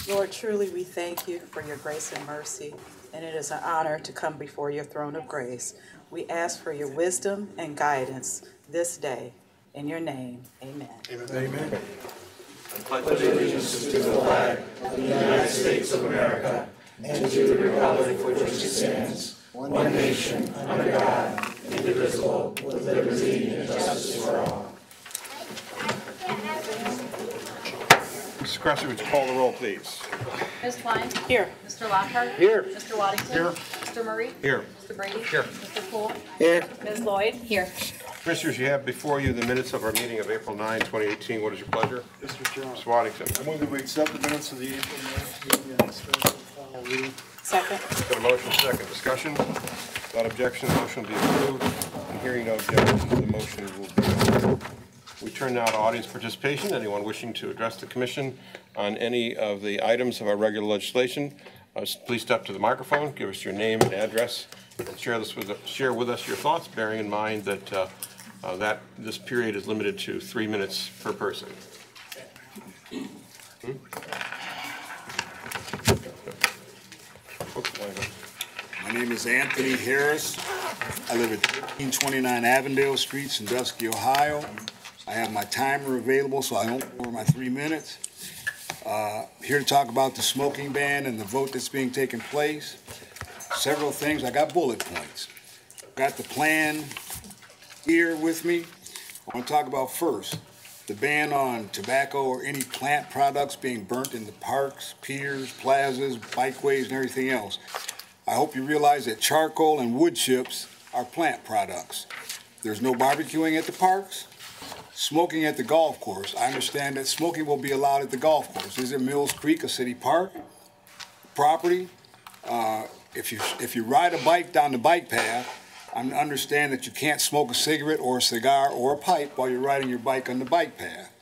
Lord, truly we thank you for your grace and mercy, and it is an honor to come before your throne of grace. We ask for your wisdom and guidance this day. In your name, amen. Amen. I pledge allegiance to the flag of the United States of America and to the republic for which it stands, one nation, under God, indivisible, with liberty and justice for all. Mrs. Cresser, would you call the roll, please? Ms. Twine? Here. Mr. Lockhart? Here. Mr. Waddington? Here. Mr. Murray? Here. Mr. Brady? Here. Mr. Poole? Here. Ms. Lloyd? Here. Commissioners, you have before you the minutes of our meeting of April 9, 2018. What is your pleasure? Mr. Chairman, Mr. Waddington. I move that we accept the minutes of the April 9th meeting and dispense with the final reading. Second. Got a motion, second discussion. Without objection, the motion will be approved. And hearing no objection, the motion will be approved. We turn now to audience participation. Anyone wishing to address the commission on any of the items of our regular legislation, please step to the microphone, give us your name and address, and share with us your thoughts, bearing in mind that this period is limited to 3 minutes per person. My name is Anthony Harris. I live at 1329 Avondale Street, Sandusky, Ohio. I have my timer available, so I don't go over my 3 minutes. Here to talk about the smoking ban and the vote that's being taken place. Several things. I got bullet points. Got the plan here with me. I want to talk about first the ban on tobacco or any plant products being burnt in the parks, piers, plazas, bikeways, and everything else. I hope you realize that charcoal and wood chips are plant products. There's no barbecuing at the parks. Smoking at the golf course. I understand that smoking will be allowed at the golf course. Is it Mills Creek a city park property? If you ride a bike down the bike path, I understand that you can't smoke a cigarette or a cigar or a pipe while you're riding your bike on the bike path.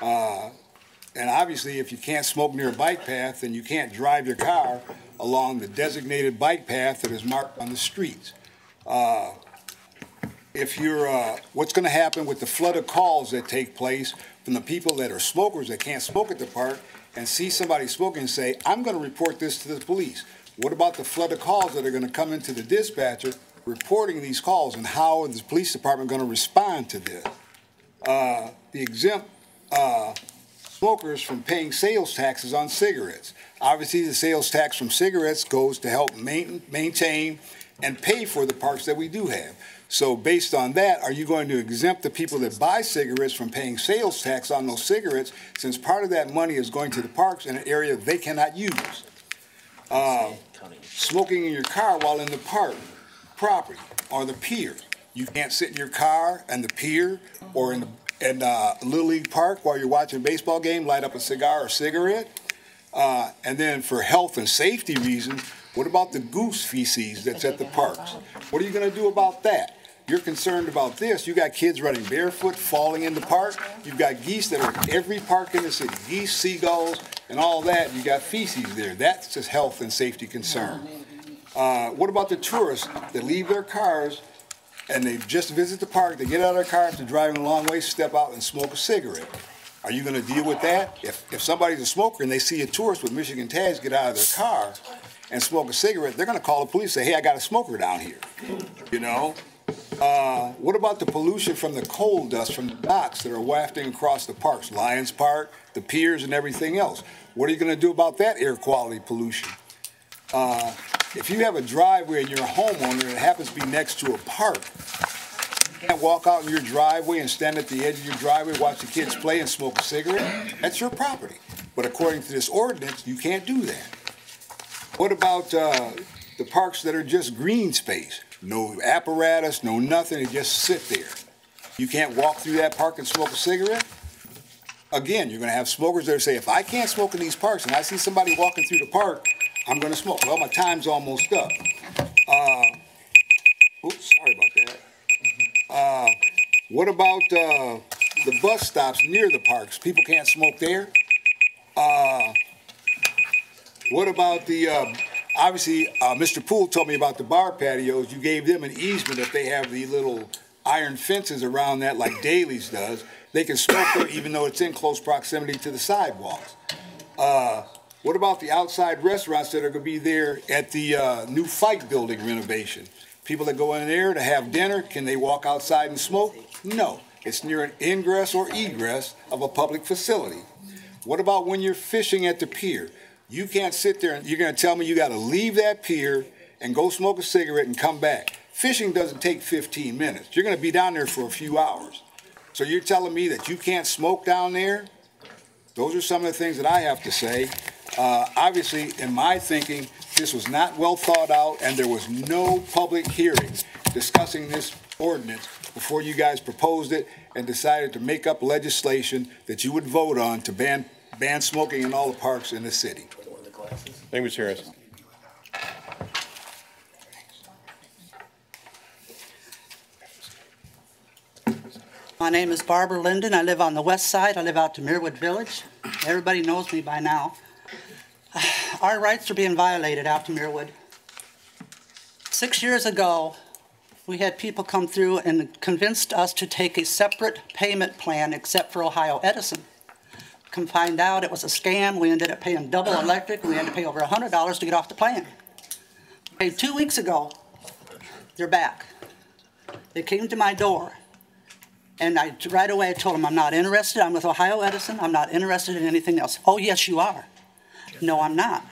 And obviously, if you can't smoke near a bike path, then you can't drive your car along the designated bike path that is marked on the streets. What's going to happen with the flood of calls that take place from the people that are smokers that can't smoke at the park and see somebody smoking and say, I'm going to report this to the police. What about the flood of calls that are going to come into the dispatcher reporting these calls, and how is the police department going to respond to this? The exempt smokers from paying sales taxes on cigarettes. Obviously, the sales tax from cigarettes goes to help maintain and pay for the parks that we do have. So based on that, are you going to exempt the people that buy cigarettes from paying sales tax on those cigarettes, since part of that money is going to the parks in an area they cannot use? Smoking in your car while in the park property or the pier. You can't sit in your car and the pier or in Little League Park while you're watching a baseball game, light up a cigar or cigarette. And then for health and safety reasons, what about the goose feces that's at the parks? What are you going to do about that? You're concerned about this. You got kids running barefoot, falling in the park. You've got geese that are in every park in the city. Geese, seagulls, and all that. You got feces there. That's just health and safety concern. What about the tourists that leave their cars and they just visit the park, they get out of their car after driving a long way, step out and smoke a cigarette? Are you going to deal with that? If somebody's a smoker and they see a tourist with Michigan tags get out of their car and smoke a cigarette, they're going to call the police and say, hey, I got a smoker down here, you know? What about the pollution from the coal dust from the docks that are wafting across the parks, Lions Park, the piers, and everything else? What are you going to do about that air quality pollution? If you have a driveway and you're a homeowner and it happens to be next to a park, you can't walk out in your driveway and stand at the edge of your driveway, watch the kids play and smoke a cigarette. That's your property. But according to this ordinance, you can't do that. What about the parks that are just green space? No apparatus, no nothing, they just sit there. You can't walk through that park and smoke a cigarette? Again, you're going to have smokers that say, if I can't smoke in these parks and I see somebody walking through the park, I'm going to smoke. Well, my time's almost up. Oops, sorry about that. What about the bus stops near the parks? People can't smoke there. What about the, obviously, Mr. Poole told me about the bar patios. You gave them an easement if they have the little iron fences around that like Daly's does. They can smoke there even though it's in close proximity to the sidewalks. What What about the outside restaurants that are going to be there at the new Fike building renovation? People that go in there to have dinner, can they walk outside and smoke? No. It's near an ingress or egress of a public facility. What about when you're fishing at the pier? You can't sit there and you're going to tell me you got to leave that pier and go smoke a cigarette and come back. Fishing doesn't take 15 minutes. You're going to be down there for a few hours. So you're telling me that you can't smoke down there? Those are some of the things that I have to say. Obviously, in my thinking, this was not well thought out, and there was no public hearing discussing this ordinance before you guys proposed it and decided to make up legislation that you would vote on to ban smoking in all the parks in the city. Thank you, Mr. Harris. My name is Barbara Linden. I live on the west side. I live out to Muirwood Village. Everybody knows me by now. Our rights are being violated out to Muirwood. 6 years ago, we had people come through and convinced us to take a separate payment plan except for Ohio Edison. Come find out it was a scam. We ended up paying double electric. We had to pay over $100 to get off the plan. Okay, 2 weeks ago, they're back. They came to my door. And right away I told them, I'm not interested. I'm with Ohio Edison. I'm not interested in anything else. Oh, yes, you are. No, I'm not.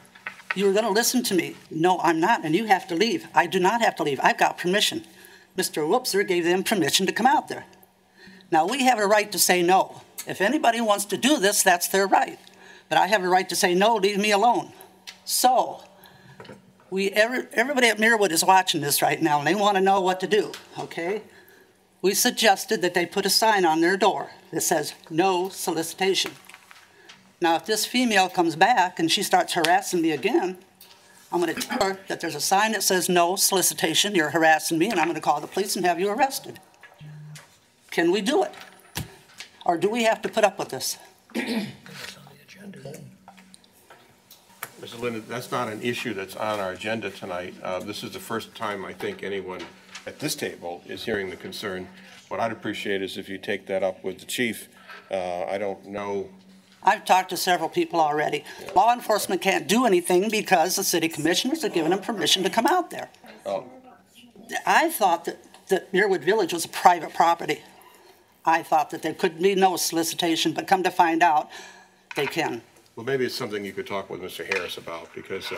You were going to listen to me. No, I'm not, and you have to leave. I do not have to leave. I've got permission. Mr. Whoopser gave them permission to come out there. Now, we have a right to say no. If anybody wants to do this, that's their right. But I have a right to say no, leave me alone. So, everybody at Muirwood is watching this right now, and they want to know what to do, okay? We suggested that they put a sign on their door that says, no solicitation. Now, if this female comes back and she starts harassing me again, I'm going to tell her that there's a sign that says, no solicitation, you're harassing me, and I'm going to call the police and have you arrested. Can we do it? Or do we have to put up with this? Mr. Linden, that's not an issue that's on our agenda tonight. This is the first time I think anyone at this table is hearing the concern. What I'd appreciate is if you take that up with the chief. I don't know. I've talked to several people already. Law enforcement can't do anything because the city commissioners have given them permission to come out there. Oh. I thought that Muirwood Village was a private property. I thought that there could be no solicitation, but come to find out, they can. Well, maybe it's something you could talk with Mr. Harris about, because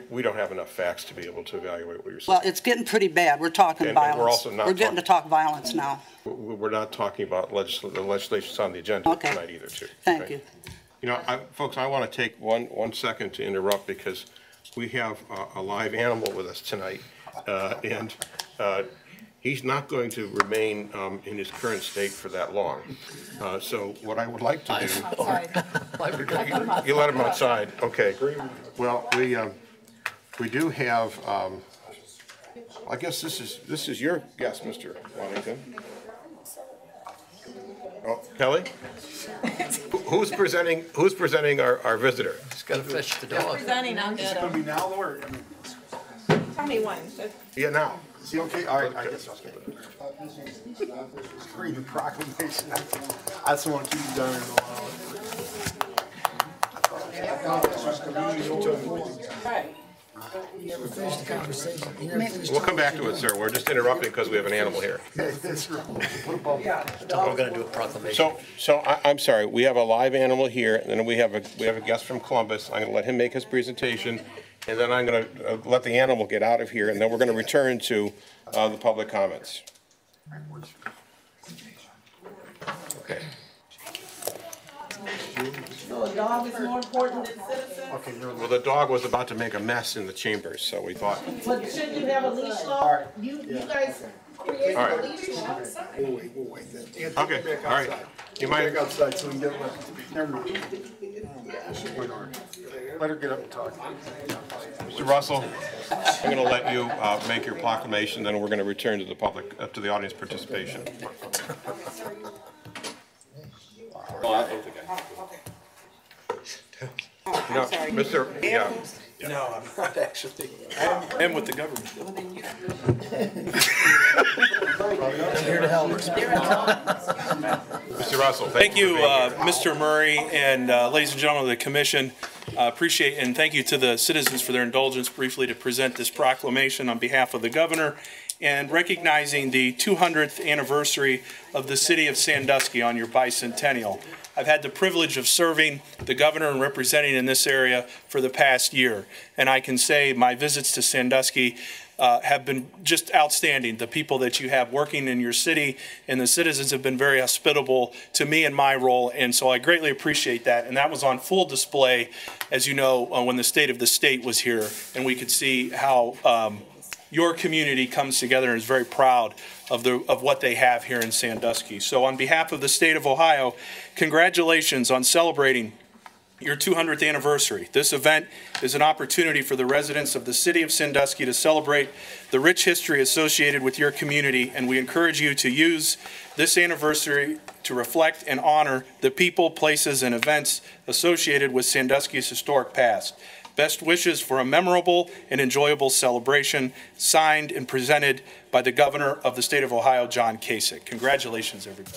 we don't have enough facts to be able to evaluate what you're saying. Well, it's getting pretty bad. We're talking violence. We're also not getting to talk violence now. We're not talking about the legislation's on the agenda tonight either, too. Thank you. You know, folks, I want to take one second to interrupt, because we have a live animal with us tonight, and he's not going to remain in his current state for that long. So what I would like to do, you let him outside. Okay. Well, we do have. I guess this is your guest, Mr. Waddington. Oh, Kelly. Who's presenting our visitor? Just gotta fetch the dog. Presenting, I'm good. Gonna be now or? Tell me when. Yeah, now. Is he okay? All right, I guess I'll read the proclamation. I just want to keep you down in We'll come back to it, sir. We're just interrupting because we have an animal here. We're gonna do a proclamation. So I'm sorry. We have a live animal here, and then we have a guest from Columbus. I'm going to let him make his presentation, and then I'm going to let the animal get out of here, and then we're going to return to the public comments. Okay. So a dog is more important than citizens? Okay. Well, the dog was about to make a mess in the chambers, so we thought. But shouldn't you have a leash law? You guys created All a right. leash law? We'll wait then. Okay. All right. You might. back outside so we can get left. Never mind. Let her get up and talk. Mr. Russell, I'm going to let you make your proclamation, then we're going to return to the public, to the audience participation. No, Mr. Yeah. No, I'm not actually. I'm with the government. I'm here to help. Mr. Russell, Thank you, for being here. Mr. Murray, and ladies and gentlemen of the commission. Appreciate and thank you to the citizens for their indulgence briefly to present this proclamation on behalf of the governor and recognizing the 200th anniversary of the city of Sandusky on your bicentennial. I've had the privilege of serving the governor and representing in this area for the past year, and I can say my visits to Sandusky have been just outstanding. The people that you have working in your city and the citizens have been very hospitable to me in my role, and so I greatly appreciate that. And that was on full display, as you know, when the State of the State was here, and we could see how your community comes together and is very proud of what they have here in Sandusky. So on behalf of the state of Ohio, congratulations on celebrating your 200th anniversary. This event is an opportunity for the residents of the city of Sandusky to celebrate the rich history associated with your community, and we encourage you to use this anniversary to reflect and honor the people, places, and events associated with Sandusky's historic past. Best wishes for a memorable and enjoyable celebration, signed and presented by the Governor of the State of Ohio, John Kasich. Congratulations, everybody.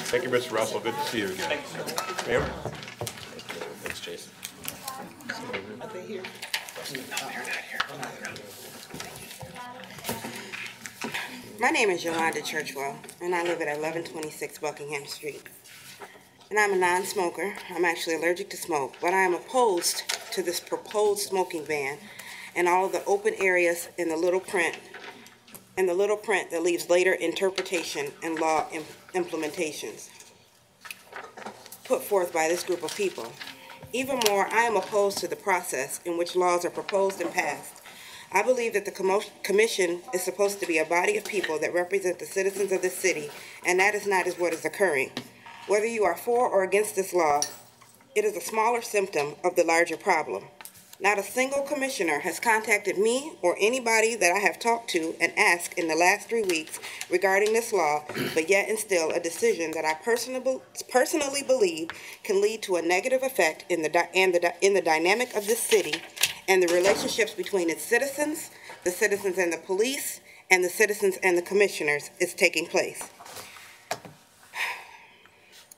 Thank you, Mr. Russell. Good to see you again. Mayor? Thanks, Jason. Are they here? My name is Yolanda Churchwell, and I live at 1126 Buckingham Street. And I'm a non-smoker. I'm actually allergic to smoke, but I am opposed to this proposed smoking ban and all of the open areas in the little print, that leaves later interpretation and law implementations put forth by this group of people. Even more, I am opposed to the process in which laws are proposed and passed. I believe that the commission is supposed to be a body of people that represent the citizens of this city, and that is not what is occurring. Whether you are for or against this law, it is a smaller symptom of the larger problem. Not a single commissioner has contacted me or anybody that I have talked to and asked in the last 3 weeks regarding this law, but yet and still a decision that I personally believe can lead to a negative effect in the dynamic of this city and the relationships between its citizens, the citizens and the police, and the citizens and the commissioners is taking place.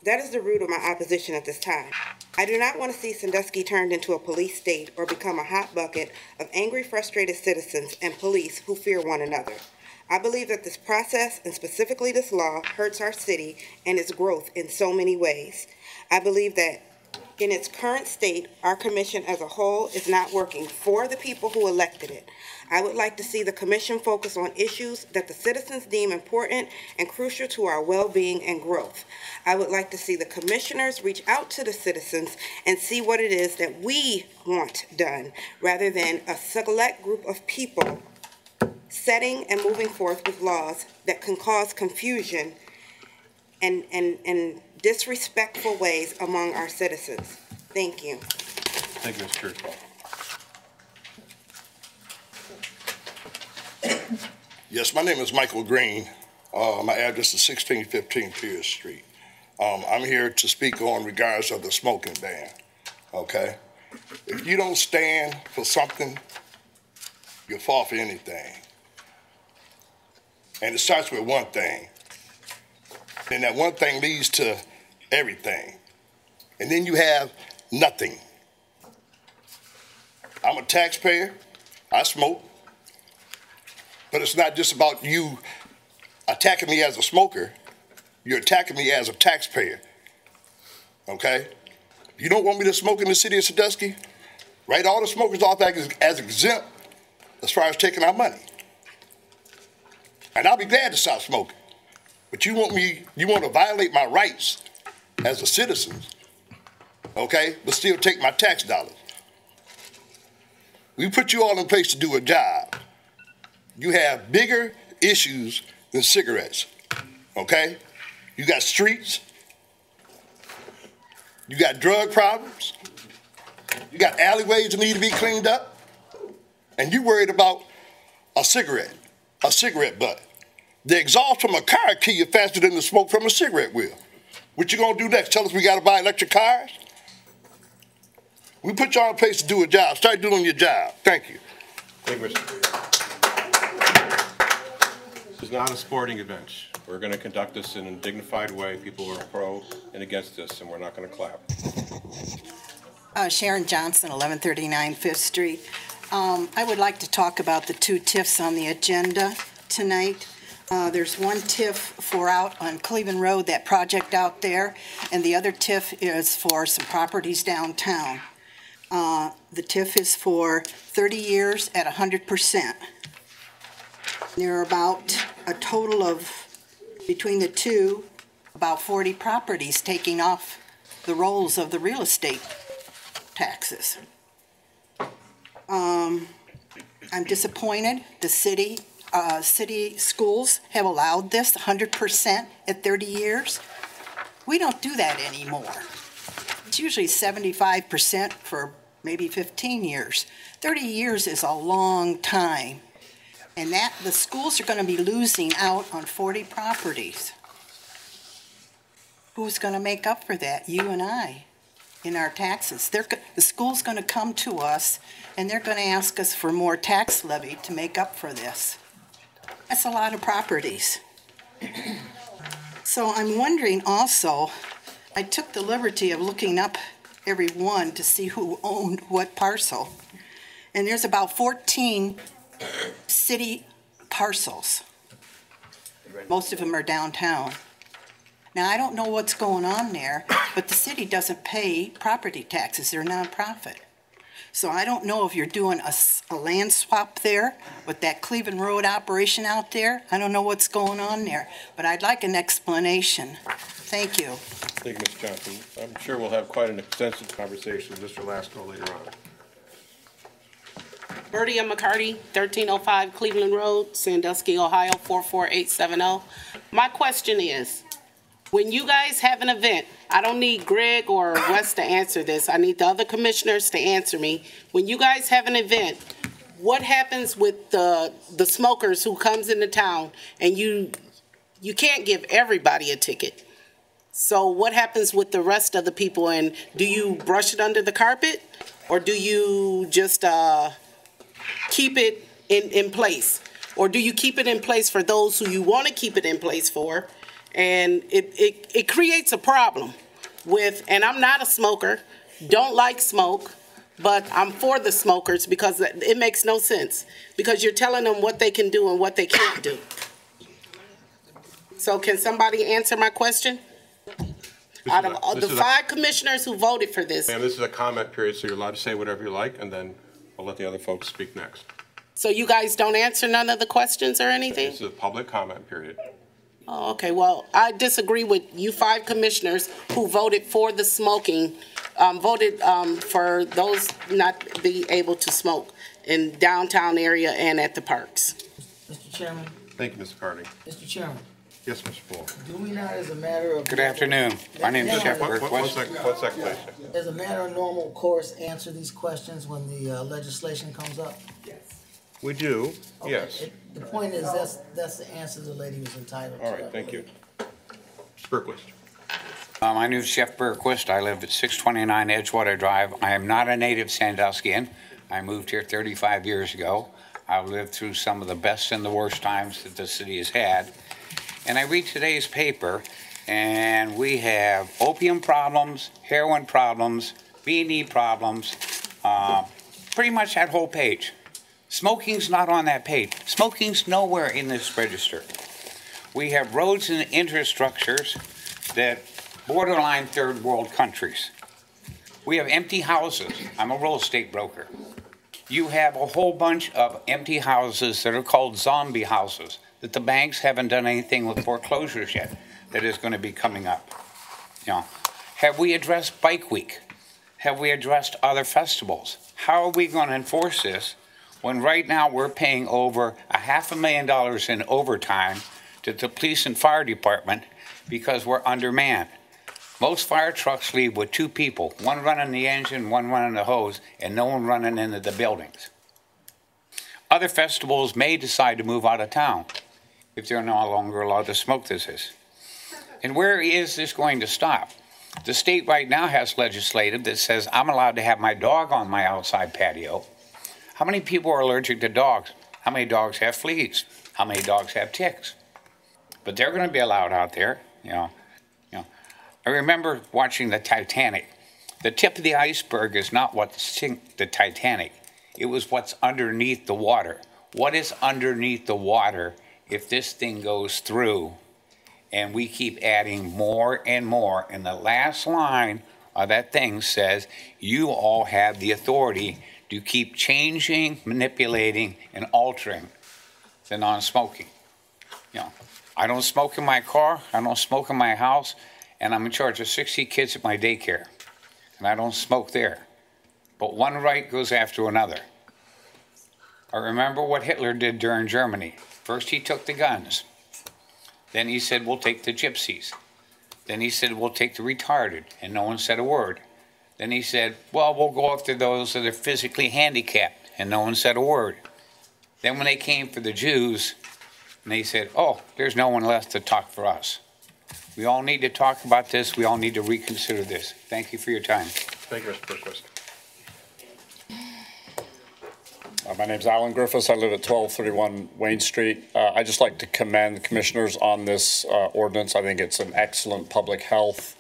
That is the root of my opposition at this time. I do not want to see Sandusky turned into a police state or become a hot bucket of angry, frustrated citizens and police who fear one another. I believe that this process, and specifically this law, hurts our city and its growth in so many ways. I believe that in its current state, our commission as a whole is not working for the people who elected it. I would like to see the commission focus on issues that the citizens deem important and crucial to our well-being and growth. I would like to see the commissioners reach out to the citizens and see what it is that we want done, rather than a select group of people setting and moving forth with laws that can cause confusion and disrespectful ways among our citizens. Thank you. Thank you, Ms. Churchwell. Yes, my name is Michael Green. My address is 1615 Pierce Street. I'm here to speak on regards of the smoking ban, okay? If you don't stand for something, you'll fall for anything. And it starts with one thing. And that one thing leads to everything. And then you have nothing. I'm a taxpayer. I smoke. But it's not just about you attacking me as a smoker. You're attacking me as a taxpayer. Okay? You don't want me to smoke in the city of Sandusky? Write all the smokers off as exempt as far as taking our money. And I'll be glad to stop smoking. But you want to violate my rights as a citizen, okay, but still take my tax dollars. We put you all in place to do a job. You have bigger issues than cigarettes, okay? You got streets. You got drug problems. You got alleyways that need to be cleaned up. And you worried about a cigarette butt. The exhaust from a car kill you faster than the smoke from a cigarette will. What you gonna do next? Tell us we gotta buy electric cars? We put you all in place to do a job. Start doing your job. Thank you. Thank you, Mr. is not a sporting event. We're going to conduct this in a dignified way. People are pro and against this, and we're not going to clap. Sharon Johnson, 1139 Fifth Street. I would like to talk about the two TIFs on the agenda tonight. There's one TIF for out on Cleveland Road, that project out there, and the other TIF is for some properties downtown. The TIF is for 30 years at 100%. There are about a total of, between the two, about 40 properties taking off the rolls of the real estate taxes. I'm disappointed. The city schools have allowed this 100% at 30 years. We don't do that anymore. It's usually 75% for maybe 15 years. 30 years is a long time. And that the schools are going to be losing out on 40 properties. Who's going to make up for that? You and I, in our taxes. The school's going to come to us, and they're going to ask us for more tax levy to make up for this. That's a lot of properties. So I'm wondering also, I took the liberty of looking up every one to see who owned what parcel. And there's about 14 city parcels. Most of them are downtown. Now, I don't know what's going on there, but the city doesn't pay property taxes. They're a nonprofit. So I don't know if you're doing a land swap there with that Cleveland Road operation out there. I don't know what's going on there, but I'd like an explanation. Thank you. Thank you, Ms. Johnson. I'm sure we'll have quite an extensive conversation with Mr. Lasko later on. Bertie M. McCarty, 1305 Cleveland Road, Sandusky, Ohio, 44870. My question is, when you guys have an event, I don't need Greg or Wes to answer this. I need the other commissioners to answer me. When you guys have an event, what happens with the smokers who comes into town, and you can't give everybody a ticket? So what happens with the rest of the people, and do you brush it under the carpet, or do you just keep it in place? Or do you keep it in place for those who you want to keep it in place for? And it creates a problem with, and I'm not a smoker, don't like smoke, but I'm for the smokers because it makes no sense. Because you're telling them what they can do and what they can't do. So can somebody answer my question? Out of the 5 commissioners who voted for this. Ma'am, this is a comment period, so you're allowed to say whatever you like, and then I'll let the other folks speak next. So you guys don't answer none of the questions or anything? This is a public comment period. Oh, okay, well, I disagree with you 5 commissioners who voted for the smoking, voted for those not be able to smoke in downtown area and at the parks. Mr. Chairman. Thank you, Mr. Carney. Mr. Chairman. Yes, Mr. Paul. Do we not, as a matter of... Good afternoon. My name is Jeff Burke. One second, please. As a matter of normal course, answer these questions when the legislation comes up? We do, Okay. yes. The point is, that's the answer the lady was entitled to. All right, thank you. Mr. Berquist. My name is Jeff Berquist. I live at 629 Edgewater Drive. I am not a native Sanduskian. I moved here 35 years ago. I've lived through some of the best and the worst times that the city has had. And I read today's paper, and we have opium problems, heroin problems, B&E problems, pretty much that whole page. Smoking's not on that page. Smoking's nowhere in this register. We have roads and infrastructures that borderline third world countries. We have empty houses. I'm a real estate broker. You have a whole bunch of empty houses that are called zombie houses that the banks haven't done anything with foreclosures yet that is going to be coming up. You know, have we addressed Bike Week? Have we addressed other festivals? How are we going to enforce this when right now we're paying over $500,000 in overtime to the police and fire department because we're undermanned? Most fire trucks leave with 2 people, one running the engine, one running the hose, and no one running into the buildings. Other festivals may decide to move out of town if they're no longer allowed to smoke this. And where is this going to stop? The state right now has legislative that says I'm allowed to have my dog on my outside patio. How many people are allergic to dogs? How many dogs have fleas? how many dogs have ticks. But they're going to be allowed out there, you know. I remember watching the Titanic. The tip of the iceberg is not what sank the Titanic. It was what's underneath the water. What is underneath the water if this thing goes through and we keep adding more and more? And the last line of that thing says, you all have the authority to keep changing, manipulating, and altering the non-smoking. You know, I don't smoke in my car, I don't smoke in my house, and I'm in charge of 60 kids at my daycare. And I don't smoke there. But one right goes after another. I remember what Hitler did during Germany. First he took the guns. Then he said, we'll take the gypsies. Then he said, we'll take the retarded, and no one said a word. Then he said, well, we'll go after those that are physically handicapped, and no one said a word. Then when they came for the Jews, and they said, oh, there's no one left to talk for us. We all need to talk about this. We all need to reconsider this. Thank you for your time. Thank you, Mr. Berquist. My name's Alan Griffiths. I live at 1231 Wayne Street. I'd just like to commend the commissioners on this ordinance. I think it's an excellent public health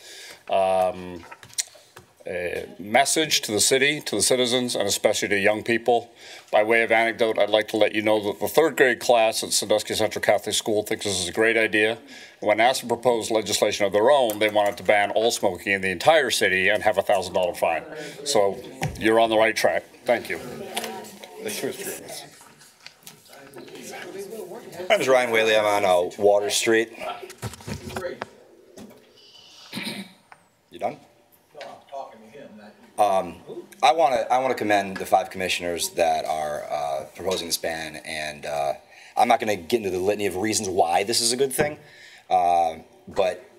message to the city, to the citizens, and especially to young people. By way of anecdote, I'd like to let you know that the third grade class at Sandusky Central Catholic School thinks this is a great idea. When asked to propose legislation of their own, they wanted to ban all smoking in the entire city and have a $1,000 fine. So you're on the right track. Thank you. Thank you, Mr. Griffiths. My name is Ryan Whaley. I'm on Water Street. You done? I want to commend the 5 commissioners that are proposing this ban, and I'm not going to get into the litany of reasons why this is a good thing, but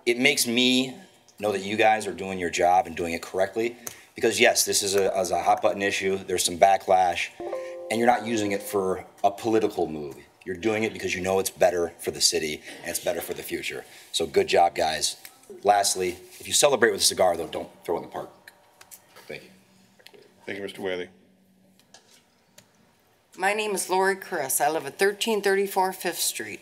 it makes me know that you guys are doing your job and doing it correctly. Because yes, this is a hot button issue. There's some backlash, and you're not using it for a political move. You're doing it because you know it's better for the city and it's better for the future. So good job, guys. Lastly, if you celebrate with a cigar, though, don't throw it in the park. Thank you. Thank you, Mr. Whaley. My name is Lori Chris. I live at 1334 5th Street.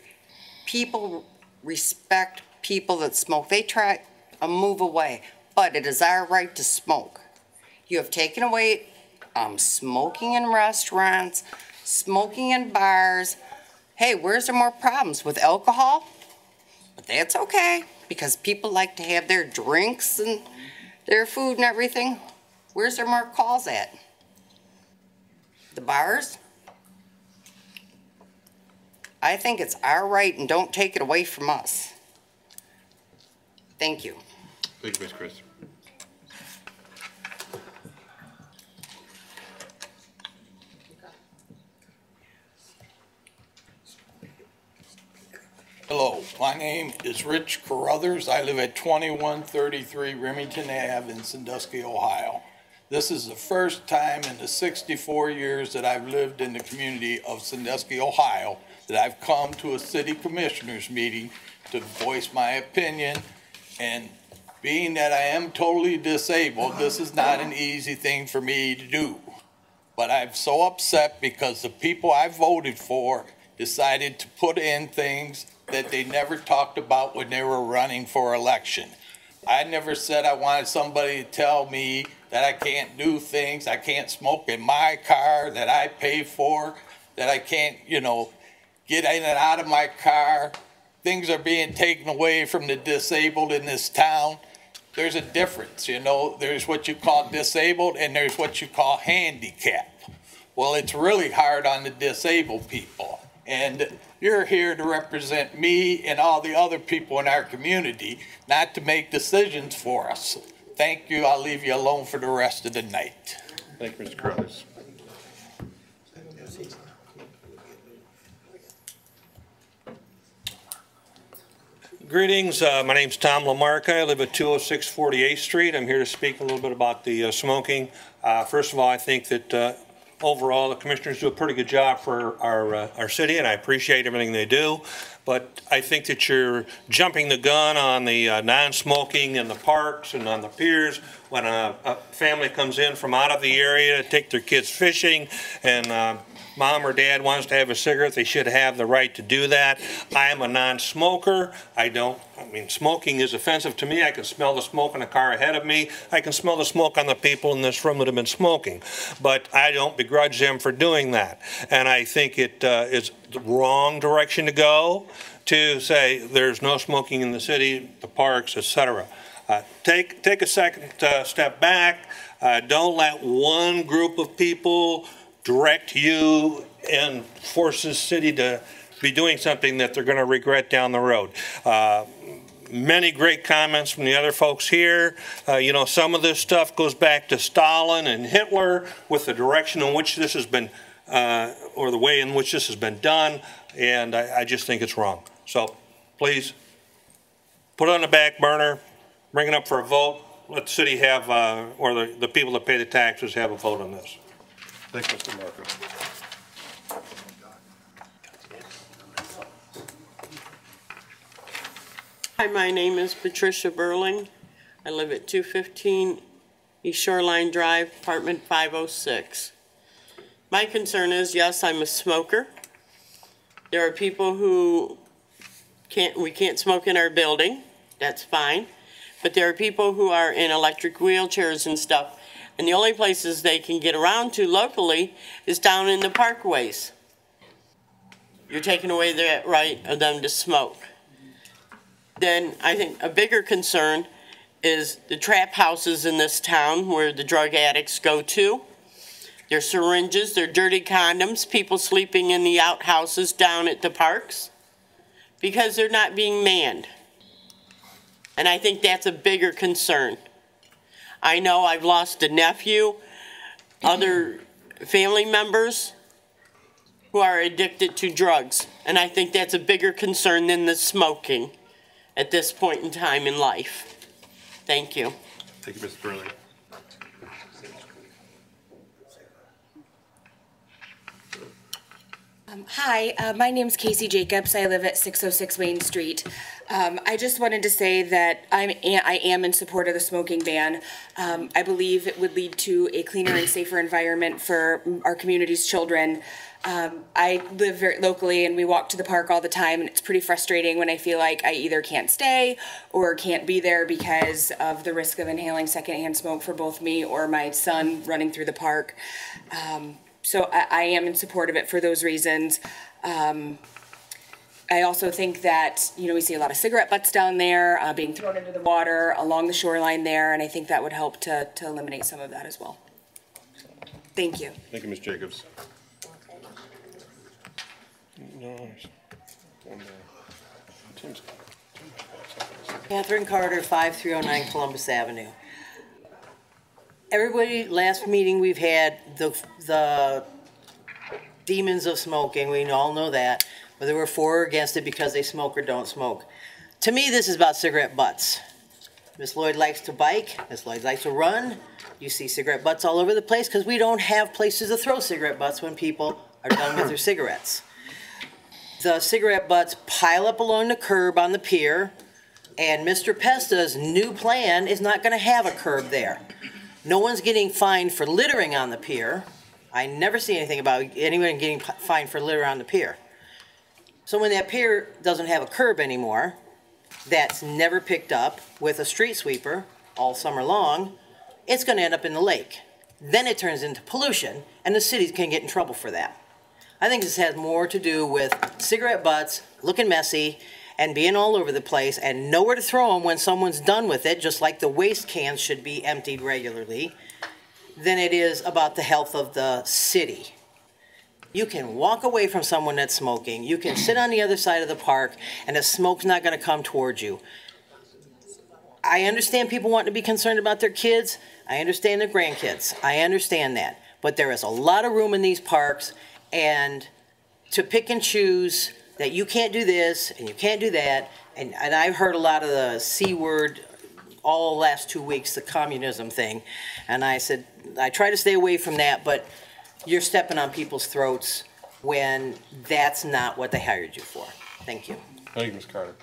People respect people that smoke. They try to move away, but it is our right to smoke. You have taken away smoking in restaurants, smoking in bars. Hey, where's there more problems with alcohol? But that's okay, because people like to have their drinks and their food and everything. Where's there more calls at? The bars? I think it's our right, and don't take it away from us. Thank you. Thank you, Ms. Chris. Hello, my name is Rich Carruthers. I live at 2133 Remington Ave in Sandusky, Ohio. This is the first time in the 64 years that I've lived in the community of Sandusky, Ohio, that I've come to a city commissioners meeting to voice my opinion. And being that I am totally disabled, this is not an easy thing for me to do. But I'm so upset because the people I voted for decided to put in things that they never talked about when they were running for election. I never said I wanted somebody to tell me that I can't do things, I can't smoke in my car that I pay for, that I can't, get in and out of my car. Things are being taken away from the disabled in this town. There's a difference, there's what you call disabled and there's what you call handicapped. Well, it's really hard on the disabled people. And you're here to represent me and all the other people in our community, not to make decisions for us. Thank you. I'll leave you alone for the rest of the night. Thank you, Mr. Carruthers. Greetings. My name's Tom Lamarca. I live at 206 48th Street. I'm here to speak a little bit about the smoking. First of all, I think that overall, the commissioners do a pretty good job for our city, and I appreciate everything they do. But I think that you're jumping the gun on the non-smoking in the parks and on the piers when a family comes in from out of the area to take their kids fishing and mom or dad wants to have a cigarette, they should have the right to do that. I am a non-smoker. Smoking is offensive to me. I can smell the smoke in a car ahead of me. I can smell the smoke on the people in this room that have been smoking. But I don't begrudge them for doing that. And I think it is the wrong direction to go to say there's no smoking in the city, the parks, etc. Take a second step back. Don't let one group of people direct you and force the city to be doing something that they're going to regret down the road. Many great comments from the other folks here. Some of this stuff goes back to Stalin and Hitler with the direction in which this has been, or the way in which this has been done, and I just think it's wrong. So please, put it on the back burner, bring it up for a vote. Let the city have, or the people that pay the taxes have a vote on this. Thank you, Mr. Marco. Hi, my name is Patricia Burling. I live at 215 East Shoreline Drive, apartment 506. My concern is, yes, I'm a smoker. There are people who we can't smoke in our building. That's fine. But there are people who are in electric wheelchairs and stuff, and the only places they can get around to locally is down in the parkways. You're taking away the right of them to smoke. Then I think a bigger concern is the trap houses in this town where the drug addicts go to. Their syringes, their dirty condoms, people sleeping in the outhouses down at the parks because they're not being manned. And I think that's a bigger concern. I know I've lost a nephew, other family members who are addicted to drugs, and I think that's a bigger concern than the smoking at this point in time in life. Thank you. Thank you, Ms. Burley. Hi, my name's Casey Jacobs. I live at 606 Wayne Street. I just wanted to say that I am in support of the smoking ban. I believe it would lead to a cleaner and safer environment for our community's children. I live very locally and we walk to the park all the time, and it's pretty frustrating when I feel like I either can't stay or can't be there because of the risk of inhaling secondhand smoke for both me or my son running through the park. So I am in support of it for those reasons. I also think that, we see a lot of cigarette butts down there being thrown into the water along the shoreline there, and I think that would help to eliminate some of that as well. Thank you. Thank you, Ms. Jacobs. Catherine Carter, 5309 Columbus Avenue. Everybody, last meeting we've had, the demons of smoking, we all know that, whether we're for or against it because they smoke or don't smoke. To me, this is about cigarette butts. Miss Lloyd likes to bike, Miss Lloyd likes to run. You see cigarette butts all over the place because we don't have places to throw cigarette butts when people are done with their cigarettes. The cigarette butts pile up along the curb on the pier, and Mr. Pesta's new plan is not going to have a curb there. No one's getting fined for littering on the pier. I never see anything about anyone getting fined for litter on the pier. So when that pier doesn't have a curb anymore, that's never picked up with a street sweeper all summer long, it's going to end up in the lake. Then it turns into pollution, and the cities can get in trouble for that. I think this has more to do with cigarette butts looking messy and being all over the place and nowhere to throw them when someone's done with it, just like the waste cans should be emptied regularly, than it is about the health of the city. You can walk away from someone that's smoking. You can sit on the other side of the park and the smoke's not going to come towards you. I understand people want to be concerned about their kids. I understand their grandkids. I understand that. But there is a lot of room in these parks, and to pick and choose that you can't do this and you can't do that, and I've heard a lot of the C word all the last 2 weeks, the communism thing, and I said, I try to stay away from that, but you're stepping on people's throats when that's not what they hired you for. Thank you. Thank you, Ms. Carter.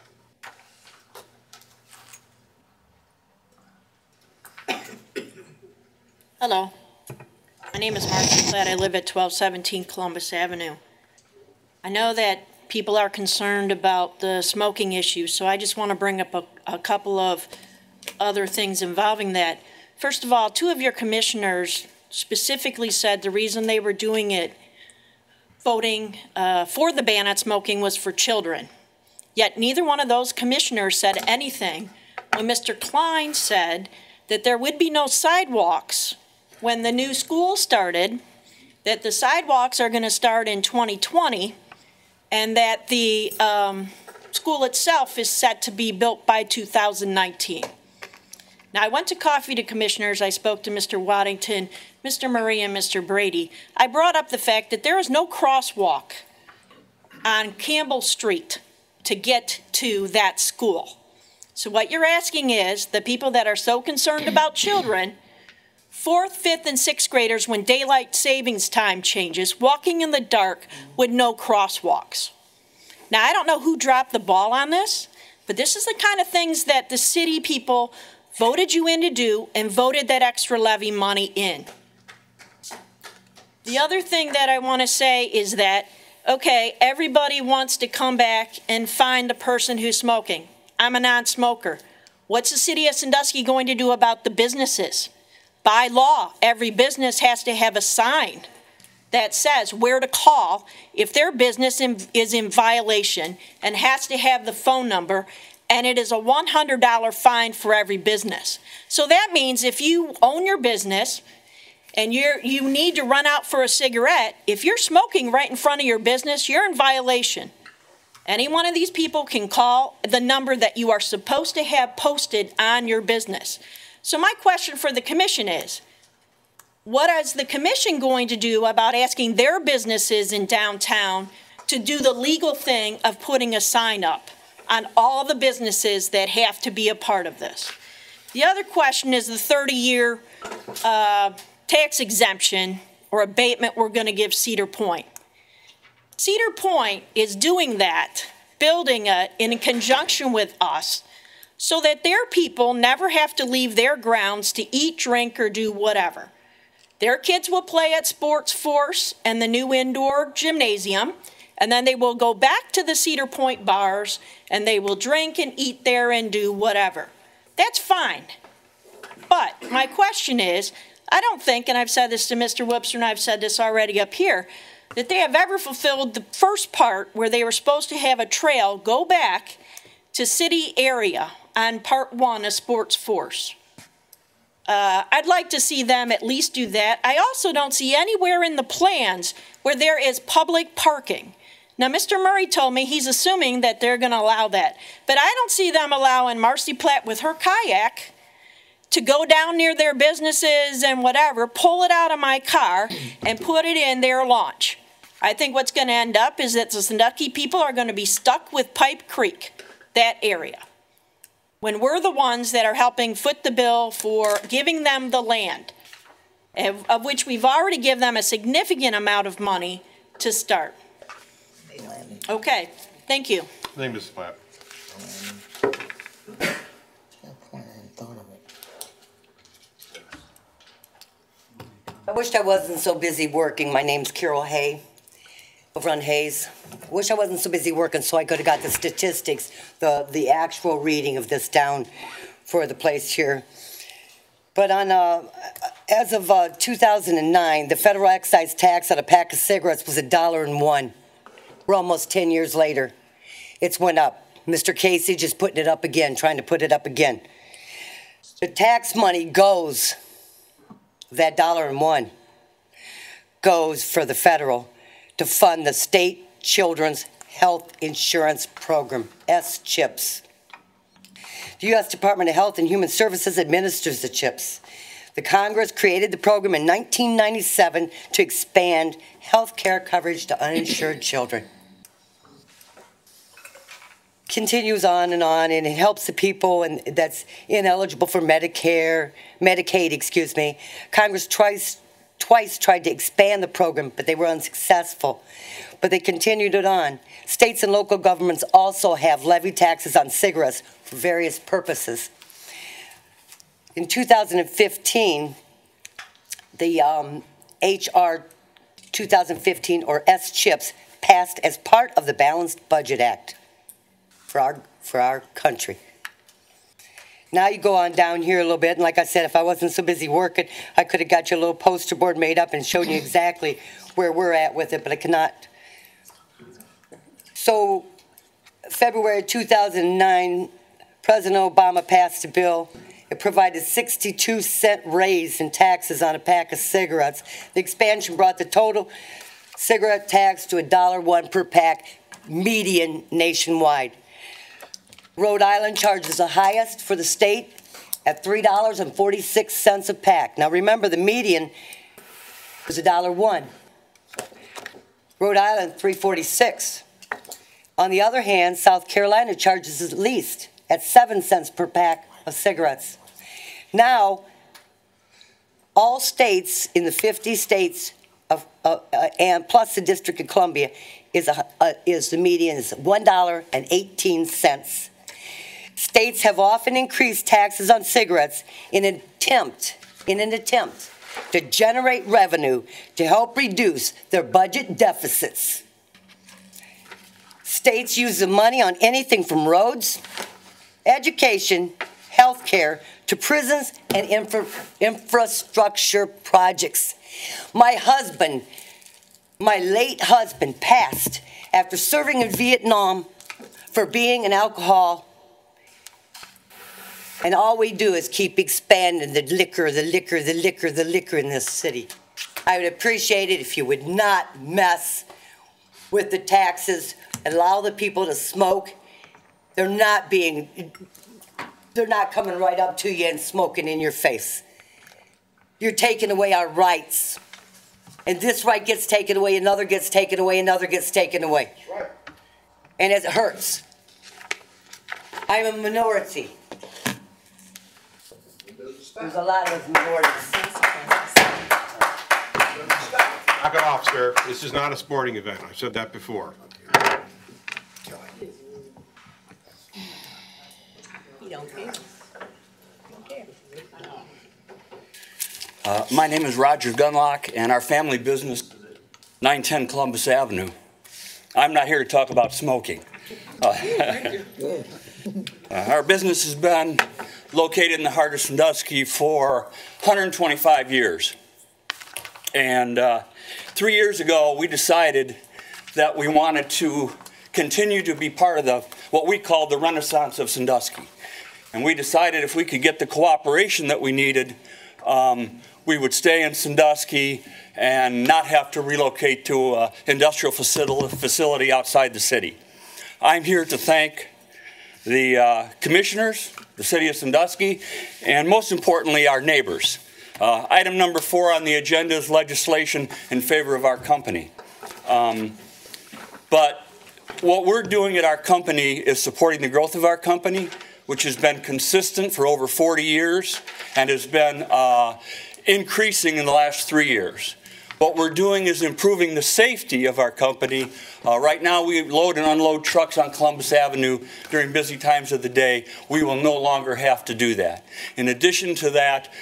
Hello. My name is Martha Platt. I live at 1217 Columbus Avenue. I know that people are concerned about the smoking issue, so I just want to bring up a couple of other things involving that. First of all, two of your commissioners specifically said the reason they were doing it, voting for the ban on smoking, was for children. Yet neither one of those commissioners said anything when Mr. Klein said that there would be no sidewalks when the new school started, that the sidewalks are going to start in 2020, and that the school itself is set to be built by 2019. Now, I went to Coffee to Commissioners. I spoke to Mr. Waddington, Mr. Murray, and Mr. Brady. I brought up the fact that there is no crosswalk on Campbell Street to get to that school. So what you're asking is the people that are so concerned about children, 4th, 5th, and 6th graders, when daylight savings time changes, walking in the dark with no crosswalks. Now, I don't know who dropped the ball on this, but this is the kind of things that the city people voted you in to do and voted that extra levy money in. The other thing that I want to say is that, okay, everybody wants to come back and find the person who's smoking. I'm a non-smoker. What's the city of Sandusky going to do about the businesses? By law, every business has to have a sign that says where to call if their business is in violation, and has to have the phone number, and it is a $100 fine for every business. So that means if you own your business and you need to run out for a cigarette, if you're smoking right in front of your business, you're in violation. Any one of these people can call the number that you are supposed to have posted on your business. So my question for the commission is, what is the commission going to do about asking their businesses in downtown to do the legal thing of putting a sign up on all the businesses that have to be a part of this? The other question is the 30-year tax exemption or abatement we're going to give Cedar Point. Cedar Point is doing that, building it in conjunction with us, so that their people never have to leave their grounds to eat, drink, or do whatever. Their kids will play at Sports Force and the new indoor gymnasium, and then they will go back to the Cedar Point bars, and they will drink and eat there and do whatever. That's fine. But my question is, I don't think, and I've said this to Mr. Webster, and I've said this already up here, that they have ever fulfilled the first part where they were supposed to have a trail go back to city area on part 1 of Sports Force. I'd like to see them at least do that. I also don't see anywhere in the plans where there is public parking. Now, Mr. Murray told me he's assuming that they're going to allow that. But I don't see them allowing Marcy Platt with her kayak to go down near their businesses and whatever, pull it out of my car, and put it in their launch. I think what's going to end up is that the Sandusky people are going to be stuck with Pipe Creek, that area, when we're the ones that are helping foot the bill for giving them the land, of which we've already given them a significant amount of money to start. Okay, thank you. Name is Platt. I wish I wasn't so busy working. My name's Carol Hay, over on Hayes. I wish I wasn't so busy working so I could have got the statistics, the actual reading of this down for the place here. But on as of 2009, the federal excise tax on a pack of cigarettes was $1.01. We're almost 10 years later. It's went up. Mr. Casey just putting it up again, trying to put it up again. The tax money goes, that $1.01 goes for the federal to fund the State Children's Health Insurance Program, S-CHIPS. The U.S. Department of Health and Human Services administers the CHIPS. The Congress created the program in 1997 to expand health care coverage to uninsured children. Continues on, and it helps the people that's ineligible for Medicaid, excuse me. Congress twice tried to expand the program, but they were unsuccessful. But they continued it on. States and local governments also have levy taxes on cigarettes for various purposes. In 2015, the H.R. 2015, or S-CHIPS, passed as part of the Balanced Budget Act for our country. Now you go on down here a little bit, and like I said, if I wasn't so busy working, I could have got you a little poster board made up and shown you exactly where we're at with it, but I cannot. So, February 2009, President Obama passed a bill. It provided 62-cent raise in taxes on a pack of cigarettes. The expansion brought the total cigarette tax to $1.01 per pack, median nationwide. Rhode Island charges the highest for the state at $3.46 a pack. Now remember, the median was $1.01. Rhode Island, $3.46. On the other hand, South Carolina charges the least at 7 cents per pack of cigarettes. Now, all states in the 50 states and plus the District of Columbia is the median is $1.18. States have often increased taxes on cigarettes in an attempt to generate revenue to help reduce their budget deficits. States use the money on anything from roads, education, health care, to prisons and infrastructure projects. My late husband passed after serving in Vietnam for being an alcoholic. And all we do is keep expanding the liquor in this city. I would appreciate it if you would not mess with the taxes, allow the people to smoke. They're not coming right up to you and smoking in your face. You're taking away our rights. And this right gets taken away, another gets taken away, another gets taken away. Right. And it hurts. I'm a minority. There's a lot of minorities. Knock it off, sir. This is not a sporting event. I've said that before. You don't care. My name is Roger Gunlock, and our family business is 910 Columbus Avenue. I'm not here to talk about smoking. Our business has been located in the heart of Sandusky for 125 years. And 3 years ago, we decided that we wanted to continue to be part of what we call the Renaissance of Sandusky. And we decided if we could get the cooperation that we needed, we would stay in Sandusky and not have to relocate to an industrial facility outside the city. I'm here to thank the commissioners, the city of Sandusky, and most importantly, our neighbors. Item number 4 on the agenda is legislation in favor of our company. But what we're doing at our company is supporting the growth of our company, which has been consistent for over 40 years and has been increasing in the last 3 years. What we're doing is improving the safety of our company. Right now we load and unload trucks on Columbus Avenue during busy times of the day. We will no longer have to do that. In addition to that,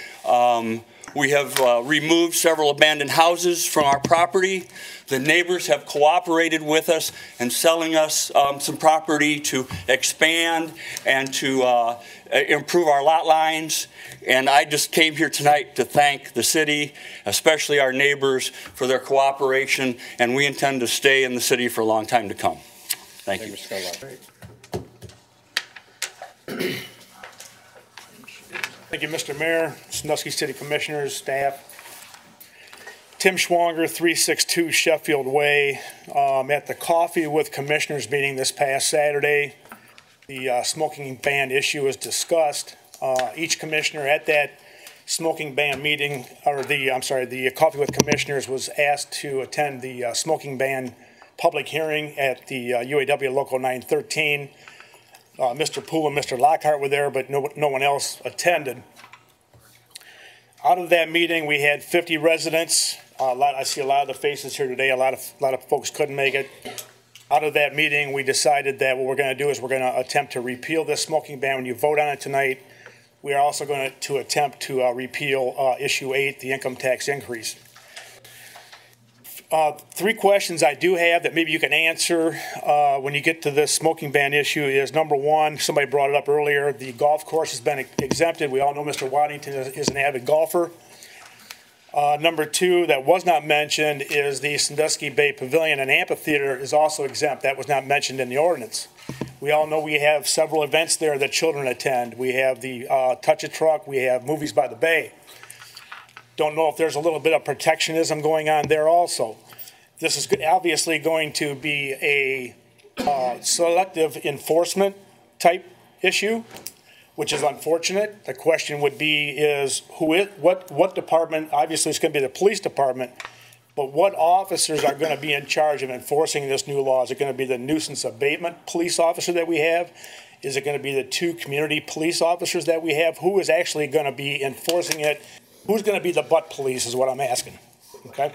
we have removed several abandoned houses from our property. The neighbors have cooperated with us in selling us some property to expand and to improve our lot lines. And I just came here tonight to thank the city, especially our neighbors, for their cooperation, and we intend to stay in the city for a long time to come. Thank you. Thank you, Mr. Mayor, Sandusky City Commissioners, staff. Tim Schwanger, 362 Sheffield Way. At the Coffee with Commissioners meeting this past Saturday, the smoking ban issue was discussed. Each commissioner at that smoking ban meeting, or the Coffee with Commissioners, was asked to attend the smoking ban public hearing at the UAW Local 913. Mr. Poole and Mr. Lockhart were there, but no one else attended. Out of that meeting, we had 50 residents. I see a lot of the faces here today. A lot of folks couldn't make it. Out of that meeting, we decided that what we're going to do is we're going to attempt to repeal this smoking ban. When you vote on it tonight, we are also going to attempt to repeal issue 8, the income tax increase. Three questions I do have that maybe you can answer when you get to this smoking ban issue is, number one, somebody brought it up earlier, the golf course has been exempted. We all know Mr. Waddington is an avid golfer. Number two, that was not mentioned, is the Sandusky Bay Pavilion and Amphitheater is also exempt. That was not mentioned in the ordinance. We all know we have several events there that children attend. We have the Touch a Truck, we have Movies by the Bay. Don't know if there's a little bit of protectionism going on there also. This is obviously going to be a selective enforcement type issue, which is unfortunate. The question would be is what department, obviously it's going to be the police department, but what officers are going to be in charge of enforcing this new law? Is it going to be the nuisance abatement police officer that we have? Is it going to be the 2 community police officers that we have? Who is actually going to be enforcing it? Who's going to be the butt police is what I'm asking, okay?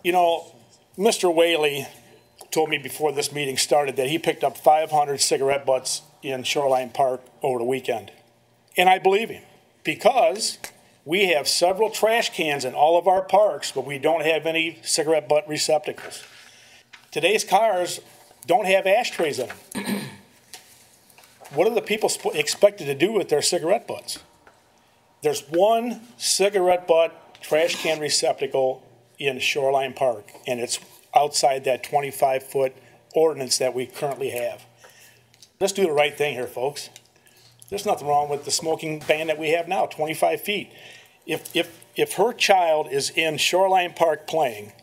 You know, Mr. Whaley told me before this meeting started that he picked up 500 cigarette butts in Shoreline Park over the weekend. And I believe him, because we have several trash cans in all of our parks, but we don't have any cigarette butt receptacles. Today's cars don't have ashtrays in them. What are the people expected to do with their cigarette butts? There's one cigarette butt trash can receptacle in Shoreline Park, and it's outside that 25-foot ordinance that we currently have. Let's do the right thing here, folks. There's nothing wrong with the smoking ban that we have now, 25 feet. If her child is in Shoreline Park playing,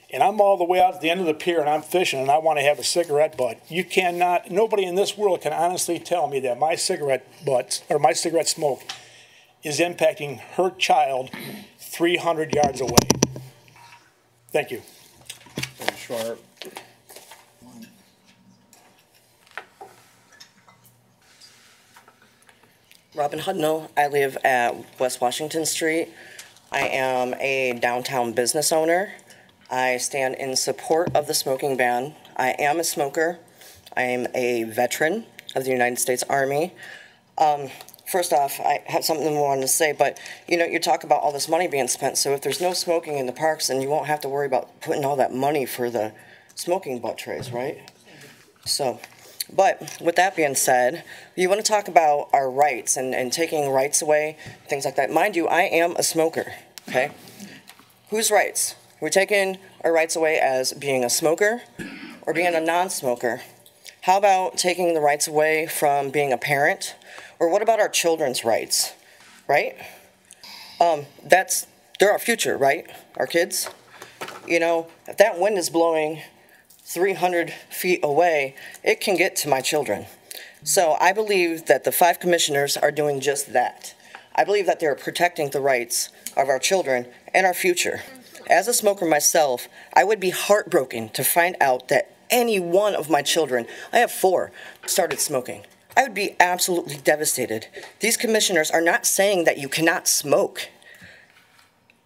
and I'm all the way out at the end of the pier and I'm fishing and I want to have a cigarette butt, you cannot, nobody in this world can honestly tell me that my cigarette butts, or my cigarette smoke, is impacting her child 300 yards away. Thank you. Thank you, Schwarber. Robin Hudno. I live at West Washington Street. I am a downtown business owner. I stand in support of the smoking ban. I am a smoker. I am a veteran of the United States Army. First off, I have something I wanted to say, but you know, you talk about all this money being spent, so if there's no smoking in the parks, then you won't have to worry about putting all that money for the smoking butt trays, right? So, but with that being said, you want to talk about our rights and taking rights away, things like that. Mind you, I am a smoker, okay? Whose rights? We're taking our rights away as being a smoker or being a non-smoker. How about taking the rights away from being a parent? Or what about our children's rights, right? They're our future, right? Our kids. You know, if that wind is blowing 300 feet away, it can get to my children. So I believe that the 5 commissioners are doing just that. I believe that they're protecting the rights of our children and our future. As a smoker myself, I would be heartbroken to find out that any one of my children, I have 4, started smoking. I would be absolutely devastated. These commissioners are not saying that you cannot smoke.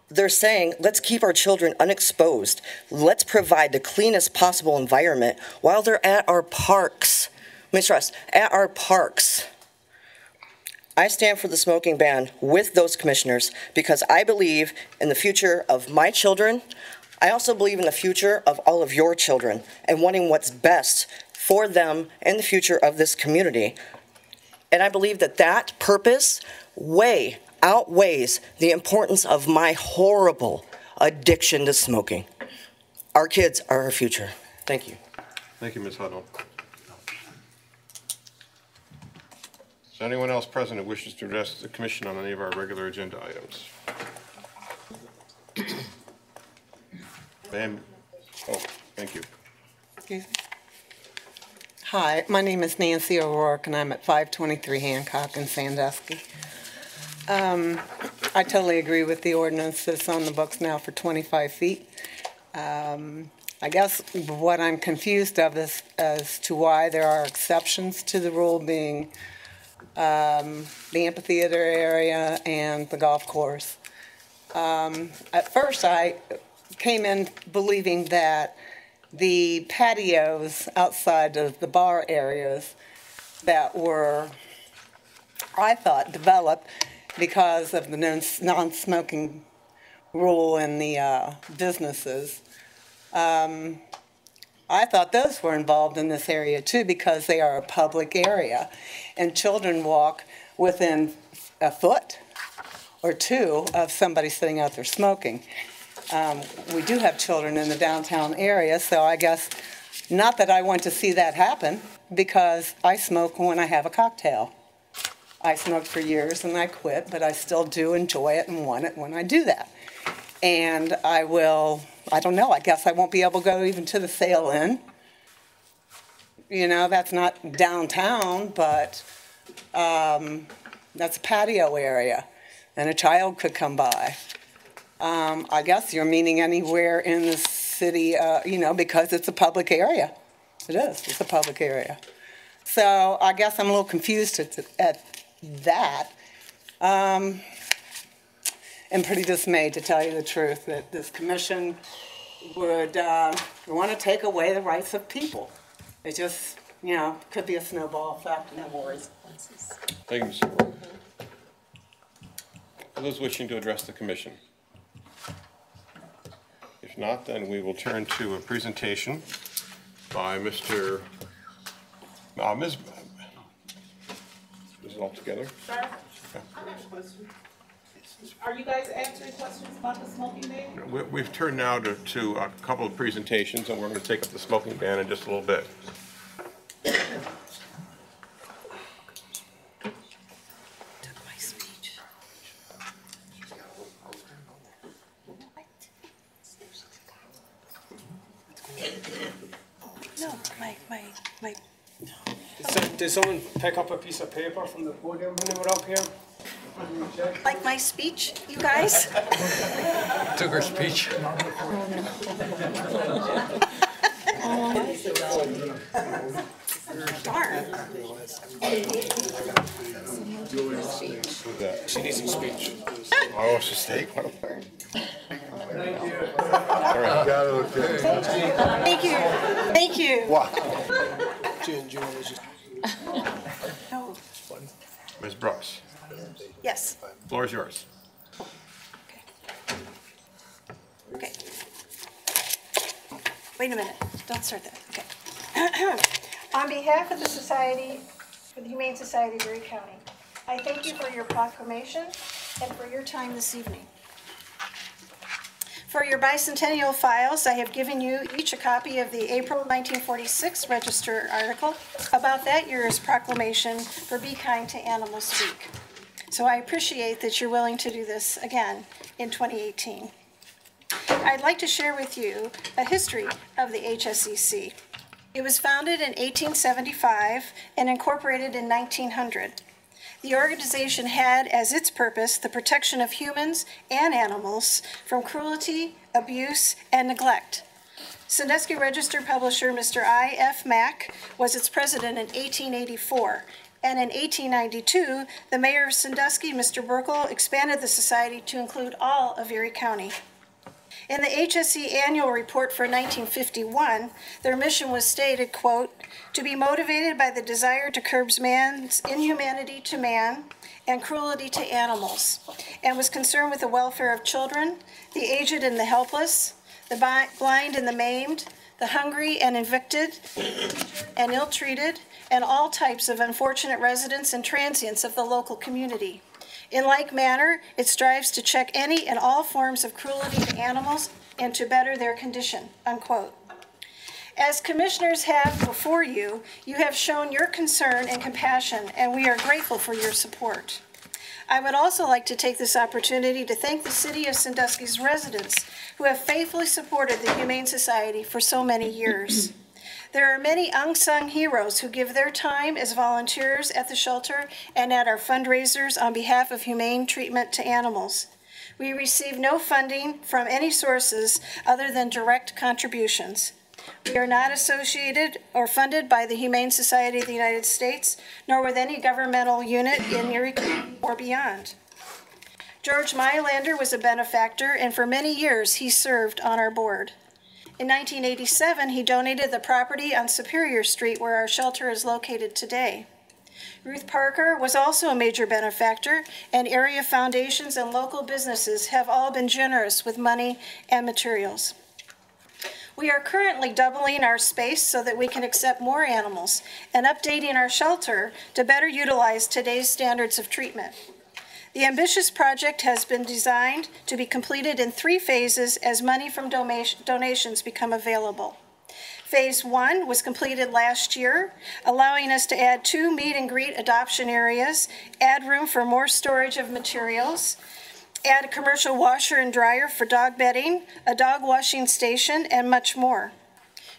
They're saying, let's keep our children unexposed. Let's provide the cleanest possible environment while they're at our parks. Let me stress, at our parks. I stand for the smoking ban with those commissioners because I believe in the future of my children. I also believe in the future of all of your children and wanting what's best for them and the future of this community. And I believe that that purpose way outweighs the importance of my horrible addiction to smoking. Our kids are our future. Thank you. Thank you, Ms. Hudno. Is there anyone else present who wishes to address the commission on any of our regular agenda items? Ma'am. Oh, thank you. Excuse me. Hi, my name is Nancy O'Rourke, and I'm at 523 Hancock in Sandusky. I totally agree with the ordinance that's on the books now for 25 feet. I guess what I'm confused of is as to why there are exceptions to the rule, being the amphitheater area and the golf course. At first, I came in believing that the patios outside of the bar areas that were, I thought, developed because of the non-smoking rule in the businesses. I thought those were involved in this area too because they are a public area and children walk within a foot or two of somebody sitting out there smoking. We do have children in the downtown area, so I guess not that I want to see that happen because I smoke when I have a cocktail. I smoked for years and I quit, but I still do enjoy it and want it when I do that. And I don't know, I guess I won't be able to go even to the Sail Inn. You know, that's not downtown, but that's a patio area, and a child could come by. I guess you're meaning anywhere in the city, you know, because it's a public area. It is, it's a public area. So I guess I'm a little confused at that. And pretty dismayed, to tell you the truth, that this commission would want to take away the rights of people. It just, you know, could be a snowball effect in the wars. Thank you, Mr. Ward. For those wishing to address the commission? If not, then we will turn to a presentation by Mr. Ms. Is it all together? Sir, I have a question. Are you guys answering questions about the smoking ban? We've turned now to a couple of presentations, and we're going to take up the smoking ban in just a little bit. No, my. Did someone pick up a piece of paper from the podium when they were up here? Like my speech, you guys? Took her speech. Darn. She needs some speech. Oh, it's a steak? Thank you. Thank you. What? No. Ms. Brooks, Yes. the floor is yours. Okay. Wait a minute. Don't start that. Okay. On behalf of the Society, for the Humane Society of Erie County, I thank you for your proclamation and for your time this evening. For your bicentennial files, I have given you each a copy of the April 1946 Register article about that year's proclamation for Be Kind to Animals Week. So I appreciate that you're willing to do this again in 2018. I'd like to share with you a history of the HSEC. It was founded in 1875 and incorporated in 1900. The organization had as its purpose the protection of humans and animals from cruelty, abuse, and neglect. Sandusky Register publisher Mr. I.F. Mack was its president in 1884, and in 1892, the mayor of Sandusky, Mr. Burkle, expanded the society to include all of Erie County. In the HSE annual report for 1951, their mission was stated, quote, to be motivated by the desire to curb man's inhumanity to man and cruelty to animals, and was concerned with the welfare of children, the aged and the helpless, the blind and the maimed, the hungry and evicted and ill-treated, and all types of unfortunate residents and transients of the local community. In like manner, it strives to check any and all forms of cruelty to animals and to better their condition, unquote. As commissioners have before you, you have shown your concern and compassion, and we are grateful for your support. I would also like to take this opportunity to thank the City of Sandusky's residents who have faithfully supported the Humane Society for so many years. There are many unsung heroes who give their time as volunteers at the shelter and at our fundraisers on behalf of humane treatment to animals. We receive no funding from any sources other than direct contributions. We are not associated or funded by the Humane Society of the United States, nor with any governmental unit in Erie County or beyond. George Mylander was a benefactor, and for many years he served on our board. In 1987, he donated the property on Superior Street where our shelter is located today. Ruth Parker was also a major benefactor, and area foundations and local businesses have all been generous with money and materials. We are currently doubling our space so that we can accept more animals and updating our shelter to better utilize today's standards of treatment. The ambitious project has been designed to be completed in 3 phases as money from donations become available. Phase 1 was completed last year, allowing us to add 2 meet and greet adoption areas, add room for more storage of materials, add a commercial washer and dryer for dog bedding, a dog washing station, and much more.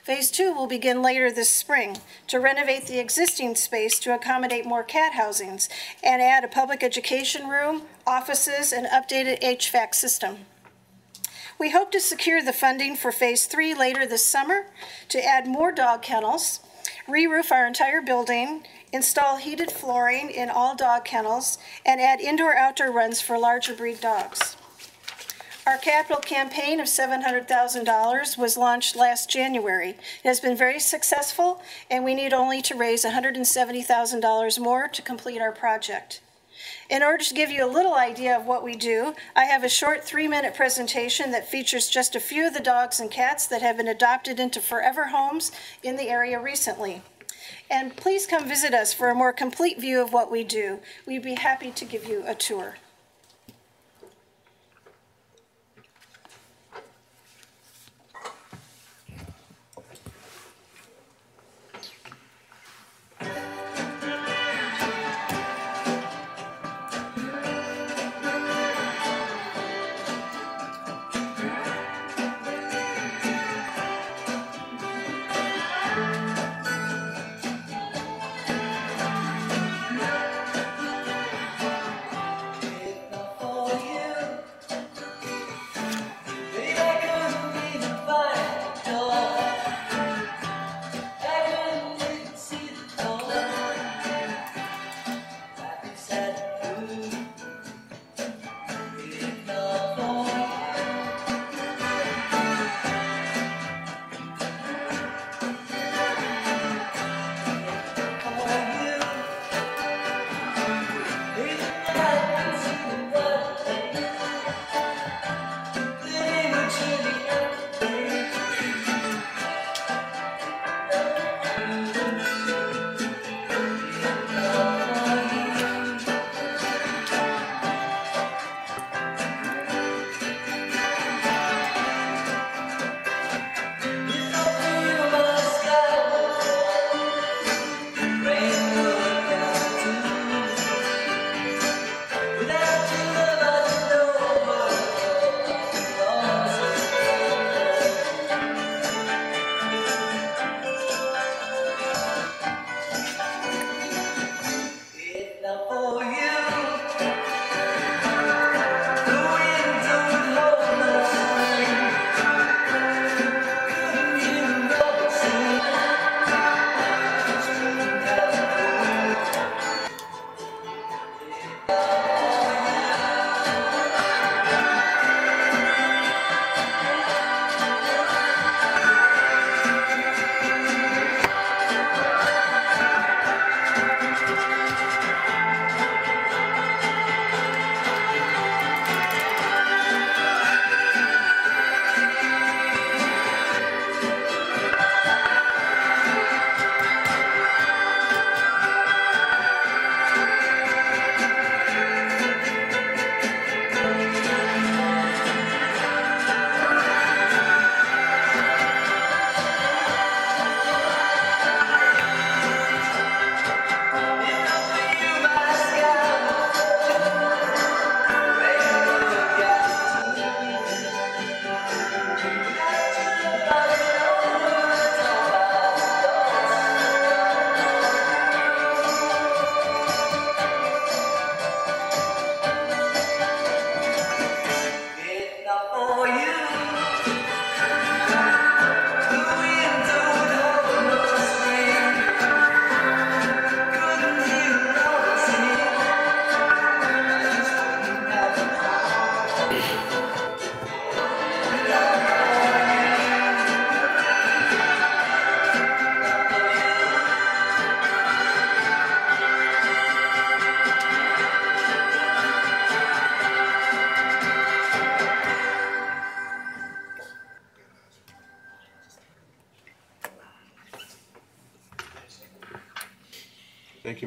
Phase 2 will begin later this spring to renovate the existing space to accommodate more cat housings and add a public education room, offices, and updated HVAC system. We hope to secure the funding for Phase 3 later this summer to add more dog kennels, re-roof our entire building, install heated flooring in all dog kennels, and add indoor-outdoor runs for larger breed dogs. Our capital campaign of $700,000 was launched last January. It has been very successful, and we need only to raise $170,000 more to complete our project. In order to give you a little idea of what we do, I have a short 3-minute presentation that features just a few of the dogs and cats that have been adopted into forever homes in the area recently. And please come visit us for a more complete view of what we do. We'd be happy to give you a tour.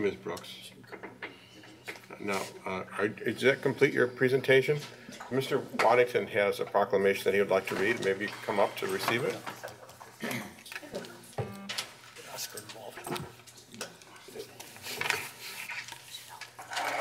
you, Ms. Brooks. Now, does that complete your presentation? Mr. Waddington has a proclamation that he would like to read. Maybe you could come up to receive it.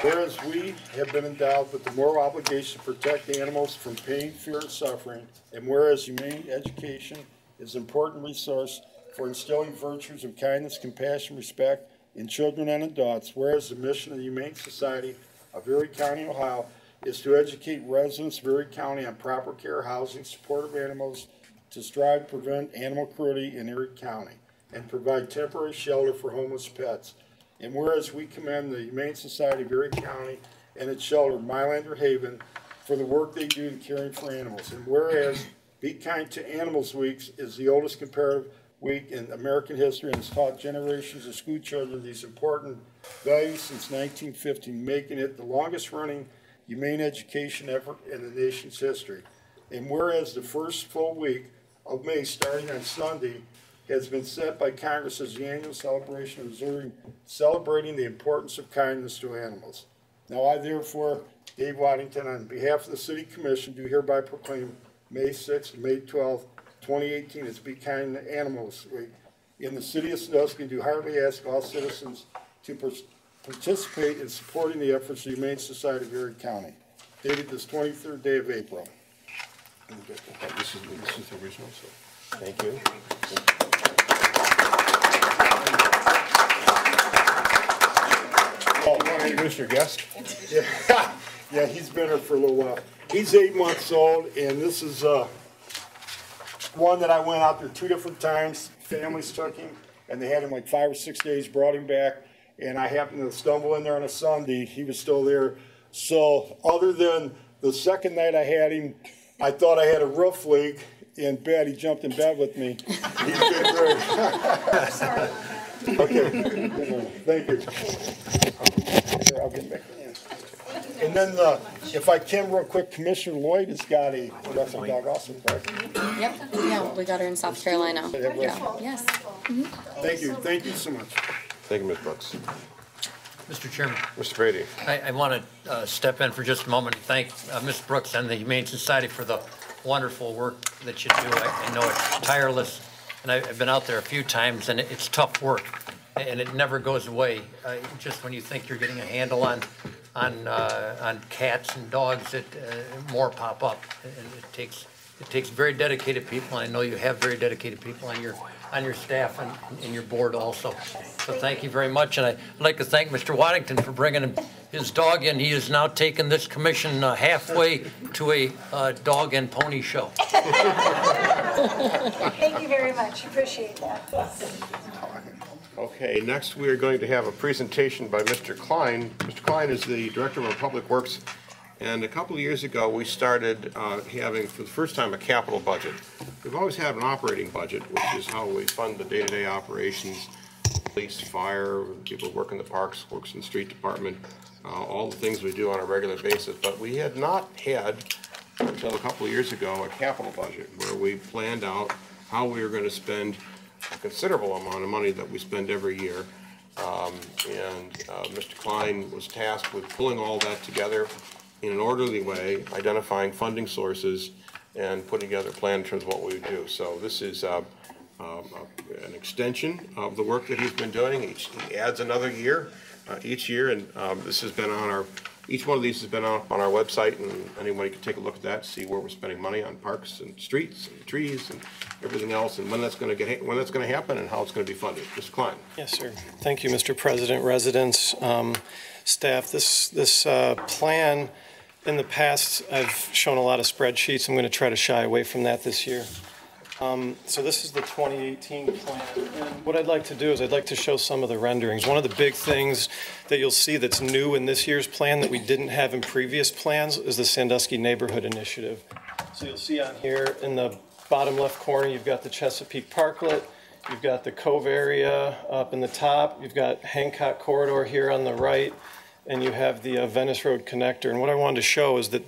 Whereas we have been endowed with the moral obligation to protect animals from pain, fear, and suffering, and whereas humane education is an important resource for instilling virtues of kindness, compassion, respect in children and adults, whereas the mission of the Humane Society of Erie County, Ohio, is to educate residents of Erie County on proper care, housing, support of animals, to strive to prevent animal cruelty in Erie County, and provide temporary shelter for homeless pets. And whereas we commend the Humane Society of Erie County and its shelter, Mylander Haven, for the work they do in caring for animals. And whereas Be Kind to Animals Week is the oldest comparative week in American history and has taught generations of school children these important values since 1950, making it the longest running humane education effort in the nation's history. And whereas the first full week of May, starting on Sunday, has been set by Congress as the annual celebration of celebrating the importance of kindness to animals. Now I therefore, Dave Waddington, on behalf of the City Commission, do hereby proclaim May 6th and May 12th, 2018 as Be Kind to Animals Week. In the City of Sandusky, do heartily ask all citizens to participate in supporting the efforts of the Humane Society of Erie County, dated this 23rd day of April. This is the original, so thank you. Oh, you want to introduce your guest? Yeah. Yeah, he's been here for a little while. He's 8 months old, and this is one that I went out there 2 different times. Families took him, and they had him like 5 or 6 days, brought him back, and I happened to stumble in there on a Sunday. He was still there. So other than the second night I had him, I thought I had a roof leak in bed. He jumped in bed with me. He's been great. Sorry. Okay. Thank you. Here, I'll get back in. And then, if I can, real quick, Commissioner Lloyd has got a wrestling dog also, correct? Yep. Yeah, we got her in South Carolina. Yeah. Yes. Thank you. Thank you so much. Thank you, Ms. Brooks. Mr. Chairman. Mr. Brady. I want to step in for just a moment and thank Ms. Brooks and the Humane Society for the wonderful work that you do. I know it's tireless, and I've been out there a few times, and it's tough work, and it never goes away. Just when you think you're getting a handle on cats and dogs, more pop up, and it takes very dedicated people. And I know you have very dedicated people on your staff and your board also. So thank you very much, and I'd like to thank Mr. Waddington for bringing his dog in. He has now taken this commission halfway to a dog and pony show. Thank you very much. Appreciate that. Okay, next we are going to have a presentation by Mr. Klein. Mr. Klein is the Director of Public Works, and a couple of years ago we started having, for the first time, a capital budget. We've always had an operating budget, which is how we fund the day-to-day operations, police, fire, people who work in the parks, works in the street department, all the things we do on a regular basis. But we had not had, until a couple of years ago, a capital budget where we planned out how we were going to spend a considerable amount of money that we spend every year. Mr. Klein was tasked with pulling all that together in an orderly way, identifying funding sources, and putting together a plan in terms of what we would do. So this is an extension of the work that he's been doing. He adds another year each year, and this has been on each one of these has been on our website, and anybody can take a look at that, see where we're spending money on parks and streets and trees and everything else, and when that's going to happen and how it's going to be funded. Mr. Klein. Yes, sir. Thank you, Mr. President, residents, staff. This plan, in the past, I've shown a lot of spreadsheets. I'm going to try to shy away from that this year. So this is the 2018 plan, and what I'd like to do is I'd like to show some of the renderings. One of the big things that you'll see that's new in this year's plan that we didn't have in previous plans is the Sandusky Neighborhood Initiative. So you'll see on here in the bottom left corner, you've got the Chesapeake Parklet, you've got the Cove area up in the top, you've got Hancock Corridor here on the right, and you have the Venice Road Connector. And what I wanted to show is that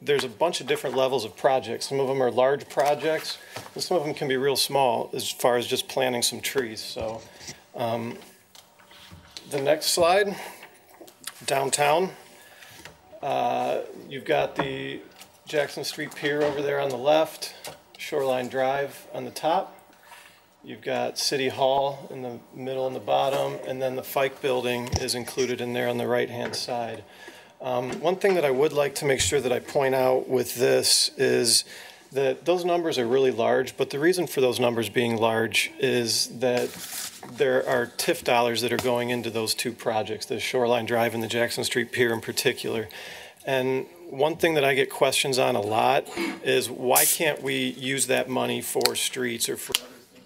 there's a bunch of different levels of projects. Some of them are large projects, and some of them can be real small as far as just planting some trees. So The next slide, downtown. You've got the Jackson Street Pier over there on the left, Shoreline Drive on the top. You've got City Hall in the middle and the bottom, and then the Fike Building is included in there on the right-hand side. One thing that I would like to make sure that I point out with this is that those numbers are really large, but the reason for those numbers being large is that there are TIF dollars that are going into those two projects, the Shoreline Drive and the Jackson Street Pier in particular. And one thing that I get questions on a lot is why can't we use that money for streets or for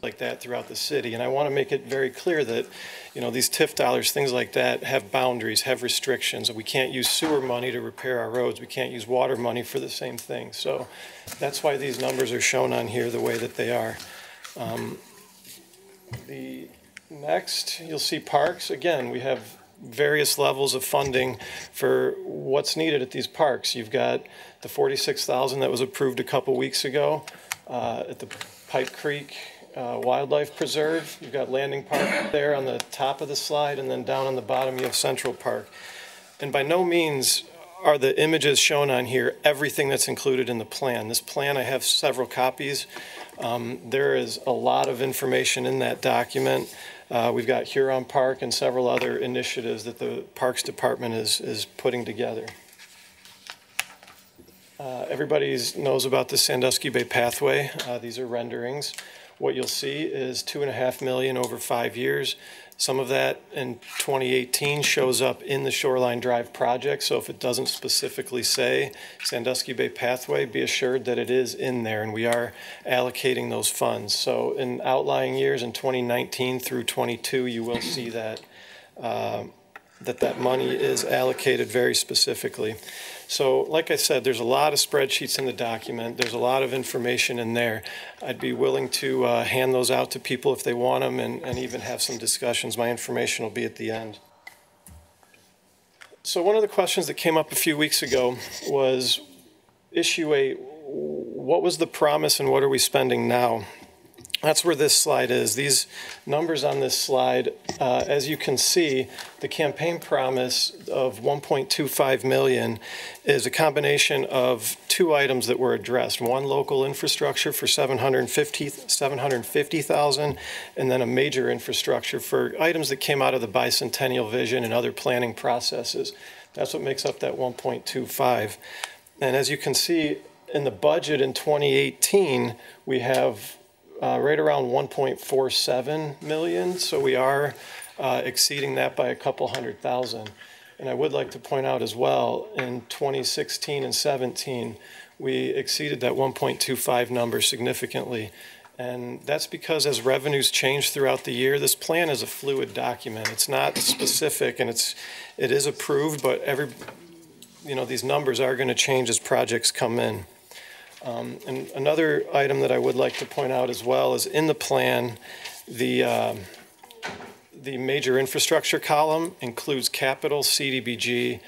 like that throughout the city? And I want to make it very clear that, you know, these TIF dollars, things like that, have boundaries, have restrictions. We can't use sewer money to repair our roads. We can't use water money for the same thing. So that's why these numbers are shown on here the way that they are. The next, you'll see parks. Again, we have various levels of funding for what's needed at these parks. You've got the $46,000 that was approved a couple weeks ago at the Pike Creek Wildlife Preserve. You've got Landing Park there on the top of the slide, and then down on the bottom you have Central Park. And by no means are the images shown on here everything that's included in the plan. This plan, I have several copies. There is a lot of information in that document. We've got Huron Park and several other initiatives that the Parks Department is putting together. Everybody knows about the Sandusky Bay Pathway. These are renderings. What you'll see is $2.5 million over 5 years. Some of that in 2018 shows up in the Shoreline Drive project, so if it doesn't specifically say Sandusky Bay Pathway, be assured that it is in there, and we are allocating those funds. So in outlying years, in 2019 through 22, you will see that that money is allocated very specifically. So like I said, there's a lot of spreadsheets in the document. There's a lot of information in there. I'd be willing to hand those out to people if they want them and even have some discussions. My information will be at the end. So one of the questions that came up a few weeks ago was issue 8, what was the promise and what are we spending now? That's where this slide is. These numbers on this slide, as you can see, the campaign promise of $1.25 million is a combination of two items that were addressed. One, local infrastructure for $750,000, and then a major infrastructure for items that came out of the bicentennial vision and other planning processes. That's what makes up that 1.25. And as you can see in the budget in 2018, we have right around 1.47 million, so we are exceeding that by a couple $100,000. And I would like to point out as well, in 2016 and 17, we exceeded that 1.25 number significantly. And that's because as revenues change throughout the year, this plan is a fluid document. It's not specific, and it is approved, but these numbers are going to change as projects come in. And another item that I would like to point out as well is in the plan, the major infrastructure column includes capital, CDBG,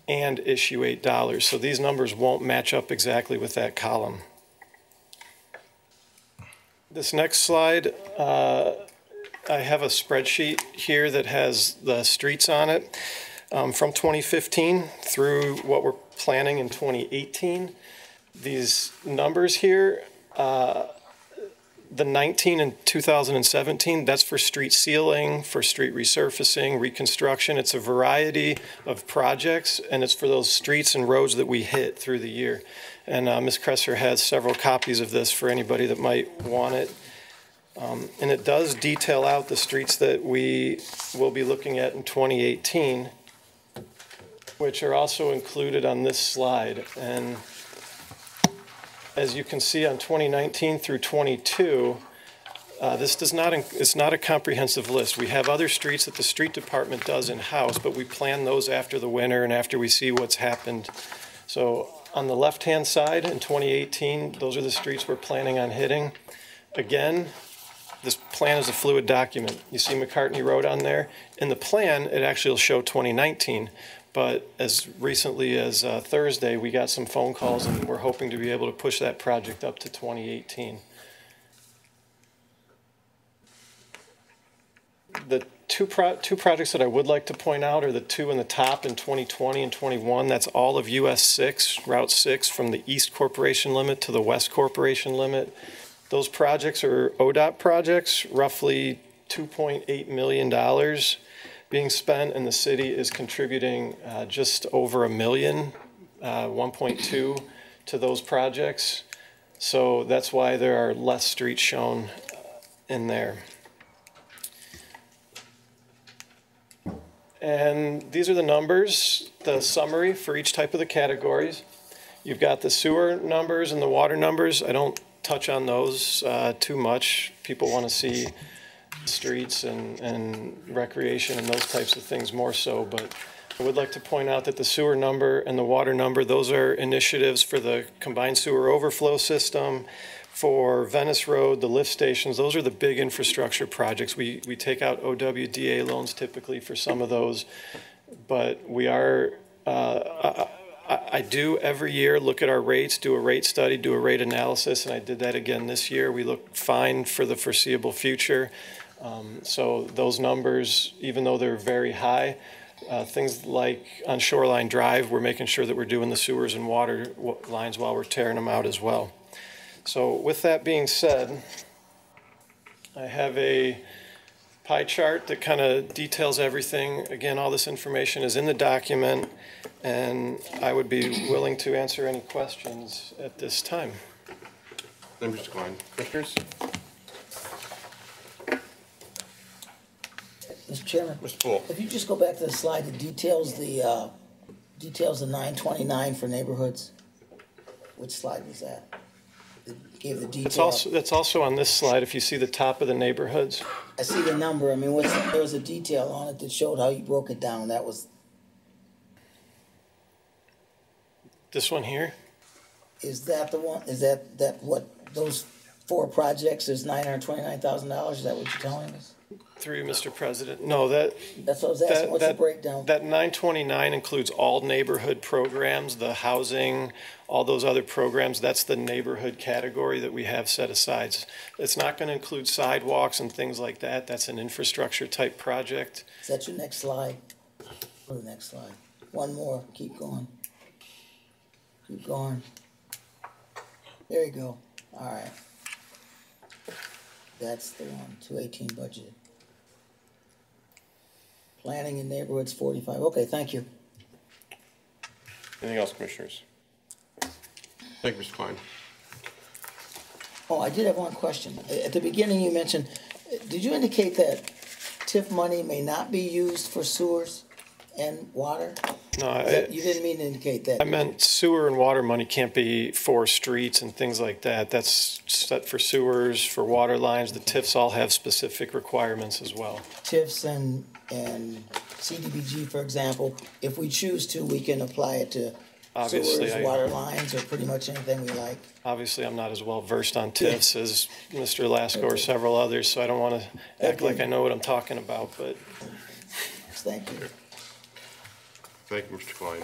and issue $8. So these numbers won't match up exactly with that column. This next slide, I have a spreadsheet here that has the streets on it from 2015 through what we're planning in 2018. These numbers here, the 19 and 2017, that's for street sealing, for street resurfacing, reconstruction. It's a variety of projects, and it's for those streets and roads that we hit through the year. And Ms. Kresser has several copies of this for anybody that might want it. And it does detail out the streets that we will be looking at in 2018, which are also included on this slide. And as you can see on 2019 through 22, it's not a comprehensive list. We have other streets that the street department does in-house, but we plan those after the winter and after we see what's happened. So on the left-hand side in 2018, those are the streets we're planning on hitting. Again, this plan is a fluid document. You see McCartney Road on there. In the plan, it actually will show 2019. But as recently as Thursday, we got some phone calls, and we're hoping to be able to push that project up to 2018. The two projects that I would like to point out are the two in the top in 2020 and 21. That's all of US 6, Route 6, from the East Corporation limit to the West Corporation limit. Those projects are ODOT projects, roughly $2.8 million being spent, and the city is contributing just over $1 million, 1.2 to those projects. So that's why there are less streets shown in there. And these are the numbers, the summary for each type of the categories. You've got the sewer numbers and the water numbers. I don't touch on those too much. People want to see streets and recreation and those types of things more so, but I would like to point out that the sewer number and the water number, those are initiatives for the combined sewer overflow system, for Venice Road, the lift stations. Those are the big infrastructure projects. We take out OWDA loans typically for some of those, but we are, I do every year look at our rates, do a rate study, do a rate analysis, and I did that again this year. We look fine for the foreseeable future. So those numbers, even though they're very high, things like on Shoreline Drive, we're making sure that we're doing the sewers and water lines while we're tearing them out as well. So with that being said, I have a pie chart that kind of details everything. Again, all this information is in the document, and I would be willing to answer any questions at this time. Mr. Klein. Commissioners? Mr. Chairman. Mr. Poole. If you just go back to the slide that details the 929 for neighborhoods, which slide was that? It gave the detail. That's also on this slide. If you see the top of the neighborhoods. I see the number. I mean, there was a detail on it that showed how you broke it down. That was. This one here? Is that the one? Is that what those 4 projects is $929,000? Is that what you're telling us? Through you, Mr. President. No, that's what I was asking. What's the breakdown? That 929 includes all neighborhood programs, the housing, all those other programs. That's the neighborhood category that we have set aside. It's not going to include sidewalks and things like that. That's an infrastructure type project. Is that your next slide? Go to the next slide. One more. Keep going. Keep going. There you go. All right. That's the one. 218 budget. Planning in neighborhoods 45. Okay, thank you. Anything else, commissioners? Thank you, Mr. Klein. Oh, I did have one question. At the beginning, you mentioned, did you indicate that TIF money may not be used for sewers and water? No, You didn't mean to indicate that. I meant sewer and water money can't be for streets and things like that. That's set for sewers, for water lines. The TIFs all have specific requirements as well. TIFs and CDBG, for example, if we choose to, we can apply it to Obviously, sewers, water lines, or pretty much anything we like. Obviously, I'm not as well versed on TIFs as Mr. Lasko or several others, so I don't want to act like I know what I'm talking about, but. Thank you. Thank you, Mr. Klein.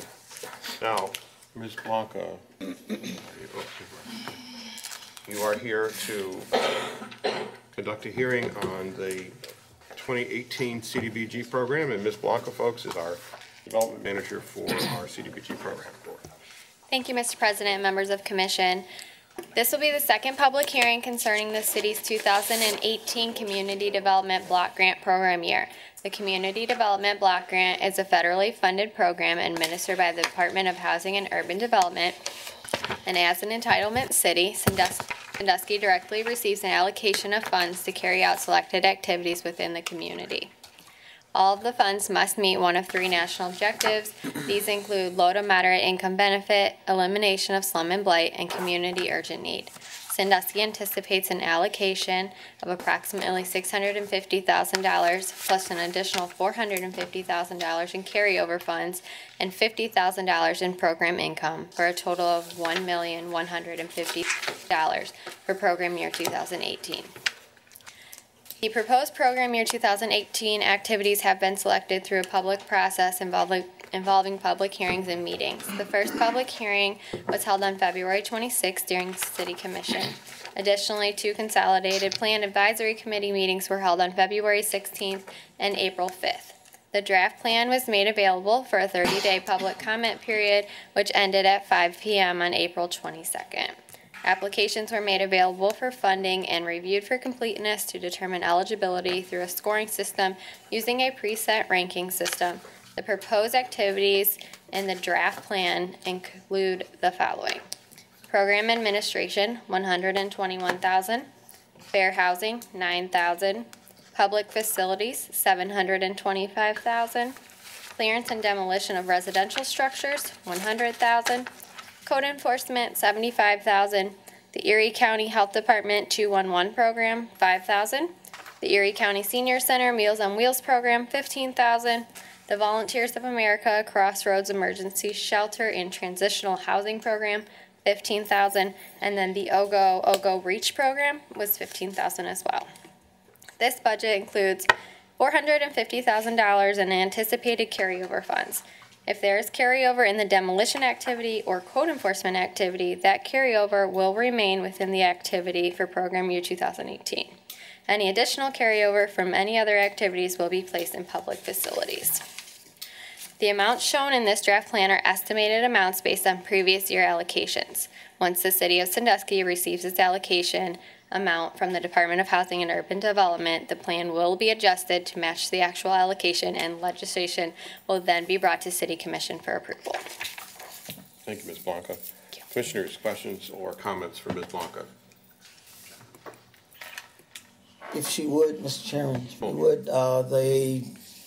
Now, Ms. Blanca, you are here to conduct a hearing on the 2018 CDBG program, and Ms. Blanca, folks, is our development manager for our CDBG program. Thank you, Mr. President and members of Commission. This will be the second public hearing concerning the city's 2018 Community Development Block Grant Program year. The Community Development Block Grant is a federally funded program administered by the Department of Housing and Urban Development, and as an entitlement city, Sandusky directly receives an allocation of funds to carry out selected activities within the community. All of the funds must meet one of 3 national objectives. These include low to moderate income benefit, elimination of slum and blight, and community urgent need. Sandusky anticipates an allocation of approximately $650,000 plus an additional $450,000 in carryover funds and $50,000 in program income for a total of $1,150,000 for program year 2018. The proposed program year 2018 activities have been selected through a public process involving involving public hearings and meetings. The first public hearing was held on February 26th during City Commission. Additionally, 2 consolidated plan advisory committee meetings were held on February 16th and April 5th. The draft plan was made available for a 30-day public comment period, which ended at 5 p.m. on April 22nd. Applications were made available for funding and reviewed for completeness to determine eligibility through a scoring system using a preset ranking system. The proposed activities in the draft plan include the following: program administration, $121,000; fair housing, $9,000; public facilities, $725,000; clearance and demolition of residential structures, $100,000; code enforcement, $75,000; the Erie County Health Department 211 program, $5,000; the Erie County Senior Center Meals on Wheels program, $15,000; the Volunteers of America Crossroads Emergency Shelter and Transitional Housing program, $15,000, and then the OGO Reach program was $15,000 as well. This budget includes $450,000 in anticipated carryover funds. If there is carryover in the demolition activity or code enforcement activity, that carryover will remain within the activity for Program Year 2018. Any additional carryover from any other activities will be placed in public facilities. The amounts shown in this draft plan are estimated amounts based on previous year allocations. Once the City of Sandusky receives its allocation amount from the Department of Housing and Urban Development, the plan will be adjusted to match the actual allocation, and legislation will then be brought to City Commission for approval. Thank you, Ms. Blanca. Commissioners, questions or comments for Ms. Blanca? If she would, Mr. Chairman, if she would, the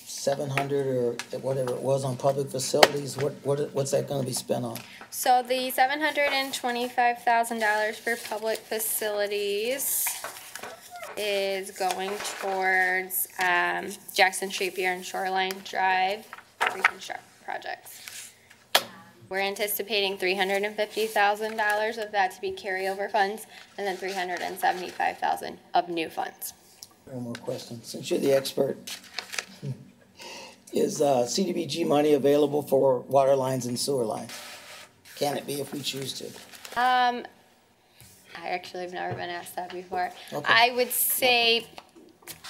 700 or whatever it was on public facilities, what's that going to be spent on? So the $725,000 for public facilities is going towards Jackson Street Pier and Shoreline Drive reconstruct projects. We're anticipating $350,000 of that to be carryover funds, and then $375,000 of new funds. One more question. Since you're the expert, is CDBG money available for water lines and sewer lines? Can it be if we choose to? I actually have never been asked that before. Okay. I would say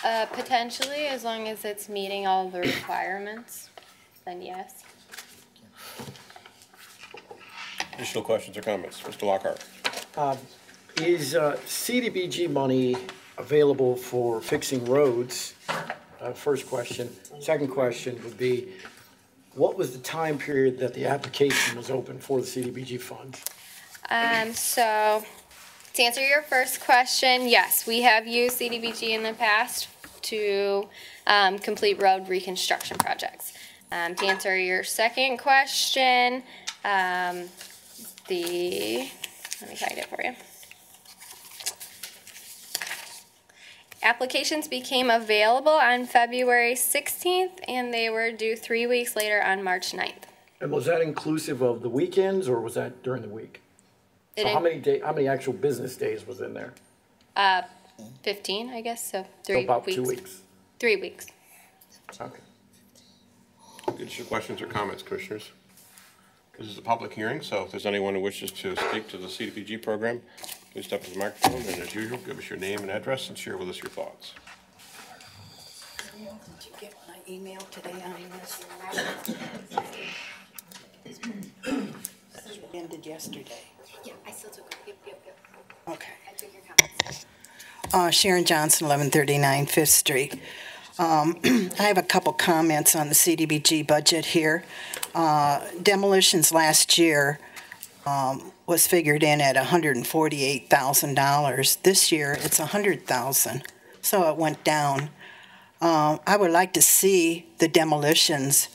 potentially, as long as it's meeting all the requirements, then yes. Additional questions or comments? Mr. Lockhart. Is CDBG money available for fixing roads? First question. Second question would be, what was the time period that the application was open for the CDBG funds? So to answer your first question, yes, we have used CDBG in the past to complete road reconstruction projects. To answer your second question, let me find it for you. Applications became available on February 16th, and they were due 3 weeks later on March 9th. And was that inclusive of the weekends, or was that during the week? So how many actual business days was in there? 15, I guess, so 3 So weeks. about 2 weeks. 3 weeks. Okay. Additional questions or comments, commissioners? This is a public hearing, so if there's anyone who wishes to speak to the CDBG program, please step to the microphone, and as usual, give us your name and address and share with us your thoughts. Did you get my email today on this? This ended yesterday. Yeah, I still took it. Yep. Okay. I took your comments. Sharon Johnson, 1139 5th Street. I have a couple comments on the CDBG budget here. Demolitions last year was figured in at $148,000. This year, it's $100,000, so it went down. I would like to see the demolitions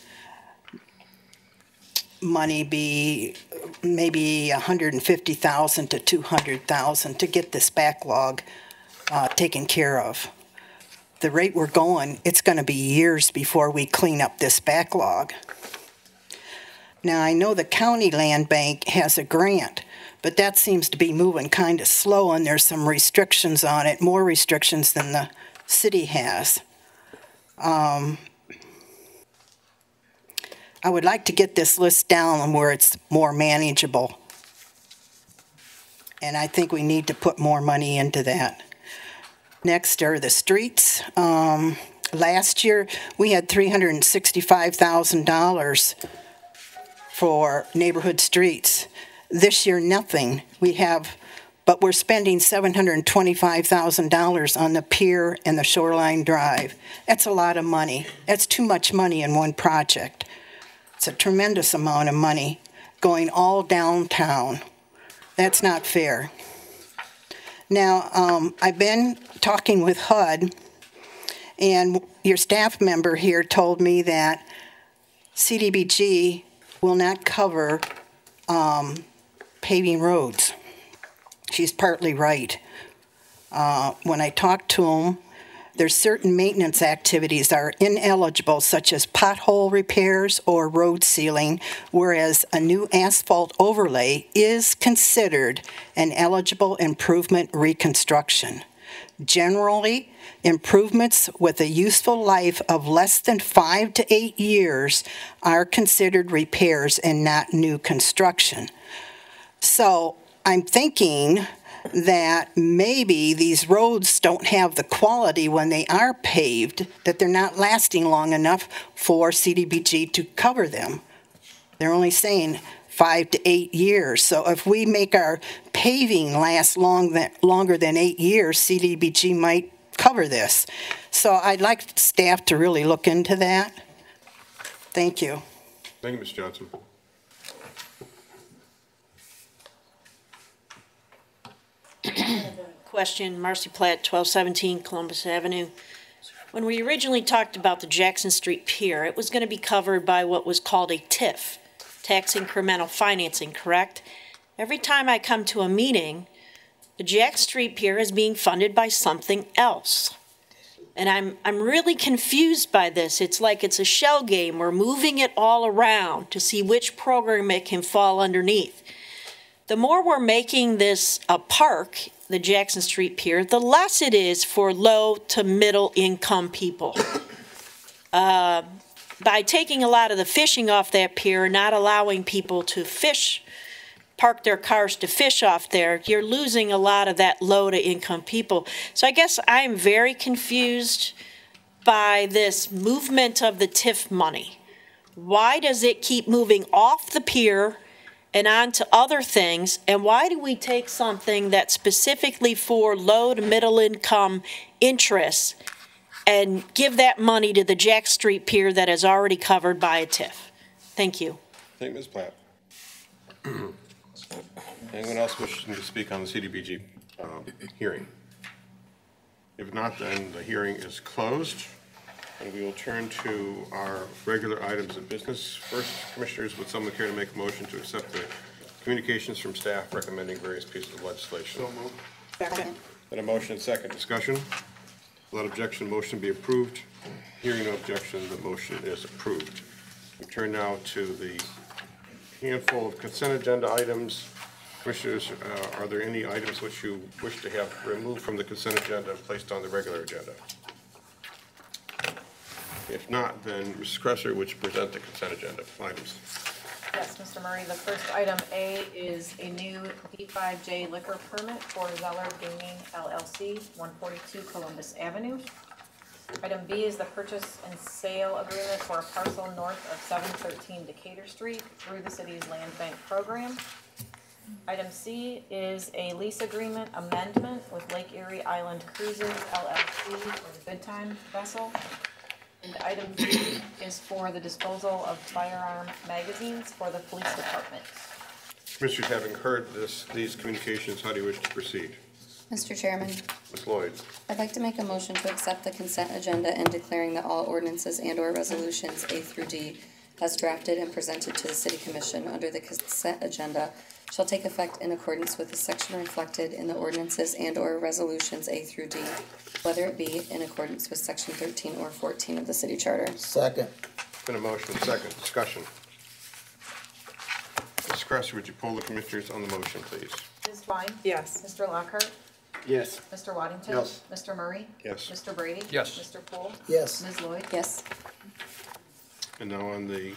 money be maybe $150,000 to $200,000 to get this backlog taken care of. The rate we're going, it's going to be years before we clean up this backlog. Now, I know the county land bank has a grant, but that seems to be moving kind of slow, and there's some restrictions on it, more restrictions than the city has. I I would like to get this list down where it's more manageable. And I think we need to put more money into that. Next are the streets. Last year, we had $365,000 for neighborhood streets. This year, nothing. But we're spending $725,000 on the pier and the Shoreline Drive. That's a lot of money. That's too much money in one project. It's a tremendous amount of money going all downtown. That's not fair. Now, I've been talking with HUD, and your staff member here told me that CDBG will not cover paving roads. She's partly right. When I talked to him, there's certain maintenance activities that are ineligible, such as pothole repairs or road sealing, whereas a new asphalt overlay is considered an eligible improvement reconstruction. Generally, improvements with a useful life of less than 5 to 8 years are considered repairs and not new construction. So I'm thinking that maybe these roads don't have the quality when they are paved, that they're not lasting long enough for CDBG to cover them. They're only saying 5 to 8 years. So if we make our paving last longer than 8 years, CDBG might cover this. So I'd like staff to really look into that. Thank you. Thank you, Ms. Johnson. Question, Marcy Platt, 1217 Columbus Avenue. When we originally talked about the Jackson Street Pier, it was going to be covered by what was called a TIF, tax incremental financing, correct? Every time I come to a meeting, the Jackson Street Pier is being funded by something else. And I'm really confused by this. It's like it's a shell game. We're moving it all around to see which program it can fall underneath. The more we're making this a park, the Jackson Street Pier, the less it is for low to middle income people. By taking a lot of the fishing off that pier, not allowing people to fish, park their cars to fish off there, you're losing a lot of that low to income people. So I guess I'm very confused by this movement of the TIF money. Why does it keep moving off the pier and on to other things, and why do we take something that's specifically for low to middle income interests and give that money to the Jack Street Pier that is already covered by a TIF? Thank you. Thank you, Ms. Platt. Anyone else wishing to speak on the CDBG hearing? If not, then the hearing is closed, and we will turn to our regular items of business. First, Commissioners, would someone care to make a motion to accept the communications from staff recommending various pieces of legislation? So moved. Second. Then a motion and second discussion. Without objection, motion be approved. Hearing no objection, the motion is approved. We turn now to the handful of consent agenda items. Commissioners, are there any items which you wish to have removed from the consent agenda and placed on the regular agenda? If not, then Mrs. Cresser, would you present the consent agenda items? Yes, Mr. Murray, the first item A is a new D5J liquor permit for Zeller Gaming LLC, 142 Columbus Avenue. Item B is the purchase and sale agreement for a parcel north of 713 Decatur Street through the city's land bank program. Item C is a lease agreement amendment with Lake Erie Island Cruises LLC for the Good Time vessel. And item D is for the disposal of firearm magazines for the police department. Commissioners, having heard these communications, how do you wish to proceed? Mr. Chairman, Ms. Lloyd. I'd like to make a motion to accept the consent agenda and declaring that all ordinances and/or resolutions A through D as drafted and presented to the City Commission under the consent agenda shall take effect in accordance with the section reflected in the ordinances and/or resolutions A through D, whether it be in accordance with Section 13 or 14 of the City Charter. Second. Been a motion, second discussion. Ms. Cresser, would you poll the commissioners on the motion, please? Ms. Twine? Yes. Mr. Lockhart? Yes. Mr. Waddington? Yes. Mr. Murray? Yes. Mr. Brady? Yes. Mr. Poole? Yes. Ms. Lloyd? Yes. And now on the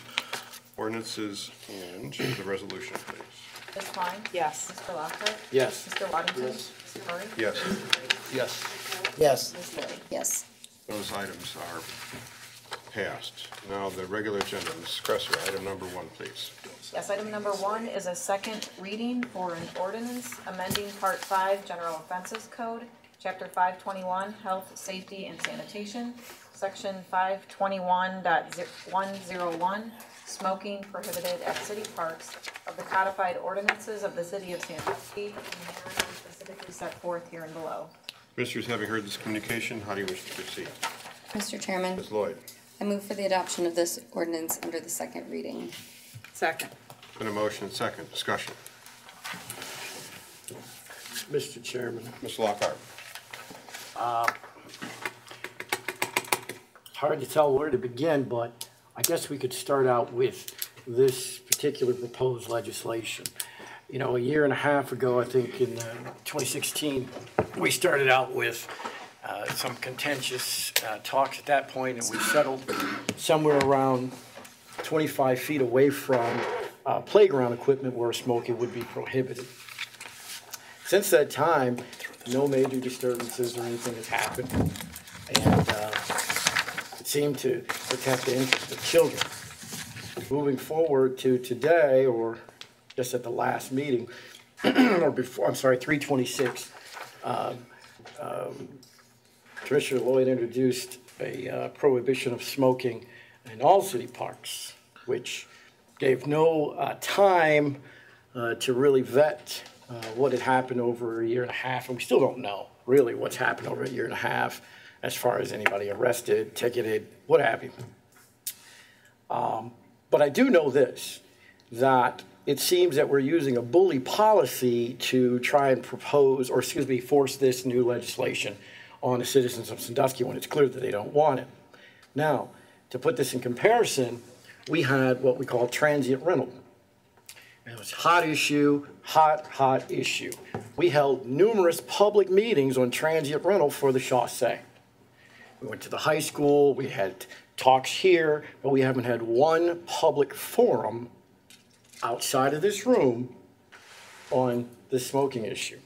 ordinances and the resolution, please. Ms. Klein? Yes. Mr. Lockhart? Yes. Mr. Waddington? Yes. Mr. Murray? Yes. Yes. Yes. Ms. Liddy? Yes. Those items are passed. Now the regular agenda, Ms. Cresser, item number 1, please. Yes, item number 1 is a second reading for an ordinance amending Part 5 General Offenses Code, Chapter 521, Health, Safety, and Sanitation, Section 521.101, Smoking Prohibited at City Parks of the codified ordinances of the City of Sandusky, in the manner specifically set forth here and below. Commissioners, having heard this communication, how do you wish to proceed? Mr. Chairman, Ms. Lloyd. I move for the adoption of this ordinance under the second reading. Second. Been a motion and second. Discussion. Mr. Chairman. Ms. Lockhart. Hard to tell where to begin, but I guess we could start out with this particular proposed legislation. You know, a year and a half ago, I think in 2016, we started out with some contentious talks at that point, and we settled somewhere around 25 feet away from playground equipment where smoking would be prohibited. Since that time, no major disturbances or anything has happened, and it seemed to protect the interest of children. Moving forward to today, or just at the last meeting, or before, I'm sorry, 326, Commissioner Lloyd introduced a prohibition of smoking in all city parks, which gave no time to really vet what had happened over a year and a half, and we still don't know really what's happened over a year and a half as far as anybody arrested, ticketed, what have you. But I do know this, that it seems that we're using a bully policy to try and propose, or excuse me, force this new legislation on the citizens of Sandusky when it's clear that they don't want it. Now, to put this in comparison, we had what we call transient rental. And it was a hot issue, hot issue. We held numerous public meetings on transient rental for the Chaussee. We went to the high school, we had talks here, but we haven't had one public forum outside of this room on the smoking issue.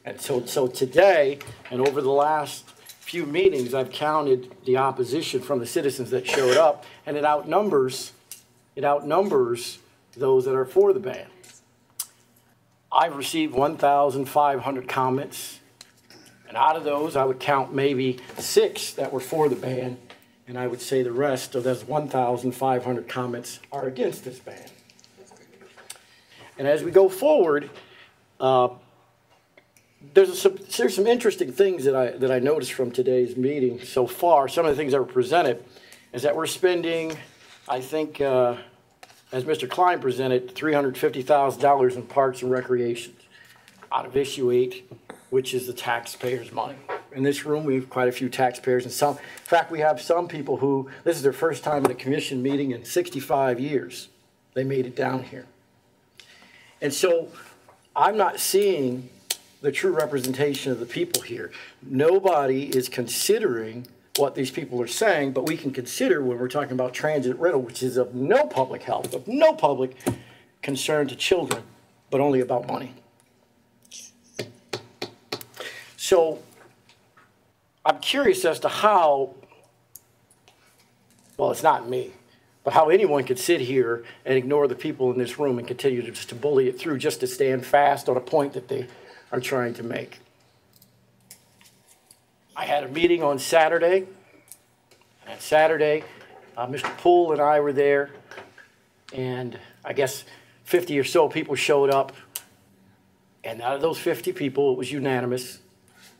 And so today, and over the last few meetings, I've counted the opposition from the citizens that showed up, and it outnumbers those that are for the ban. I've received 1,500 comments, and out of those, I would count maybe 6 that were for the ban, and I would say the rest of those 1,500 comments are against this ban. And as we go forward, there's some interesting things that I noticed from today's meeting so far. Some of the things that were presented is that we're spending, I think, as Mr. Klein presented, $350,000 in parks and recreation out of issue 8, which is the taxpayers' money. In this room, we have quite a few taxpayers, and in fact, we have some people who, this is their first time at a commission meeting in 65 years. They made it down here. And so I'm not seeing the true representation of the people here. Nobody is considering what these people are saying, but we can consider when we're talking about transit rental, which is of no public health, of no public concern to children, but only about money. So I'm curious as to how, well, it's not me, but how anyone could sit here and ignore the people in this room and continue to just to bully it through just to stand fast on a point that they are trying to make. I had a meeting on Saturday. And Saturday, Mr. Poole and I were there, and I guess 50 or so people showed up. And out of those 50 people, it was unanimous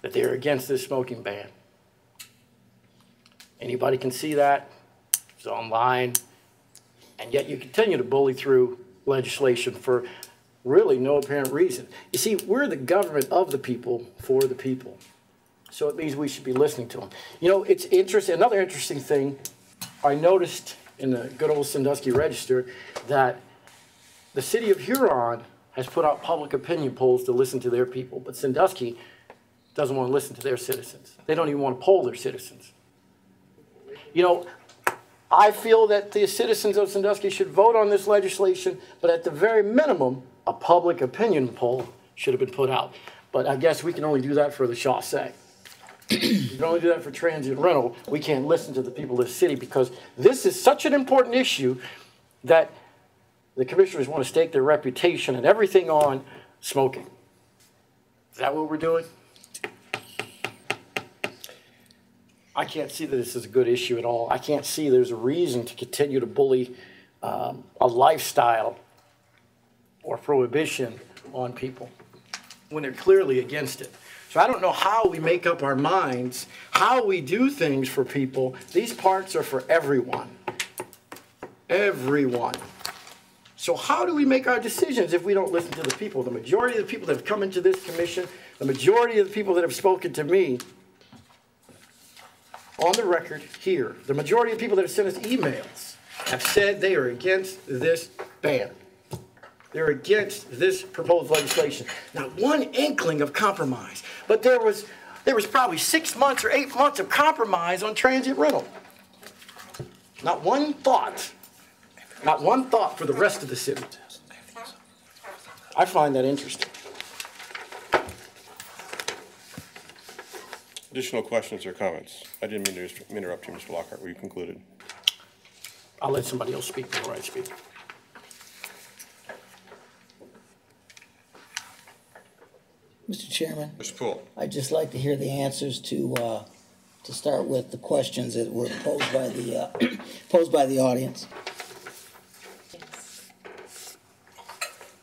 that they are against this smoking ban. Anybody can see that. It's online. And yet you continue to bully through legislation for really no apparent reason. You see, we're the government of the people, for the people. So it means we should be listening to them. You know, it's interesting. Another interesting thing, I noticed in the good old Sandusky Register that the city of Huron has put out public opinion polls to listen to their people, but Sandusky doesn't want to listen to their citizens. They don't even want to poll their citizens. You know, I feel that the citizens of Sandusky should vote on this legislation, but at the very minimum, a public opinion poll should have been put out. But I guess we can only do that for the Chaussee. We can only do that for transient rental. We can't listen to the people of the city because this is such an important issue that the commissioners want to stake their reputation and everything on smoking. Is that what we're doing? I can't see that this is a good issue at all. I can't see there's a reason to continue to bully a lifestyle or prohibition on people when they're clearly against it. So I don't know how we make up our minds, how we do things for people. These parks are for everyone. Everyone. So how do we make our decisions if we don't listen to the people? The majority of the people that have come into this commission, the majority of the people that have spoken to me, on the record here, the majority of people that have sent us emails have said they are against this ban. They're against this proposed legislation. Not one inkling of compromise, but there was probably 6 months or 8 months of compromise on transient rental. Not one thought. Not one thought for the rest of the city. I find that interesting. Additional questions or comments? I didn't mean to interrupt you, Mr. Lockhart. Were you concluded? I'll let somebody else speak before I speak. Mr. Chairman. Mr. Poole. I'd just like to hear the answers to start with the questions that were posed by the posed by the audience.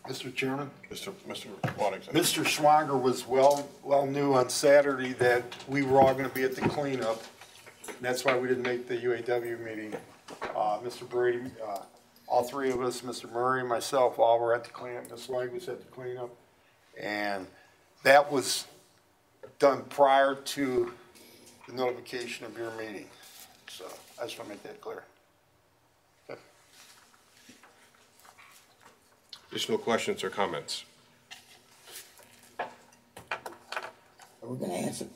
Mr. Chairman? Mr. Waddington. Mr. Schwanger was well knew on Saturday that we were all going to be at the cleanup. And that's why we didn't make the UAW meeting. Mr. Brady, all three of us, Mr. Murray and myself, all were at the cleanup. Ms. Legg was at the cleanup. And that was done prior to the notification of your meeting. So I just want to make that clear. Okay. Additional questions or comments? Are we going to answer?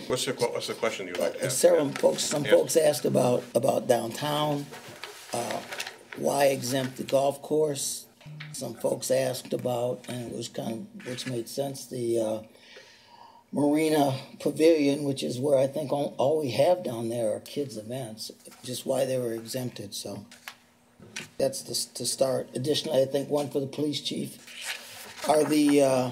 What's the question you'd like to ask? Some folks asked about downtown, why exempt the golf course. Some folks asked about, and it was which made sense, the Marina Pavilion, which is where I think all we have down there are kids' events, just why they were exempted. So that's to start. Additionally, I think one for the police chief. Are the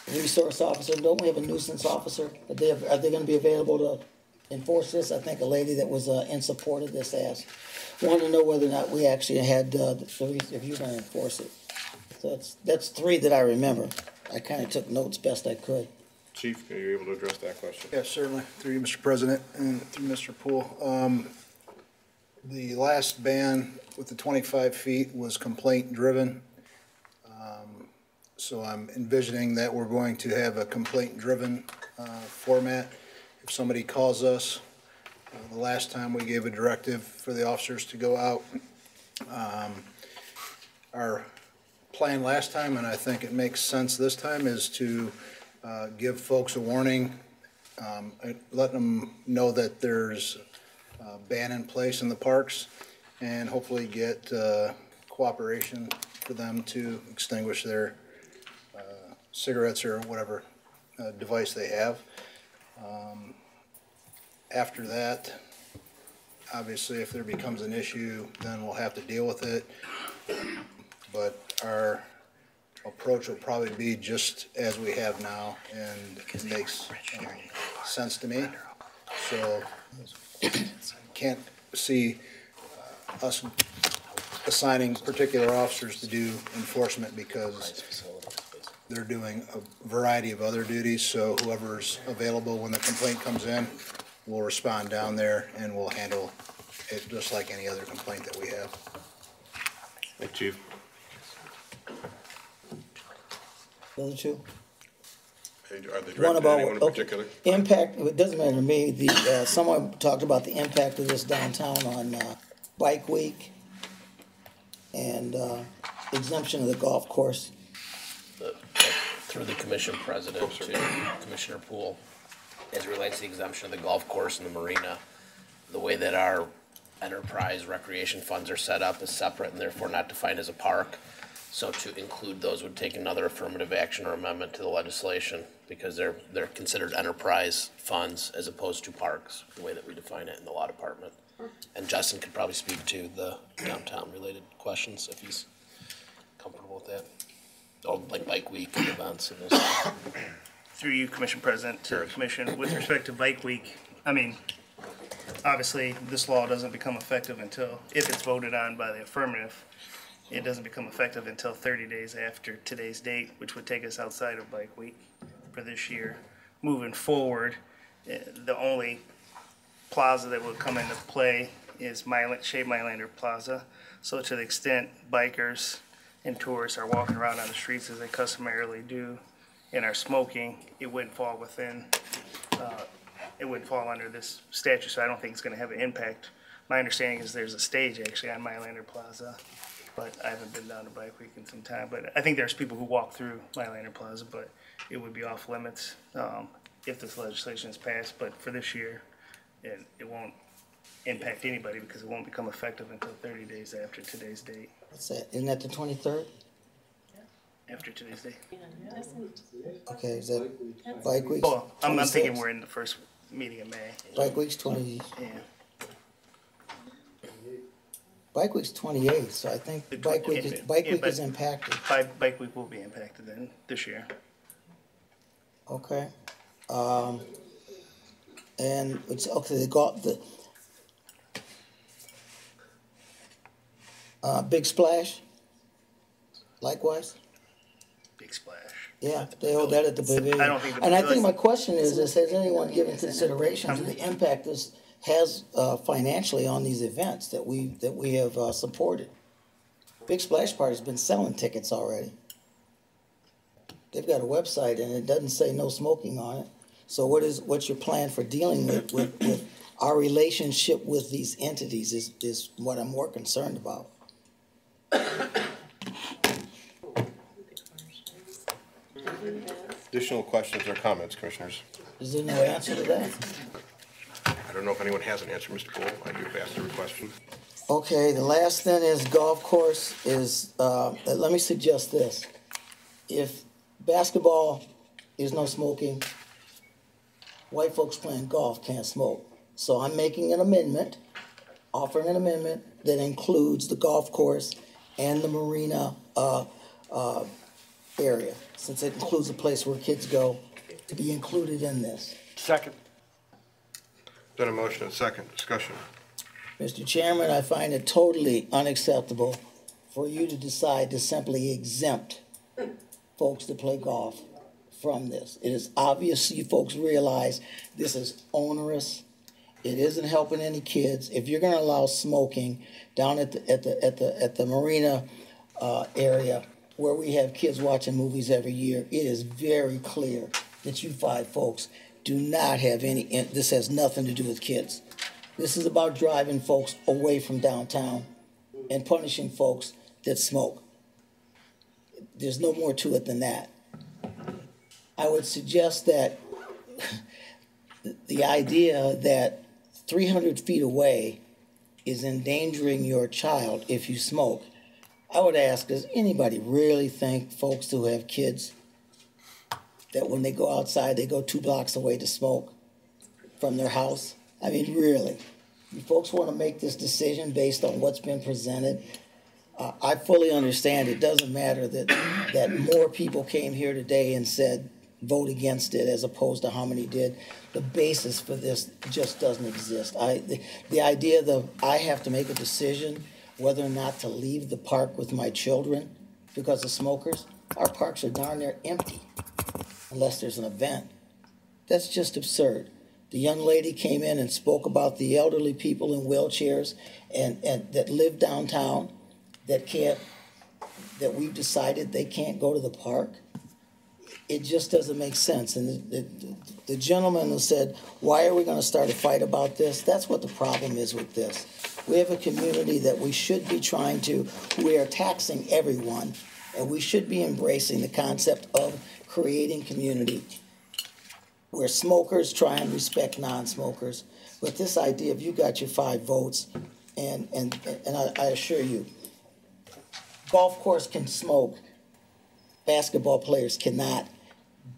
resource officer, don't we have a nuisance officer? Are they going to be available to enforce this? I think a lady that was in support of this asked. Wanted to know whether or not we actually had, if you're going to enforce it. So that's three that I remember. I kind of took notes best I could. Chief, are you able to address that question? Yes, certainly. Through you, Mr. President, and through Mr. Poole. The last ban with the 25 feet was complaint-driven. So I'm envisioning that we're going to have a complaint-driven format. If somebody calls us, the last time we gave a directive for the officers to go out, our plan last time, and I think it makes sense this time, is to give folks a warning, let them know that there's a ban in place in the parks, and hopefully get cooperation for them to extinguish their cigarettes or whatever device they have. After that, obviously, if there becomes an issue, then we'll have to deal with it. But our approach will probably be just as we have now, and it makes sense to me. So can't see us assigning particular officers to do enforcement because they're doing a variety of other duties. So whoever's available when the complaint comes in, we'll respond down there and we'll handle it just like any other complaint that we have. Thank you, Chief. The other two? Are they directed to anyone in particular? Impact, it doesn't matter to me. Someone talked about the impact of this downtown on Bike Week and exemption of the golf course. Through the commission president to Commissioner Poole, as it relates to the exemption of the golf course and the marina, the way that our enterprise recreation funds are set up as separate and therefore not defined as a park. So to include those would take another affirmative action or amendment to the legislation because they're considered enterprise funds as opposed to parks, the way that we define it in the law department. And Justin could probably speak to the downtown related questions if he's comfortable with that. Oh, like Bike Week and events and those. Through you, Commission President, to the Commission, with respect to Bike Week, I mean, obviously, this law doesn't become effective until, if it's voted on by the affirmative, it doesn't become effective until 30 days after today's date, which would take us outside of Bike Week for this year. Moving forward, the only plaza that would come into play is Shea Mylander Plaza. So to the extent bikers and tourists are walking around on the streets as they customarily do and are smoking, it wouldn't fall within, it wouldn't fall under this statute, so I don't think it's gonna have an impact. My understanding is there's a stage actually on Mylander Plaza, but I haven't been down to Bike Week in some time. But I think there's people who walk through Mylander Plaza, but it would be off limits if this legislation is passed. But for this year, it won't impact anybody because it won't become effective until 30 days after today's date. What's that? Isn't that the 23rd? After today's date. Okay, is that Bike Week? Well, I'm thinking we're in the first meeting in May. Bike Week's 20. Yeah. Bike Week's 28th, so I think Bike Week is impacted. Bike Week will be impacted then this year. Okay. And it's okay. They got the Big Splash. Likewise. Big Splash. Yeah, they hold that at the pavilion. I don't think. And I think my question is: has anyone given consideration to the impact this has financially on these events that we have supported? Big Splash Party's been selling tickets already. They've got a website and it doesn't say no smoking on it. So what's your plan for dealing with our relationship with these entities is what I'm more concerned about. Additional questions or comments, Commissioners? Is there no answer to that? I don't know if anyone has an answer, Mr. Cole. I do have asked a question. Okay, the last thing is golf course is, let me suggest this. If basketball is no smoking, white folks playing golf can't smoke. So I'm making an amendment, offering an amendment that includes the golf course and the marina area, since it includes a place where kids go, to be included in this. Second. Then a motion and second. Discussion. Mr. Chairman, I find it totally unacceptable for you to decide to simply exempt folks that play golf from this. It is obvious you folks realize this is onerous. It isn't helping any kids. If you're going to allow smoking down at the marina area where we have kids watching movies every year, it is very clear that you five folks do not have any. This has nothing to do with kids. This is about driving folks away from downtown and punishing folks that smoke. There's no more to it than that. I would suggest that the idea that 300 feet away is endangering your child if you smoke, I would ask, does anybody really think folks who have kids that when they go outside, they go 2 blocks away to smoke from their house? I mean, really? You folks want to make this decision based on what's been presented? I fully understand it doesn't matter that more people came here today and said vote against it as opposed to how many did. The basis for this just doesn't exist. The idea that I have to make a decision whether or not to leave the park with my children because of smokers, our parks are darn near empty unless there's an event. That's just absurd. The young lady came in and spoke about the elderly people in wheelchairs and that live downtown that we've decided they can't go to the park. It just doesn't make sense. And the gentleman who said, why are we going to start a fight about this? That's what the problem is with this. We have a community that we should be we are taxing everyone, and we should be embracing the concept of creating community where smokers try and respect non-smokers. But this idea of you got your 5 votes, And I assure you, golf course can smoke, basketball players cannot.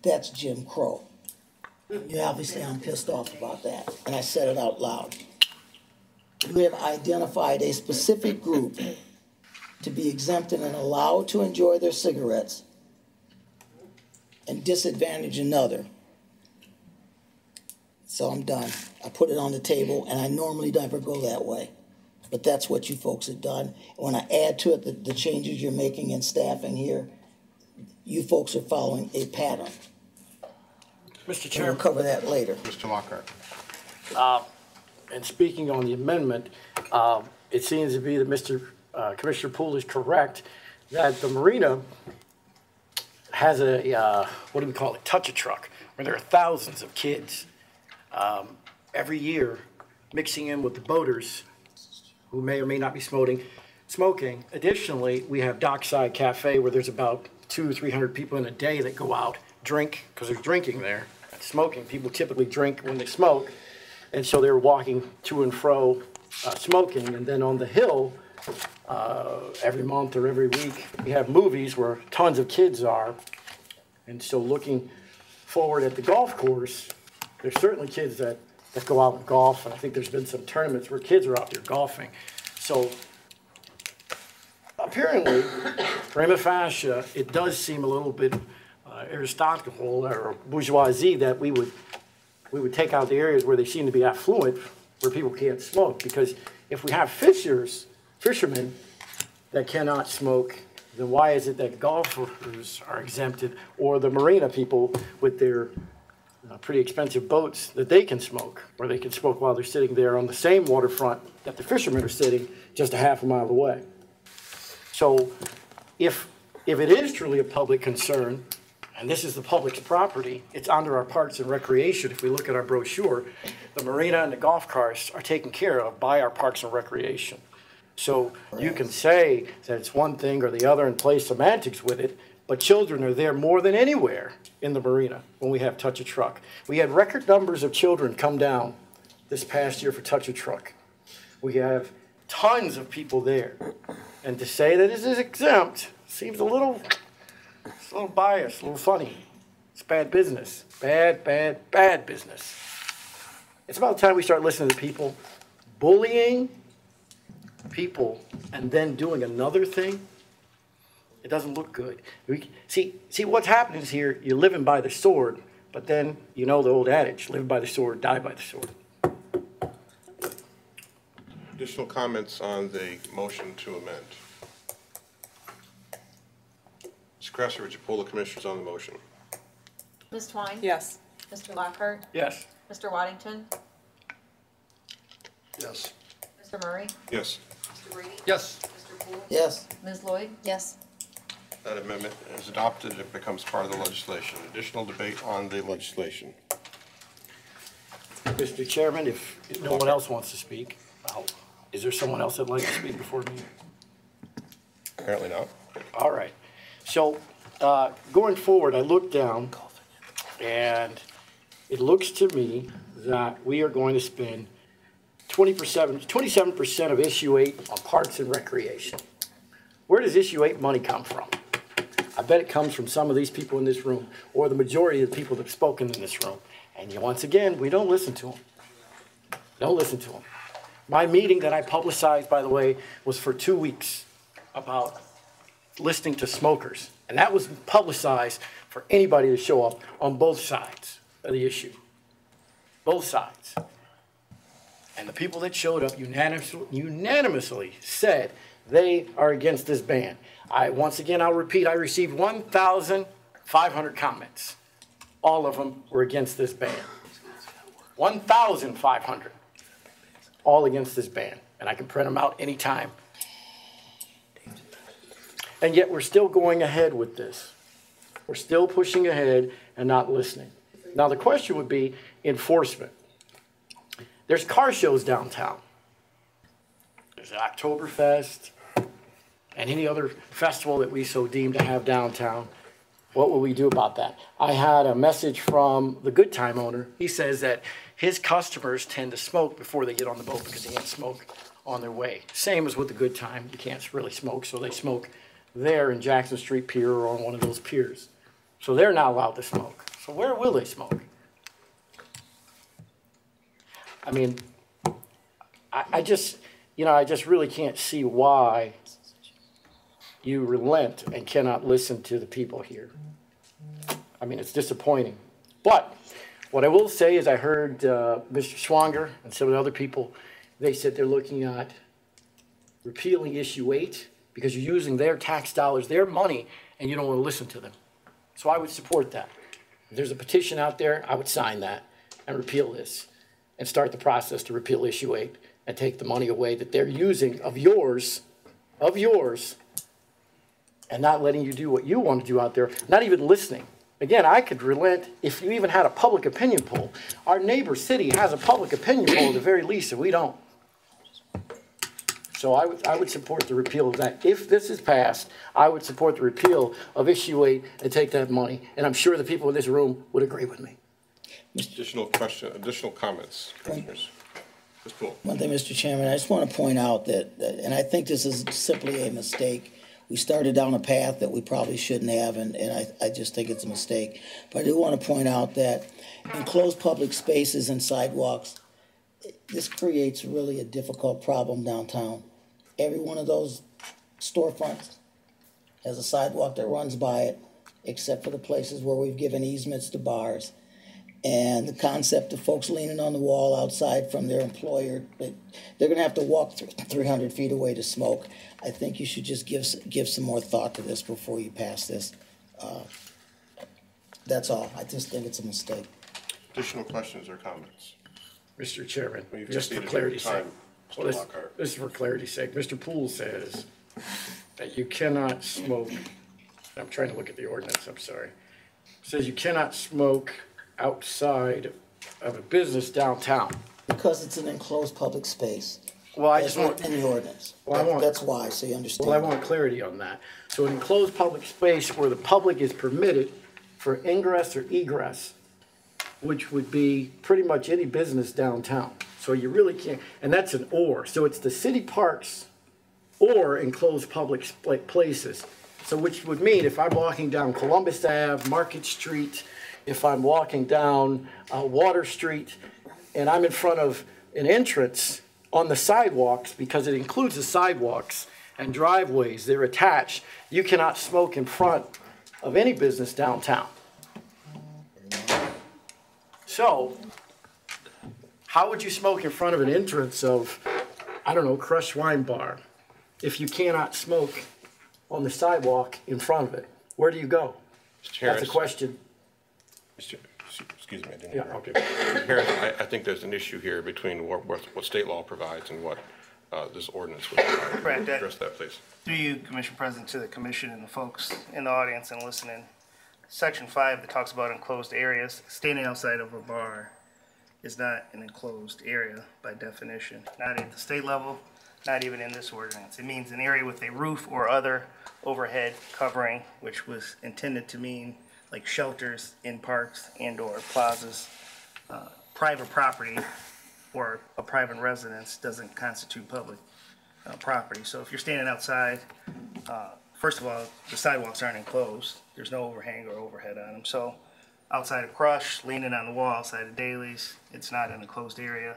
That's Jim Crow. You obviously, I'm pissed off about that, and I said it out loud. We have identified a specific group to be exempted and allowed to enjoy their cigarettes and disadvantage another. So I'm done. I put it on the table, and I normally never go that way. But that's what you folks have done. When I add to it the changes you're making in staffing here, you folks are following a pattern. Mr. Chair. We'll cover that later. Mr. Lockhart. And speaking on the amendment, it seems to be that Commissioner Poole is correct that the marina has a, what do we call it, touch-a-truck, where there are thousands of kids every year mixing in with the boaters who may or may not be smoking. Additionally, we have Dockside Cafe where there's about 200 or 300 people in a day that go out, drink, because they're drinking there, smoking. People typically drink when they smoke, and so they're walking to and fro smoking. And then on the hill, every month or every week, we have movies where tons of kids are. And so looking forward at the golf course, there's certainly kids that go out and golf, and I think there's been some tournaments where kids are out there golfing. So apparently, prima facie, it does seem a little bit aristocratical or bourgeoisie that we would take out the areas where they seem to be affluent, where people can't smoke. Because if we have fishermen that cannot smoke, then why is it that golfers are exempted, or the marina people with their pretty expensive boats that they can smoke, or they can smoke while they're sitting there on the same waterfront that the fishermen are sitting just a half a mile away? So if it is truly a public concern, and this is the public's property, it's under our Parks and Recreation. If we look at our brochure, the marina and the golf carts are taken care of by our Parks and Recreation. So you can say that it's one thing or the other and play semantics with it, but children are there more than anywhere in the marina when we have Touch a Truck. We had record numbers of children come down this past year for Touch a Truck. We have tons of people there. And to say that it is exempt seems a little biased, a little funny. It's bad business. Bad business. It's about time we start listening to people bullying people and then doing another thing. It doesn't look good. See what's happening is here, you're living by the sword, but then you know the old adage, live by the sword, die by the sword. Additional comments on the motion to amend. Ms. Cresser, would you poll the commissioners on the motion? Ms. Twine? Yes. Mr. Lockhart? Yes. Mr. Waddington? Yes. Mr. Murray? Yes. Mr. Brady? Yes. Mr. Poole? Yes. Ms. Lloyd? Yes. That amendment is adopted. It becomes part of the legislation. Additional debate on the legislation. Mr. Chairman, if no one else wants to speak, is there someone else that'd like to speak before me? Apparently not. All right. So going forward, I look down, and it looks to me that we are going to spend 27% of issue 8 on Parks and Recreation. Where does issue 8 money come from? I bet it comes from some of these people in this room, or the majority of the people that have spoken in this room. And once again, we don't listen to them. Don't listen to them. My meeting that I publicized, by the way, was for 2 weeks about listening to smokers. And that was publicized for anybody to show up on both sides of the issue. Both sides. And the people that showed up unanimously said they are against this ban. Once again, I'll repeat, I received 1,500 comments. All of them were against this ban. 1,500. All against this ban. And I can print them out anytime. And yet we're still going ahead with this. We're still pushing ahead and not listening. Now the question would be enforcement. There's car shows downtown. There's Oktoberfest and any other festival that we so deem to have downtown. What will we do about that? I had a message from the Good Time owner. He says that his customers tend to smoke before they get on the boat because they can't smoke on their way. Same as with the Good Time, you can't really smoke, so they smoke there in Jackson Street Pier or on one of those piers. So they're not allowed to smoke. So where will they smoke? I mean, I just really can't see why you relent and cannot listen to the people here. I mean, it's disappointing. But what I will say is I heard Mr. Schwanger and some of the other people, they said they're looking at repealing issue 8 because you're using their tax dollars, their money, and you don't want to listen to them. So I would support that. If there's a petition out there, I would sign that and repeal this and start the process to repeal issue 8 and take the money away that they're using of yours, and not letting you do what you want to do out there, not even listening. Again, I could relent if you even had a public opinion poll. Our neighbor city has a public opinion poll at the very least, and we don't. So I would support the repeal of that. If this is passed, I would support the repeal of issue 8 and take that money. And I'm sure the people in this room would agree with me. Additional comments, commissioners? Ms. Poole. One thing, Mr. Chairman, I just want to point out that, and I think this is simply a mistake. We started down a path that we probably shouldn't have, and I just think it's a mistake. But I do want to point out that enclosed public spaces and sidewalks, this creates really a difficult problem downtown. Every one of those storefronts has a sidewalk that runs by it, except for the places where we've given easements to bars. And the concept of folks leaning on the wall outside from their employer, they're going to have to walk 300 feet away to smoke. I think you should just give some more thought to this before you pass this. That's all. I just think it's a mistake. Additional questions or comments? Mr. Chairman, Well, just for clarity's sake. Well, this is for clarity's sake. Mr. Poole says that you cannot smoke. I'm trying to look at the ordinance, I'm sorry. It says you cannot smoke outside of a business downtown. Because it's an enclosed public space. Well, I just want in the ordinance. Well, that's why, so you understand. Well, I want clarity on that. So an enclosed public space where the public is permitted for ingress or egress, which would be pretty much any business downtown. So you really can't, and that's an or. So it's the city parks or enclosed public places. So which would mean if I'm walking down Columbus Ave, Market Street, if I'm walking down Water Street, and I'm in front of an entrance on the sidewalks, because it includes the sidewalks and driveways, they're attached, you cannot smoke in front of any business downtown. So, how would you smoke in front of an entrance of, I don't know, Crush Wine Bar, if you cannot smoke on the sidewalk in front of it? Where do you go? That's a question. Excuse me, I didn't Yeah, hear. okay. Mr. Harris, I think there's an issue here between what state law provides and what this ordinance would provide. Correct. Address that, please. Through you, Commissioner President, to the commission and the folks in the audience and listening. Section 5 that talks about enclosed areas, standing outside of a bar is not an enclosed area by definition. Not at the state level, not even in this ordinance. It means an area with a roof or other overhead covering, which was intended to mean like shelters in parks and or plazas. Private property or a private residence doesn't constitute public property. So if you're standing outside, first of all, the sidewalks aren't enclosed. There's no overhang or overhead on them. So outside of Crush, leaning on the wall outside of Daly's, it's not an enclosed area.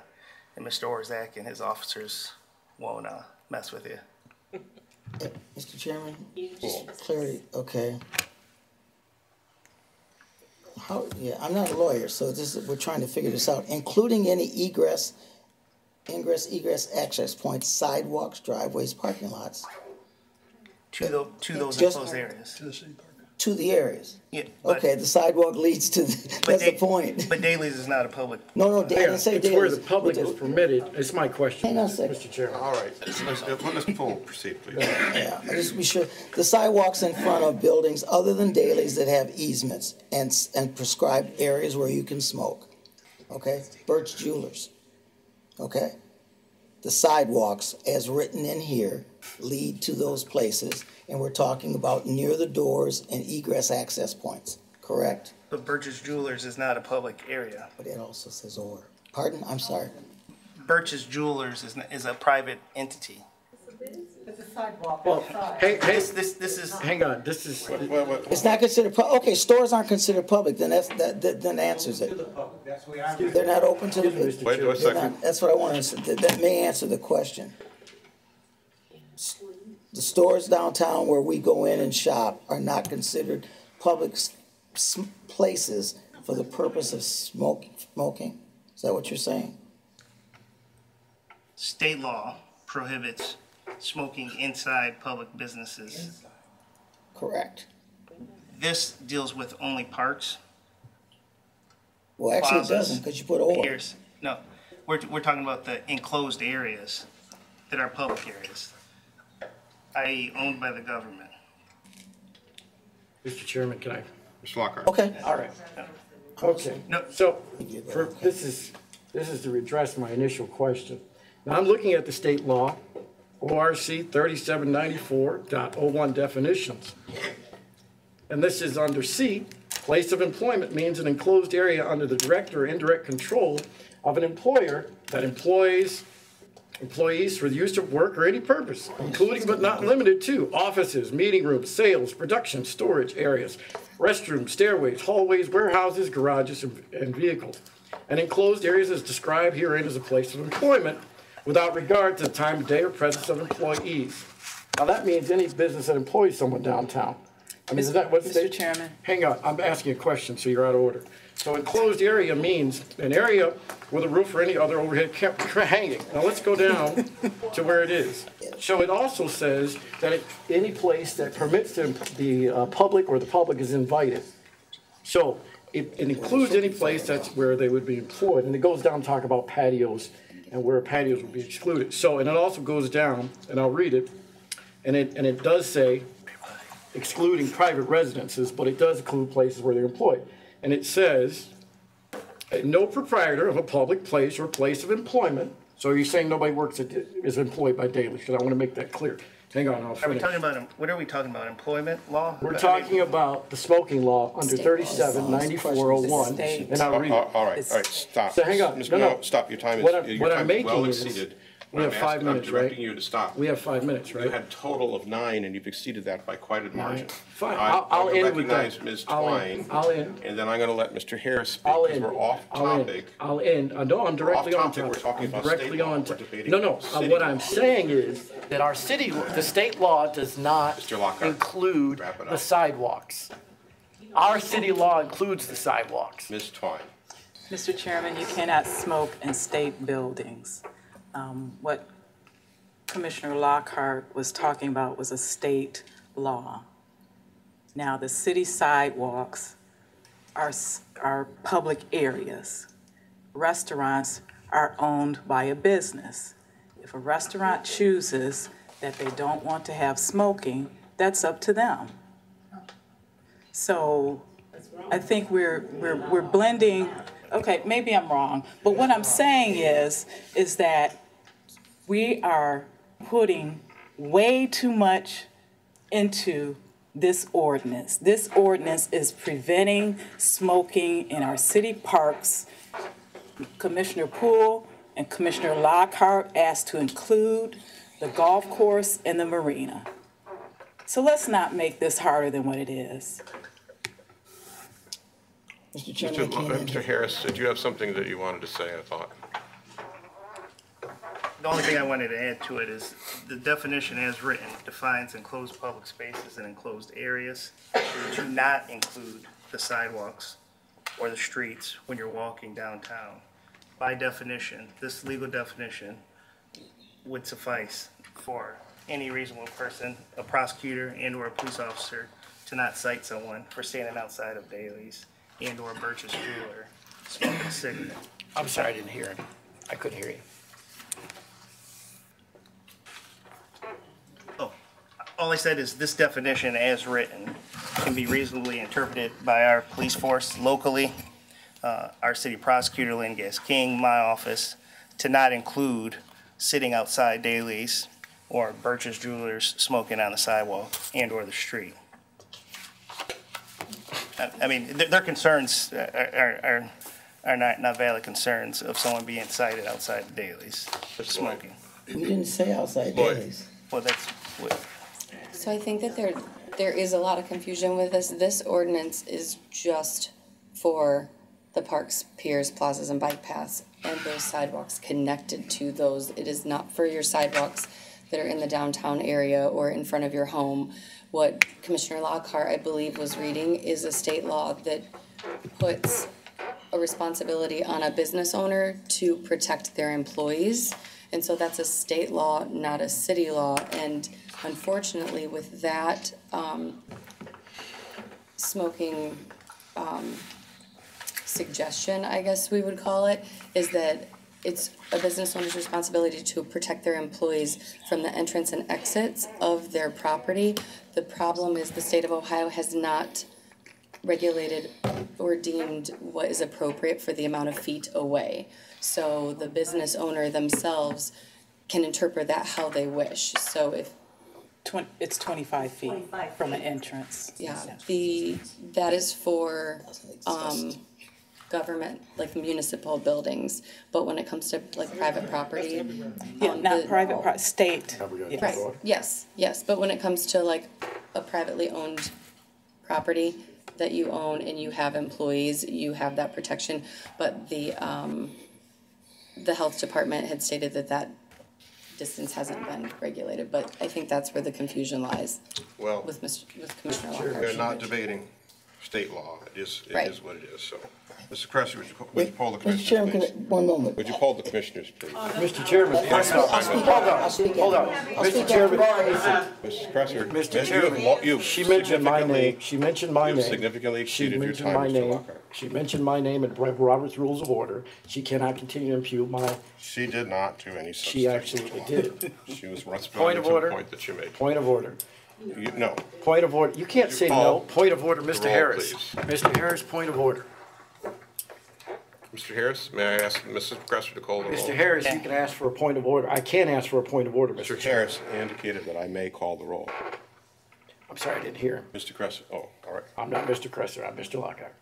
And Mr. Orzak and his officers won't mess with you. Mr. Chairman, clarity, okay. I'm not a lawyer, so we're trying to figure this out. Including any ingress, egress, access points, sidewalks, driveways, parking lots. To those enclosed areas. To the city park. To the areas. Yeah. Okay, the sidewalk leads to that's the point. But Daly's is not a public. No, I didn't say It's Daly's. where the public is permitted. It's my question, Hang on a second. Mr. Chairman. All right, let Ms. Poole proceed, please. Yeah, just to be sure. The sidewalks in front of buildings other than Daly's that have easements and prescribed areas where you can smoke. Okay? Birch Jewelers. Okay? The sidewalks, as written in here, lead to those places, and we're talking about near the doors and egress access points, correct? But Birch's Jewelers is not a public area. But it also says or. Pardon? I'm sorry. Birch's Jewelers is a private entity. It's a sidewalk. Well, This is. hang on, this is. It's not considered, okay, stores aren't considered public, then then answers it. They're not open to the. Wait a second. That's what I want to say, that may answer the question. The stores downtown where we go in and shop are not considered public places for the purpose of smoking? Is that what you're saying? State law prohibits smoking inside public businesses. Correct. This deals with only parks. Well, actually it plazas, doesn't, because you put or. piers. No, we're talking about the enclosed areas that are public areas, i.e. owned by the government. Mr. Chairman, can I? Mr. Lockhart. Okay. All right. Okay. No. So this is to address my initial question. Now I'm looking at the state law, ORC 3794.01 definitions. And this is under C, place of employment means an enclosed area under the direct or indirect control of an employer that employees for the use of work or any purpose, including but not limited to offices, meeting rooms, sales, production, storage areas, restrooms, stairways, hallways, warehouses, garages, and vehicles. And enclosed areas is described herein as a place of employment without regard to the time of day or presence of employees. Now that means any business that employs someone downtown. I mean, is that what Mr. Chairman? Hang on, I'm asking a question, so you're out of order. So enclosed area means an area with a roof or any other overhead kept hanging. Now let's go down to where it is. So it also says that any place that permits the public or the public is invited. So it includes any place that's where they would be employed. And it goes down to talk about patios and where patios would be excluded. So, and it also goes down, and I'll read it, and it does say excluding private residences, but it does include places where they're employed. And it says, no proprietor of a public place or place of employment. So you're saying nobody is employed by daily, because I want to make that clear. Hang on, I'll finish. What are we talking about, employment law? We're talking about the smoking law under 379401, and I'll read it. All right, stop. So hang on, No, stop, your time is well exceeded. We have 5 minutes, I'm right? directing you to stop. We have 5 minutes, right? You had a total of 9, and you've exceeded that by quite a margin. Fine, I'm I'll going to end with that. recognize Ms. Twine, I'll end. and then I'm going to let Mr. Harris speak, I'll because end. we're off topic. I'll end. No, I'm directly on topic. We're talking about directly state law. on We're to- debating No, city what law. I'm saying is that our the state law does not Mr. Lockhart, include wrap it up. the sidewalks. Our city law includes the sidewalks. Ms. Twine. Mr. Chairman, you cannot smoke in state buildings. What Commissioner Lockhart was talking about was a state law. Now, the city sidewalks are public areas. Restaurants are owned by a business. If a restaurant chooses that they don't want to have smoking, that's up to them. So I think we're blending, okay, maybe I'm wrong, but what I'm saying is that we are putting way too much into this ordinance. This ordinance is preventing smoking in our city parks. Commissioner Poole and Commissioner Lockhart asked to include the golf course and the marina. So let's not make this harder than what it is. Mr. Chairman, Mr. Harris, did you have something that you wanted to say, I thought? The only thing I wanted to add to it is the definition as written defines enclosed public spaces and enclosed areas to not include the sidewalks or the streets when you're walking downtown. By definition, this legal definition would suffice for any reasonable person, a prosecutor and or a police officer, to not cite someone for standing outside of Daly's and or Birch's Jeweler smoking a cigarette. I'm sorry, I didn't hear him. I couldn't hear you. All I said is this definition as written can be reasonably interpreted by our police force locally, our city prosecutor, Lynn Gass King, my office, to not include sitting outside Daly's or Birch's Jewelers smoking on the sidewalk and or the street. I mean, their concerns are not valid concerns of someone being cited outside the dailies for smoking. We didn't say outside dailies. Well, that's what. So I think that there is a lot of confusion with this. This ordinance is just for the parks, piers, plazas, and bike paths, and those sidewalks connected to those. It is not for your sidewalks that are in the downtown area or in front of your home. What Commissioner Lockhart, I believe, was reading is a state law that puts a responsibility on a business owner to protect their employees. And so that's a state law, not a city law. And unfortunately, with that smoking suggestion, I guess we would call it, is that it's a business owner's responsibility to protect their employees from the entrance and exits of their property. The problem is the state of Ohio has not regulated or deemed what is appropriate for the amount of feet away. So the business owner themselves can interpret that how they wish. So if It's 25 feet from an entrance. Yeah, that is for government, like municipal buildings, but when it comes to like private property. Yeah, not private, state. Yes. Right, yes, but when it comes to like a privately owned property that you own and you have employees, you have that protection. But the health department had stated that distance hasn't been regulated, but I think that's where the confusion lies. Well, with Commissioner Lockhart. we're not debating state law. It is what it is, so. Mr. Cressy, would you poll the Mr. commissioners, Chairman, please? one moment. Would you poll the commissioners, please? Mr. Chairman, hold on. Mr. Chairman, Mrs. Cresser, Mr. Chairman, she mentioned my name. She mentioned my name. Significantly She exceeded your mentioned time, my Mr. name. Lockhart. She mentioned my name in Robert's Rules of Order. She cannot continue to impugn my. She did not do any such She thing. absolutely did. She was responding Point of to order. the point that you made. Point of order. No. Point of order. You can't say no. call Point of order, Mr. roll, Harris. please. Mr. Harris, point of order. Mr. Harris, may I ask Mrs. Cresser to call the roll? Mr. Harris, you can ask for a point of order. I can't ask for a point of order, Mr. Mr. Chairman. Harris indicated that I may call the roll. I'm sorry, I didn't hear him. Mr. Cresser, oh, all right. I'm not Mr. Cresser, I'm Mr. Lockhart.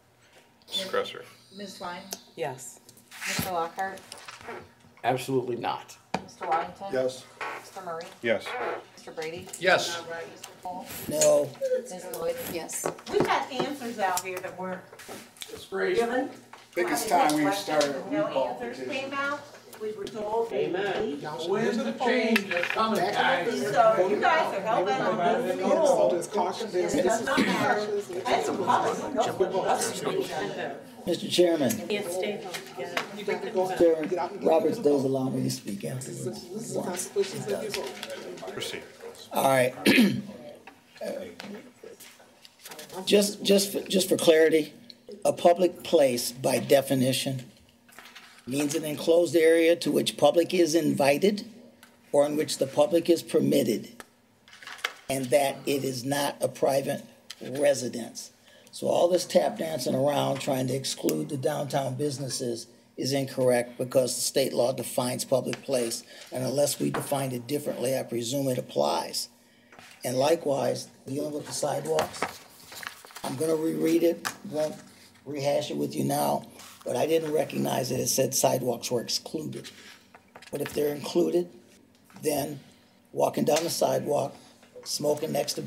Mrs. Cresser. Ms. Twine? Yes. Mr. Lockhart? Absolutely not. Mr. Waddington? Yes. Mr. Murray? Yes. Mr. Brady? Yes. Mr. Cole? No. Ms. Lloyd? Yes. We've got answers out here that were given. Biggest time we started. No answers came out. We were told. Amen. Where's the change that's coming, guys? So you guys are hell bent on this rule. It does not matter. That's a policy. Mr. Chairman, Can't stay home together. Chairman, Roberts does allow me to speak afterwards. Once. He does. Proceed. All right. Just for clarity, a public place by definition means an enclosed area to which public is invited or in which the public is permitted, and that it is not a private residence. So all this tap dancing around trying to exclude the downtown businesses is incorrect because the state law defines public place, and unless we define it differently, I presume it applies. And likewise, dealing with the sidewalks, I'm gonna reread it, won't rehash it with you now, but I didn't recognize that it said sidewalks were excluded. But if they're included, then walking down the sidewalk, smoking next to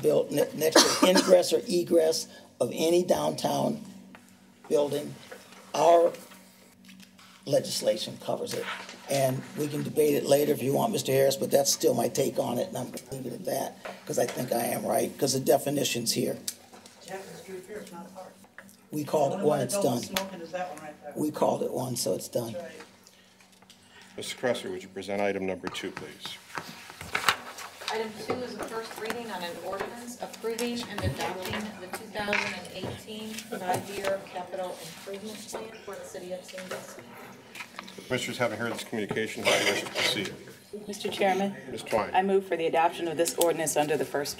ingress or egress of any downtown building, our legislation covers it. And we can debate it later if you want, Mr. Harris, but that's still my take on it, and I'm gonna leave it at that, because I think I am right, because the definition's here. We called it one, it's done. We called it one, so it's done. Mrs. Cresser, would you present item number 2, please? Item 2 is the first reading on an ordinance approving and adopting the 2018 5-year capital improvement plan for the city of Sandusky. Commissioners, having heard this communication, how do you wish to proceed? Mr. Chairman, Ms. Twine. I move for the adoption of this ordinance under the first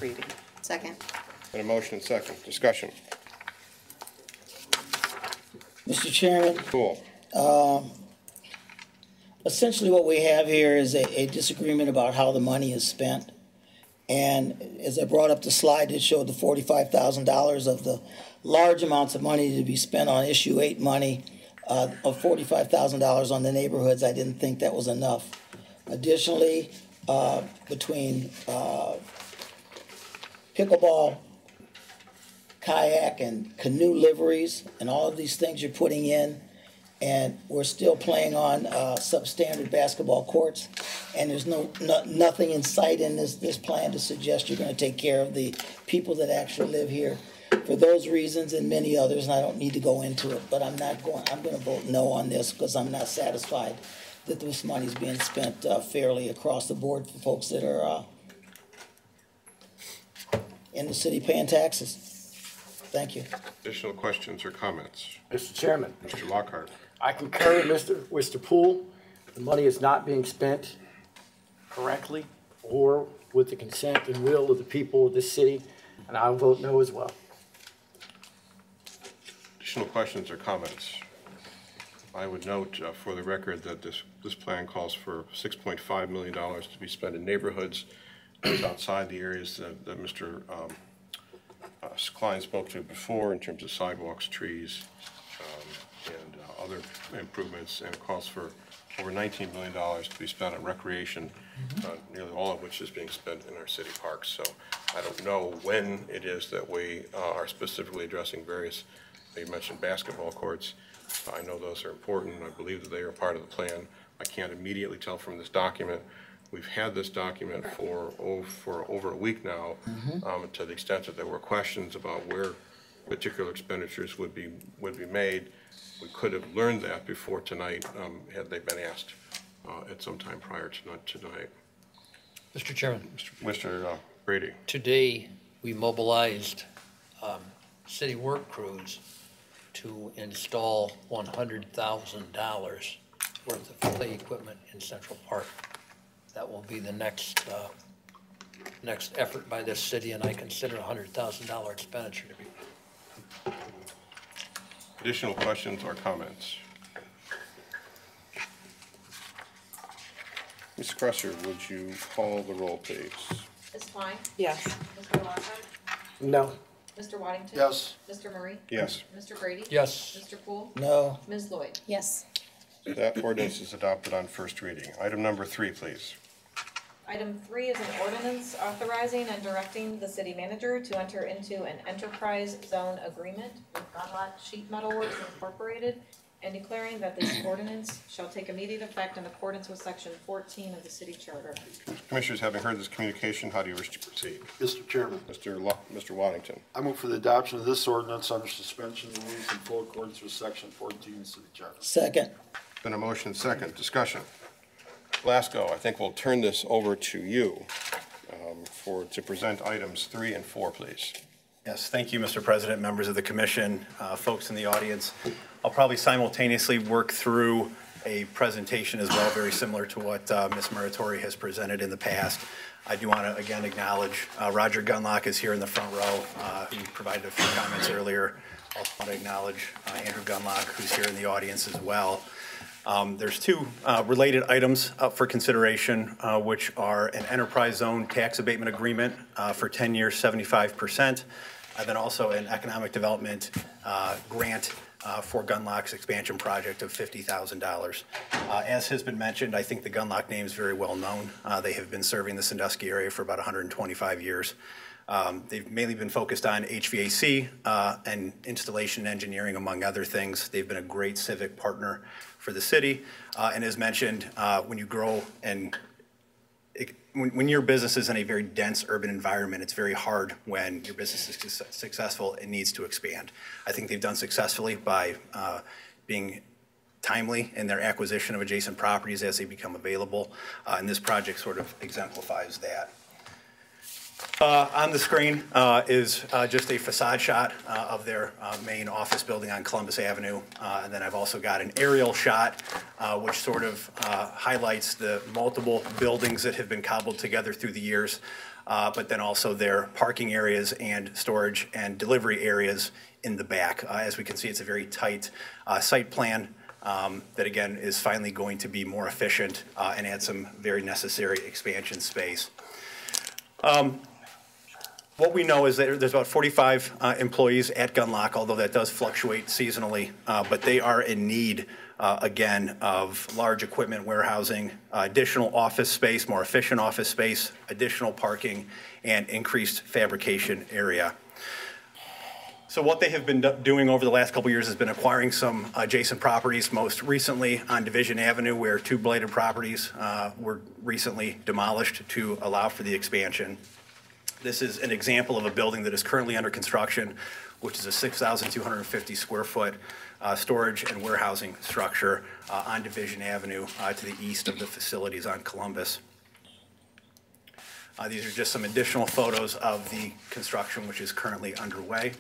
reading. Second. And a motion and second. Discussion. Mr. Chairman? Cool. Essentially what we have here is a disagreement about how the money is spent. And as I brought up the slide that showed the $45,000 of the large amounts of money to be spent on issue 8 money, of $45,000 on the neighborhoods. I didn't think that was enough. Additionally, between pickleball, kayak, and canoe liveries, and all of these things you're putting in, and we're still playing on substandard basketball courts, and there's nothing in sight in this plan to suggest you're going to take care of the people that actually live here. For those reasons and many others, and I don't need to go into it, but I'm going to vote no on this because I'm not satisfied that this money is being spent fairly across the board for folks that are in the city paying taxes. Thank you. Additional questions or comments? Mr. Chairman. Mr. Lockhart. I concur with Mr. Poole. The money is not being spent correctly or with the consent and will of the people of this city, and I'll vote no as well. Additional questions or comments? I would note for the record that this plan calls for $6.5 million to be spent in neighborhoods outside the areas that Mr. Klein spoke to before in terms of sidewalks, trees, and other improvements, and it calls for over $19 million to be spent on recreation, nearly all of which is being spent in our city parks. So I don't know when it is that we are specifically addressing various, you mentioned basketball courts. I know those are important. I believe that they are part of the plan. I can't immediately tell from this document. We've had this document for over a week now, to the extent that there were questions about where particular expenditures would be made. We could have learned that before tonight had they been asked at some time prior to tonight. Mr. Chairman. Mr. Brady. Today, we mobilized city work crews to install $100,000 worth of play equipment in Central Park. That will be the next effort by this city, and I consider a $100,000 expenditure to be. Additional questions or comments? Ms. Cresser, would you call the roll, please? Ms. Klein? Yes. Mr. Lockhart? No. Mr. Waddington? Yes. Mr. Murray? Yes. Mr. Brady? Yes. Mr. Poole? No. Ms. Lloyd? Yes. That ordinance is adopted on first reading. Item number 3, please. Item 3 is an ordinance authorizing and directing the city manager to enter into an enterprise zone agreement with Gunlock Sheet Metal Works Incorporated and declaring that this ordinance shall take immediate effect in accordance with section 14 of the city charter. Commissioners, having heard this communication, how do you wish to proceed? Mr. Chairman. Mr. Waddington. I move for the adoption of this ordinance under suspension of the rules in full accordance with section 14 of the city charter. Second. Been a motion second. Discussion. Glasgow, I think we'll turn this over to you to present items 3 and 4, please. Yes, thank you, Mr. President, members of the commission, folks in the audience. I'll probably simultaneously work through a presentation as well, very similar to what Ms. Muratori has presented in the past. I do want to again acknowledge Roger Gunlock is here in the front row. He provided a few comments earlier. I also want to acknowledge Andrew Gunlock, who's here in the audience as well. There's two related items up for consideration, which are an enterprise zone tax abatement agreement for 10 years, 75%, and then also an economic development grant for Gunlock's expansion project of $50,000. As has been mentioned, I think the Gunlock name is very well known. They have been serving the Sandusky area for about 125 years. They've mainly been focused on HVAC and installation engineering, among other things. They've been a great civic partner for the city. And as mentioned, when you grow and when your business is in a very dense urban environment, it's very hard when your business is successful and needs to expand. I think they've done successfully by being timely in their acquisition of adjacent properties as they become available. And this project sort of exemplifies that. On the screen is just a facade shot of their main office building on Columbus Avenue. And then I've also got an aerial shot which sort of highlights the multiple buildings that have been cobbled together through the years, but then also their parking areas and storage and delivery areas in the back. As we can see, it's a very tight site plan that again is finally going to be more efficient and add some very necessary expansion space. What we know is that there's about 45 employees at Gunlock, although that does fluctuate seasonally, but they are in need, again, of large equipment warehousing, additional office space, more efficient office space, additional parking, and increased fabrication area. So what they have been doing over the last couple of years has been acquiring some adjacent properties, most recently on Division Avenue, where two blighted properties were recently demolished to allow for the expansion. This is an example of a building that is currently under construction, which is a 6,250 square foot storage and warehousing structure on Division Avenue to the east of the facilities on Columbus. These are just some additional photos of the construction which is currently underway.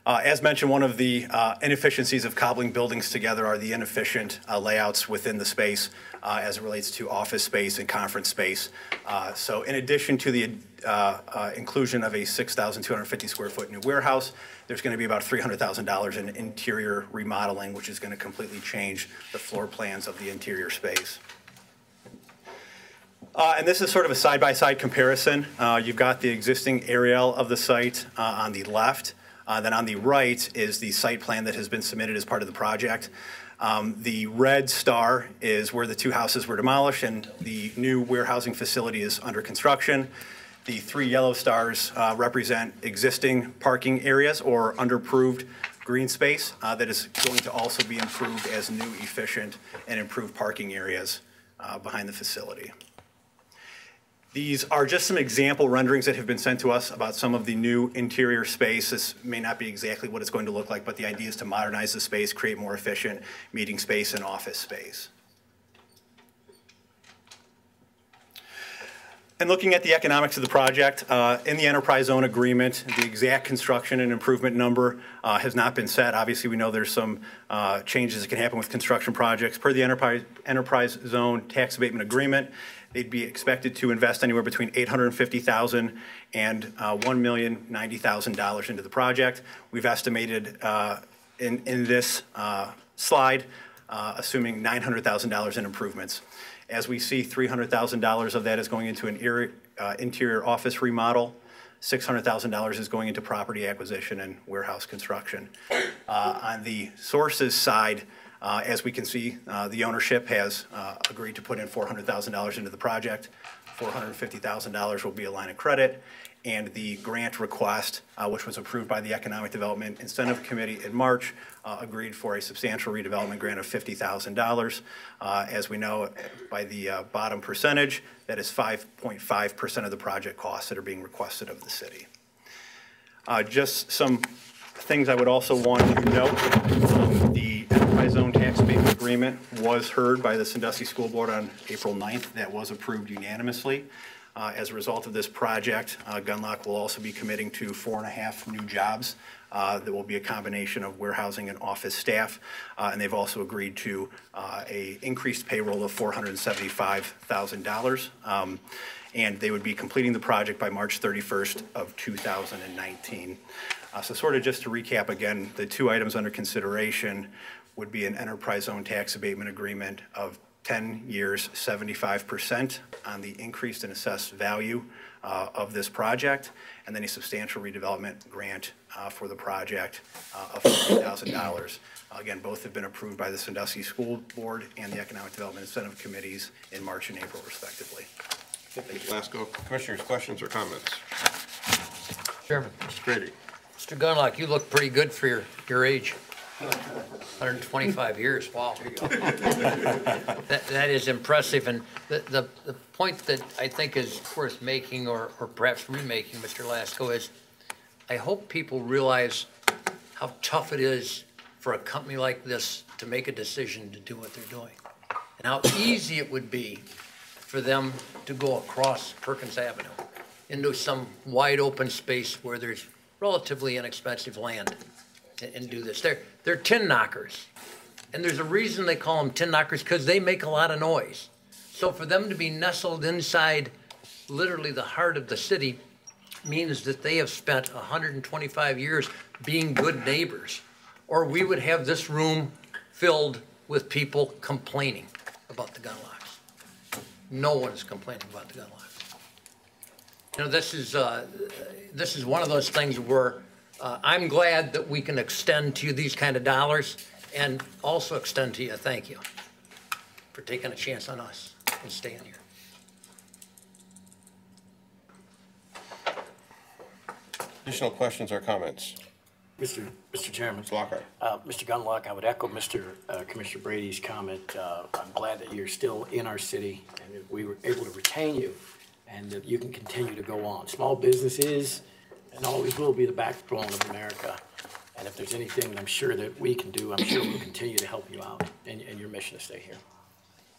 As mentioned, one of the inefficiencies of cobbling buildings together are the inefficient layouts within the space as it relates to office space and conference space. So in addition to the inclusion of a 6,250 square foot new warehouse, there's going to be about $300,000 in interior remodeling, which is going to completely change the floor plans of the interior space. And this is sort of a side-by-side comparison. You've got the existing aerial of the site on the left. Then on the right is the site plan that has been submitted as part of the project. The red star is where the two houses were demolished and the new warehousing facility is under construction. The three yellow stars represent existing parking areas or underimproved green space that is going to also be improved as new, efficient, and improved parking areas behind the facility. These are just some example renderings that have been sent to us about some of the new interior space. This may not be exactly what it's going to look like, but the idea is to modernize the space, create more efficient meeting space and office space. And looking at the economics of the project, in the enterprise zone agreement, the exact construction and improvement number has not been set. Obviously, we know there's some changes that can happen with construction projects. Per the enterprise zone tax abatement agreement, they'd be expected to invest anywhere between $850,000 and $1,090,000 into the project. We've estimated in this slide, assuming $900,000 in improvements. As we see, $300,000 of that is going into an interior office remodel. $600,000 is going into property acquisition and warehouse construction. On the sources side, as we can see, the ownership has agreed to put in $400,000 into the project. $450,000 will be a line of credit, and the grant request, which was approved by the Economic Development Incentive Committee in March, agreed for a substantial redevelopment grant of $50,000. As we know, by the bottom percentage, that is 5.5% of the project costs that are being requested of the city. Just some things I would also want to note. The enterprise zone tax abatement agreement was heard by the Sandusky School Board on April 9th. That was approved unanimously. As a result of this project, Gunlock will also be committing to 4.5 new jobs that will be a combination of warehousing and office staff. And they've also agreed to a increased payroll of $475,000. And they would be completing the project by March 31st of 2019. So sort of just to recap again, the two items under consideration would be an enterprise zone tax abatement agreement of 10 years, 75% on the increased and assessed value of this project, and then a substantial redevelopment grant for the project of $50,000. Again, both have been approved by the Sandusky School Board and the Economic Development Incentive Committees in March and April, respectively. Thank you, Glasgow. Commissioners, questions or comments? Chairman. Mr. Grady. Mr. Gunlock, you look pretty good for your age. 125 years, wow. That is impressive, and the point that I think is worth making, or perhaps remaking, Mr. Lasko, is I hope people realize how tough it is for a company like this to make a decision to do what they're doing, and how easy it would be for them to go across Perkins Avenue into some wide open space where there's relatively inexpensive land and do this. They're tin knockers. And there's a reason they call them tin knockers, because they make a lot of noise. So for them to be nestled inside literally the heart of the city means that they have spent 125 years being good neighbors. Or we would have this room filled with people complaining about the gun locks. No one is complaining about the gun locks. You know, this is one of those things where I'm glad that we can extend to you these kind of dollars and also extend to you a thank you for taking a chance on us and staying here. Additional questions or comments? Mr. Chairman. Lockhart. Mr. Gunlock, I would echo Commissioner Brady's comment. I'm glad that you're still in our city and that we were able to retain you and that you can continue to go on. Small business is and always will be the backbone of America. And if there's anything I'm sure that we can do, I'm sure we'll continue to help you out in your mission to stay here.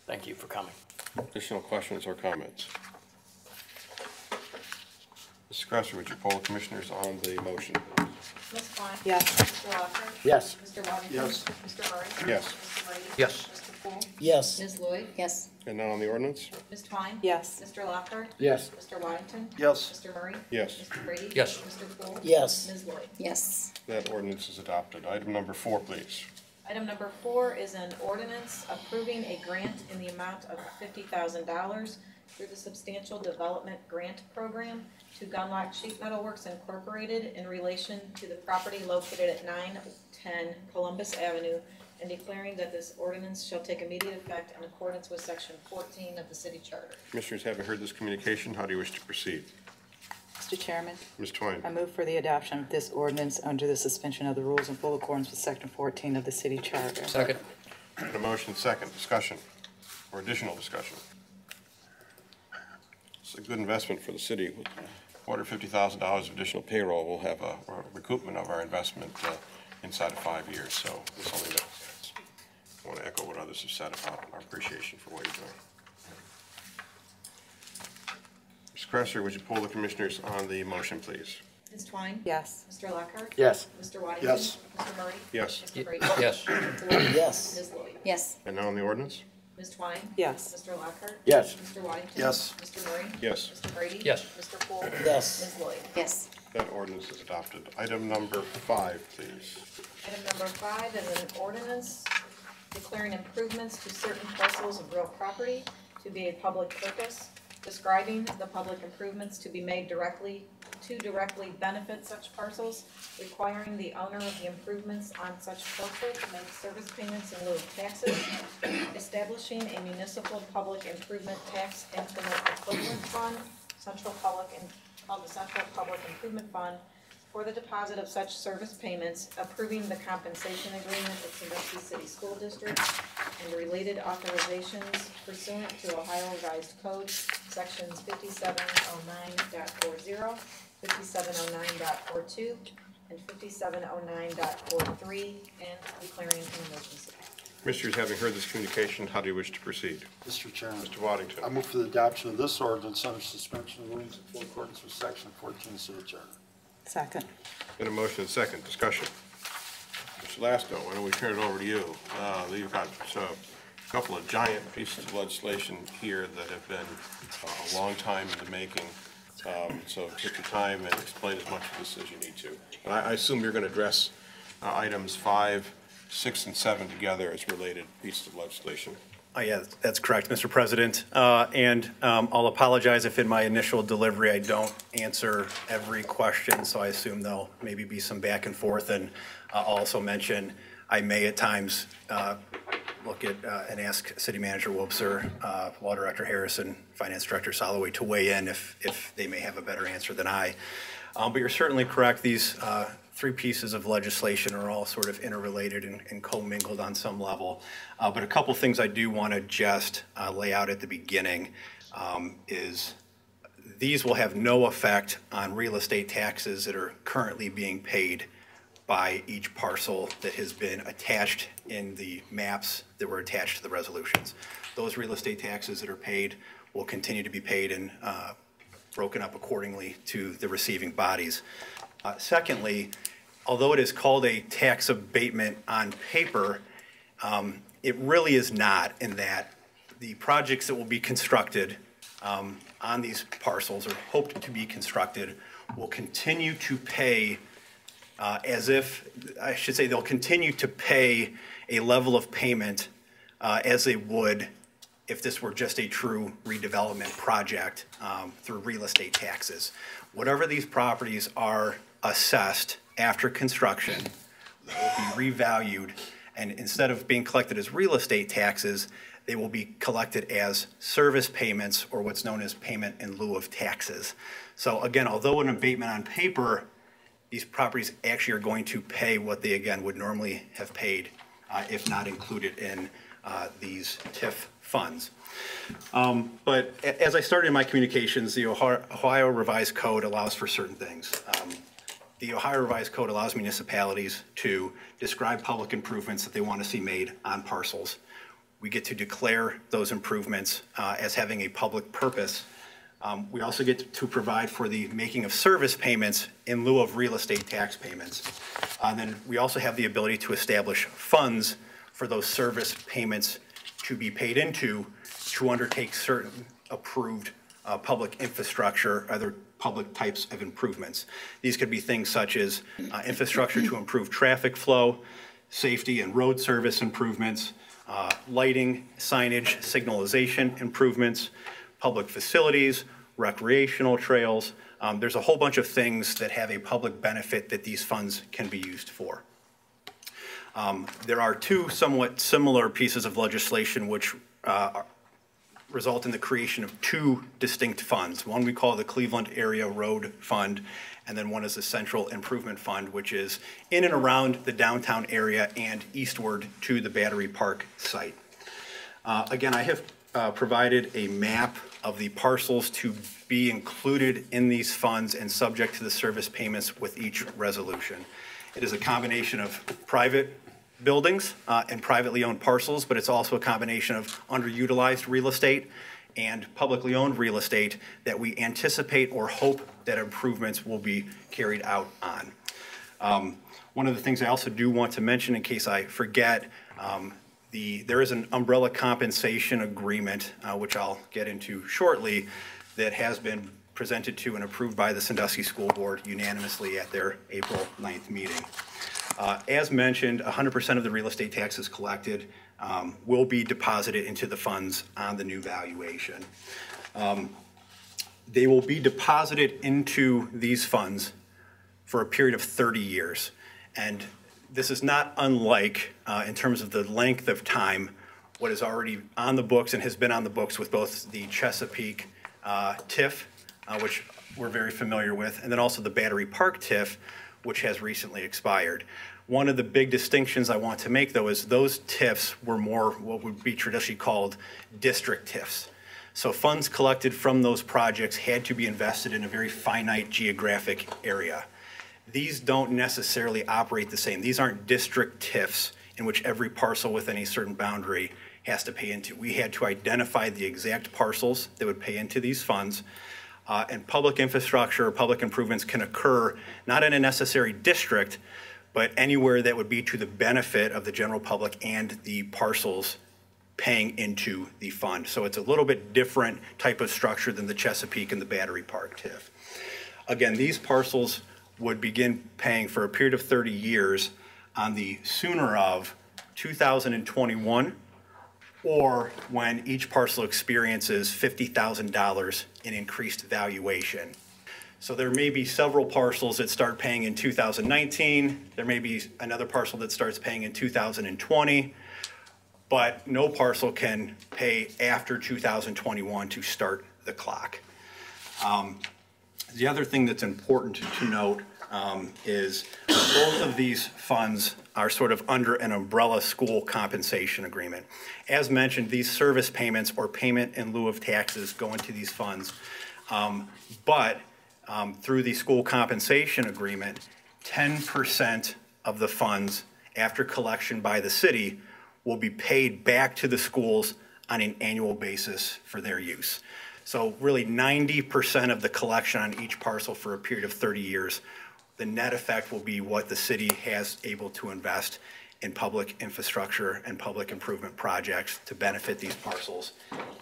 Thank you for coming. Additional questions or comments? Mr. Cresser, would you poll the commissioners on the motion? Ms. Klein? Yes. Mr. Lockhart? Yes. Mr. Waddington? Yes. Mr. Murray? Yes. Mr. Brady? Yes. Mr. Poole? Yes. Ms. Lloyd? Yes. And now on the ordinance? Ms. Twine? Yes. Mr. Lockhart? Yes. Mr. Waddington? Yes. Mr. Murray? Yes. Mr. Brady? Yes. Mr. Poole? Yes. Ms. Lloyd? Yes. That ordinance is adopted. Item number 4, please. Item number 4 is an ordinance approving a grant in the amount of $50,000 through the Substantial Development Grant Program to Gunlock Sheet Metal Works Incorporated in relation to the property located at 910 Columbus Avenue and declaring that this ordinance shall take immediate effect in accordance with Section 14 of the City Charter. Commissioners, having heard this communication, how do you wish to proceed? Mr. Chairman, Ms. Twine. I move for the adoption of this ordinance under the suspension of the rules in full accordance with Section 14 of the City Charter. Second. And a motion second. Discussion or additional discussion? It's a good investment for the city. $450,000 of additional payroll. We'll have a recoupment of our investment inside of 5 years. So this only makes sense. I want to echo what others have said about our appreciation for what you're doing. Mr. Cresser, would you poll the commissioners on the motion, please? Ms. Twine? Yes. Mr. Lockhart? Yes. Mr. Waddington? Yes. Mr. Murray? Yes. Mr. Brady? Yes. Mr. Poole? Yes. Ms. Lloyd? Yes. And now on the ordinance? Ms. Twine? Yes. Mr. Lockhart? Yes. Mr. Waddington? Yes. Mr. Murray? Yes. Mr. Brady? Yes. Mr. Poole? Yes. Ms. Lloyd? Yes. That ordinance is adopted. Item number 5, please. Item number 5 is an ordinance declaring improvements to certain parcels of real property to be a public purpose, describing the public improvements to be made directly benefit such parcels, requiring the owner of the improvements on such parcel to make service payments in lieu of taxes, establishing a municipal public improvement tax increment equivalent fund, called the Central Public Improvement Fund, for the deposit of such service payments, approving the compensation agreement with Sandusky City School District and related authorizations pursuant to Ohio Revised Code, sections 5709.40, 5709.42, and 5709.43, and declaring an emergency. Commissioners, having heard this communication, how do you wish to proceed? Mr. Chairman. Mr. Waddington. I move for the adoption of this ordinance under suspension of the rules in full accordance with Section 14 of the City Charter. Second. In a motion and second. Discussion. Mr. Lasto, why don't we turn it over to you? You've got a couple of giant pieces of legislation here that have been a long time in the making. So take your time and explain as much of this as you need to. And I assume you're going to address items 5, 6, and 7 together as related pieces of legislation. Yeah, that's correct, Mr. President. I'll apologize if in my initial delivery I don't answer every question, so I assume there'll maybe be some back and forth. And I'll also mention I may at times look at and ask City Manager Wobser, Law Director Harrison, Finance Director Soloway to weigh in if they may have a better answer than I. But you're certainly correct. These 3 pieces of legislation are all sort of interrelated and commingled on some level. But a couple things I do want to just lay out at the beginning is these will have no effect on real estate taxes that are currently being paid by each parcel that has been attached in the maps that were attached to the resolutions. Those real estate taxes that are paid will continue to be paid and broken up accordingly to the receiving bodies. Secondly, although it is called a tax abatement on paper, it really is not, in that the projects that will be constructed on these parcels or hoped to be constructed will continue to pay they'll continue to pay a level of payment as they would if this were just a true redevelopment project through real estate taxes. Whatever these properties are assessed after construction will be revalued, and instead of being collected as real estate taxes, they will be collected as service payments, or what's known as payment in lieu of taxes. So again, although an abatement on paper, these properties actually are going to pay what they, again, would normally have paid if not included in these TIF funds. But as I started in my communications, the Ohio Revised Code allows for certain things. The Ohio Revised Code allows municipalities to describe public improvements that they want to see made on parcels. We get to declare those improvements as having a public purpose. We also get to provide for the making of service payments in lieu of real estate tax payments. And then we also have the ability to establish funds for those service payments to be paid into to undertake certain approved public infrastructure, other public types of improvements. These could be things such as infrastructure to improve traffic flow, safety and road service improvements, lighting, signage, signalization improvements, public facilities, recreational trails. There's a whole bunch of things that have a public benefit that these funds can be used for. There are two somewhat similar pieces of legislation which result in the creation of two distinct funds. One we call the Cleveland Area Road Fund, and then one is the Central Improvement Fund, which is in and around the downtown area and eastward to the Battery Park site. Again, I have provided a map of the parcels to be included in these funds and subject to the service payments with each resolution. It is a combination of private buildings and privately owned parcels, but it's also a combination of underutilized real estate and publicly owned real estate that we anticipate or hope that improvements will be carried out on. One of the things I also do want to mention, in case I forget, there is an umbrella compensation agreement, which I'll get into shortly, that has been presented to and approved by the Sandusky School Board unanimously at their April 9th meeting. As mentioned, 100% of the real estate taxes collected will be deposited into the funds on the new valuation. They will be deposited into these funds for a period of 30 years. And this is not unlike, in terms of the length of time, what is already on the books and has been on the books with both the Chesapeake TIF, which we're very familiar with, and then also the Battery Park TIF, which has recently expired. One of the big distinctions I want to make, though, is those TIFs were more what would be traditionally called district TIFs. So funds collected from those projects had to be invested in a very finite geographic area. These don't necessarily operate the same. These aren't district TIFs in which every parcel within a certain boundary has to pay into. We had to identify the exact parcels that would pay into these funds. And public infrastructure or public improvements can occur not in a necessary district, but anywhere that would be to the benefit of the general public and the parcels paying into the fund. So it's a little bit different type of structure than the Chesapeake and the Battery Park TIF. Again, these parcels would begin paying for a period of 30 years on the sooner of 2021 or when each parcel experiences $50,000 in increased valuation. So there may be several parcels that start paying in 2019. There may be another parcel that starts paying in 2020, but no parcel can pay after 2021 to start the clock. The other thing that's important to note is both of these funds are sort of under an umbrella school compensation agreement. As mentioned, these service payments or payment in lieu of taxes go into these funds, but through the school compensation agreement, 10% of the funds after collection by the city will be paid back to the schools on an annual basis for their use. So really 90% of the collection on each parcel for a period of 30 years, the net effect will be what the city has able to invest in public infrastructure and public improvement projects to benefit these parcels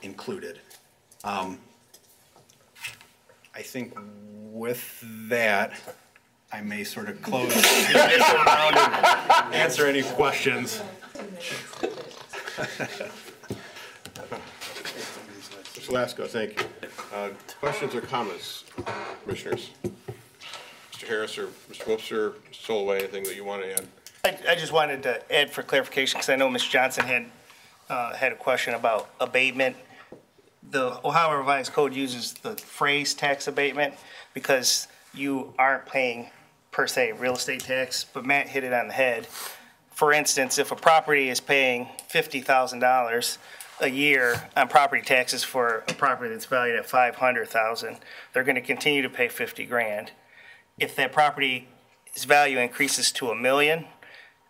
included. I think with that, I may sort of close the initial round and answer any questions. Mr. Lasko, thank you. Questions or comments, commissioners? Mr. Harris or Mr. Wobser, Mr. Soloway, anything that you want to add? I just wanted to add for clarification, because I know Ms. Johnson had a question about abatement. The Ohio Revised Code uses the phrase tax abatement because you aren't paying, per se, real estate tax, but Matt hit it on the head. For instance, if a property is paying $50,000 a year on property taxes for a property that's valued at $500,000, they're going to continue to pay 50 grand. If that property's value increases to $1 million,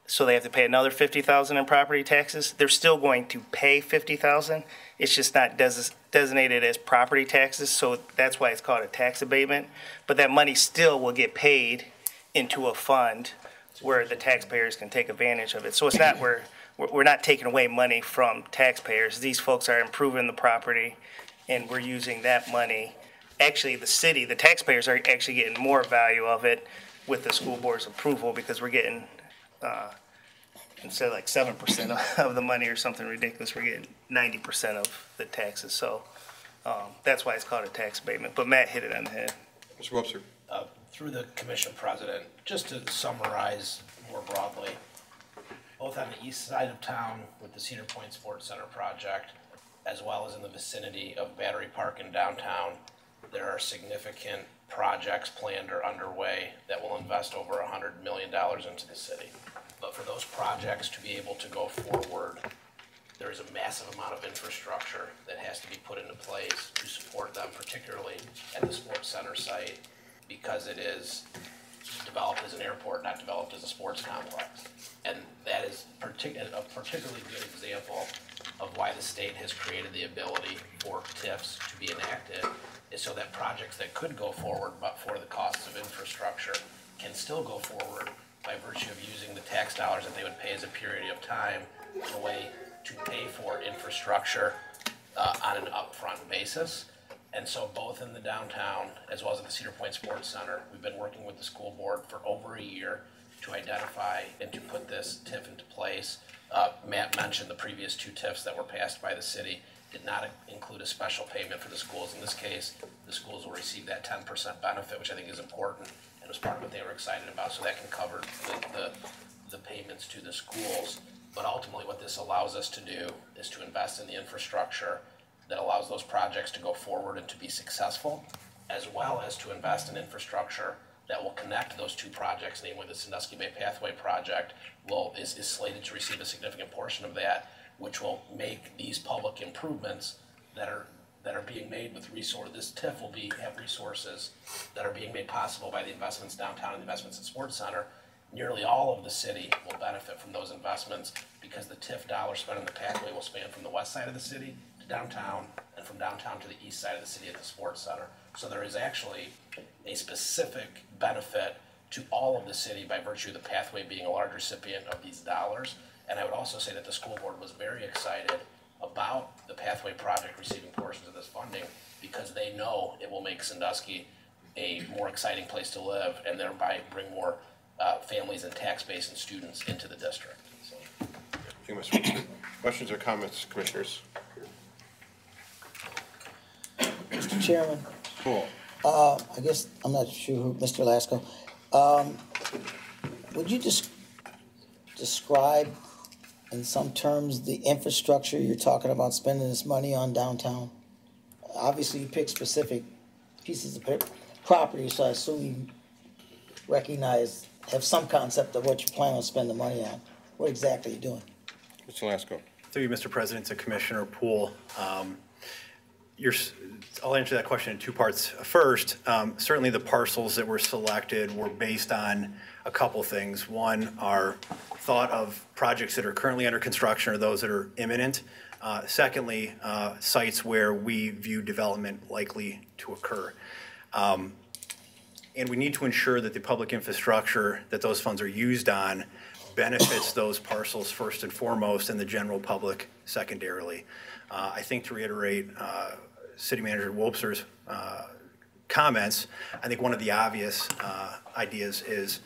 so they have to pay another $50,000 in property taxes, they're still going to pay $50,000. It's just not designated as property taxes, so that's why it's called a tax abatement. But that money still will get paid into a fund where the taxpayers can take advantage of it. So it's not we're not taking away money from taxpayers. These folks are improving the property, and we're using that money. Actually, the city, the taxpayers are actually getting more value of it with the school board's approval, because we're getting, instead of like 7% of the money or something ridiculous, we're getting 90% of the taxes. So that's why it's called a tax abatement. But Matt hit it on the head. Mr. Wobser. Through the commission president, just to summarize more broadly, both on the east side of town with the Cedar Point Sports Center project, as well as in the vicinity of Battery Park in downtown, there are significant projects planned or underway that will invest over $100 million into the city. But for those projects to be able to go forward, there is a massive amount of infrastructure that has to be put into place to support them, particularly at the sports center site, because it is developed as an airport, not developed as a sports complex. And that is a particularly good example of why the state has created the ability for TIFs to be enacted, is so that projects that could go forward but for the costs of infrastructure can still go forward by virtue of using the tax dollars that they would pay as a period of time in a way to pay for infrastructure on an upfront basis. And so both in the downtown as well as at the Cedar Point Sports Center, we've been working with the school board for over a year to identify and to put this TIF into place. Matt mentioned the previous two TIFs that were passed by the city did not include a special payment for the schools. In this case, the schools will receive that 10% benefit, which I think is important and was part of what they were excited about, so that can cover the payments to the schools. But ultimately what this allows us to do is to invest in the infrastructure that allows those projects to go forward and to be successful, as well as to invest in infrastructure that will connect those two projects, namely the Sandusky Bay Pathway project is slated to receive a significant portion of that, which will make these public improvements that are being made with this TIF will have resources that are being made possible by the investments downtown and the investments in Sports Center. Nearly all of the city will benefit from those investments because the TIF dollars spent on the pathway will span from the west side of the city to downtown and from downtown to the east side of the city at the Sports Center. So there is actually a specific benefit to all of the city by virtue of the pathway being a large recipient of these dollars. And I would also say that the school board was very excited about the pathway project receiving portions of this funding because they know it will make Sandusky a more exciting place to live and thereby bring more families and tax base and students into the district. So. Thank you, Mr. Questions or comments, commissioners? Mr. Chairman. Cool. I guess, I'm not sure who, Mr. Lasko. Would you just describe in some terms the infrastructure you're talking about spending this money on downtown? Obviously, you pick specific pieces of property, so I assume you have some concept of what you plan on spending the money on. What exactly are you doing? Mr. Lasko. Through you, Mr. President, to Commissioner Poole. I'll answer that question in two parts. First, certainly the parcels that were selected were based on a couple things. One, our thought of projects that are currently under construction or those that are imminent. Secondly, sites where we view development likely to occur. And we need to ensure that the public infrastructure that those funds are used on benefits those parcels first and foremost and the general public secondarily. I think to reiterate City Manager Wobser's comments, I think one of the obvious ideas is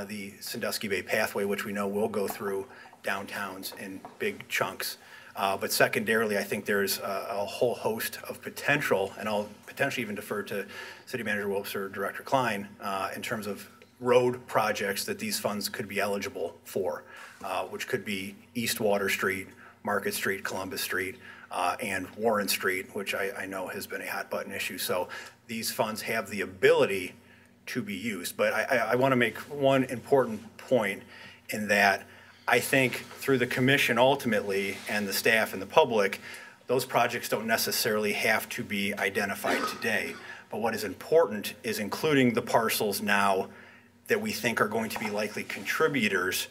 the Sandusky Bay Pathway, which we know will go through downtowns in big chunks. But secondarily, I think there's a whole host of potential, and I'll potentially even defer to City Manager Wilpser or Director Klein in terms of road projects that these funds could be eligible for, which could be East Water Street, Market Street, Columbus Street, and Warren Street, which I know has been a hot button issue. So these funds have the ability to be used. But I want to make one important point in that I think through the commission ultimately and the staff and the public, those projects don't necessarily have to be identified today. But what is important is including the parcels now that we think are going to be likely contributors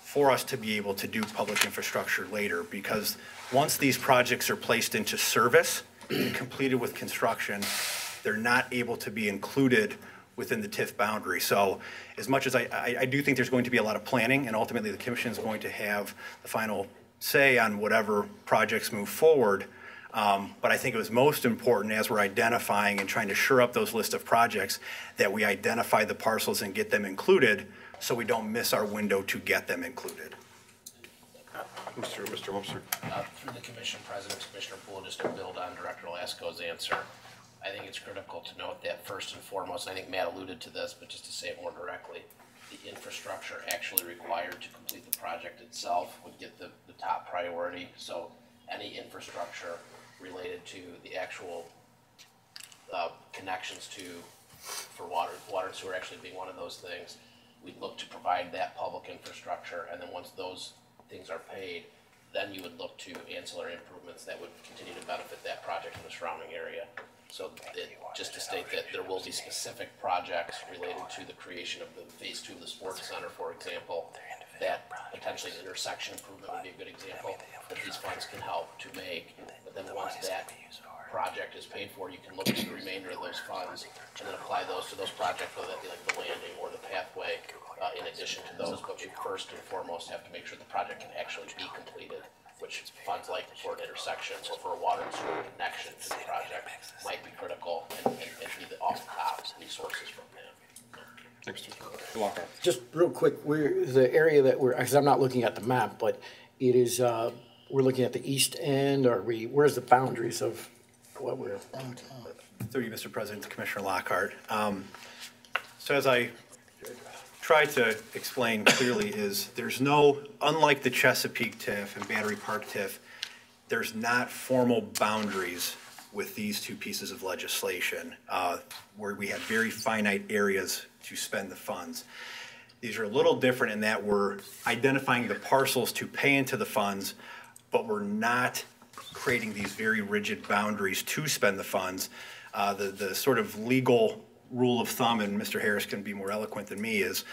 for us to be able to do public infrastructure later. Because once these projects are placed into service and completed with construction, they're not able to be included within the TIF boundary. So as much as I do think there's going to be a lot of planning, and ultimately the commission is going to have the final say on whatever projects move forward, but I think it was most important as we're identifying and trying to shore up those list of projects that we identify the parcels and get them included so we don't miss our window to get them included. Mr. Wilpser. Through the commission, President, Commissioner Poole, just to build on Director Lasko's answer, I think it's critical to note that first and foremost, and I think Matt alluded to this, but just to say it more directly, the infrastructure actually required to complete the project itself would get the top priority. So any infrastructure related to the actual connections for water and sewer actually being one of those things, we'd look to provide that public infrastructure, and then once those things are paid, then you would look to ancillary improvements that would continue to benefit that project and the surrounding area. So just to state that there will be specific projects related to the creation of the phase 2 of the sports center, for example, that potentially an intersection improvement would be a good example that these funds can help to make. But then once that project is paid for, you can look at the remainder of those funds and then apply those to those projects, whether that be like the landing or the pathway in addition to those. But we first and foremost have to make sure the project can actually be completed, which funds like for an intersection or for a water and sewer connection to the project might be critical and be the off-the-top resources from that. Thanks, Mr. Lockhart. Just real quick, the area that because I'm not looking at the map, but it is, we're looking at the east end, or where's the boundaries of what we're? Through you, Mr. President, Commissioner Lockhart. So as I try to explain clearly is there's no, unlike the Chesapeake TIF and Battery Park TIF, there's not formal boundaries with these two pieces of legislation where we have very finite areas to spend the funds. These are a little different in that we're identifying the parcels to pay into the funds, but we're not creating these very rigid boundaries to spend the funds. The sort of legal rule of thumb, and Mr. Harris can be more eloquent than me, is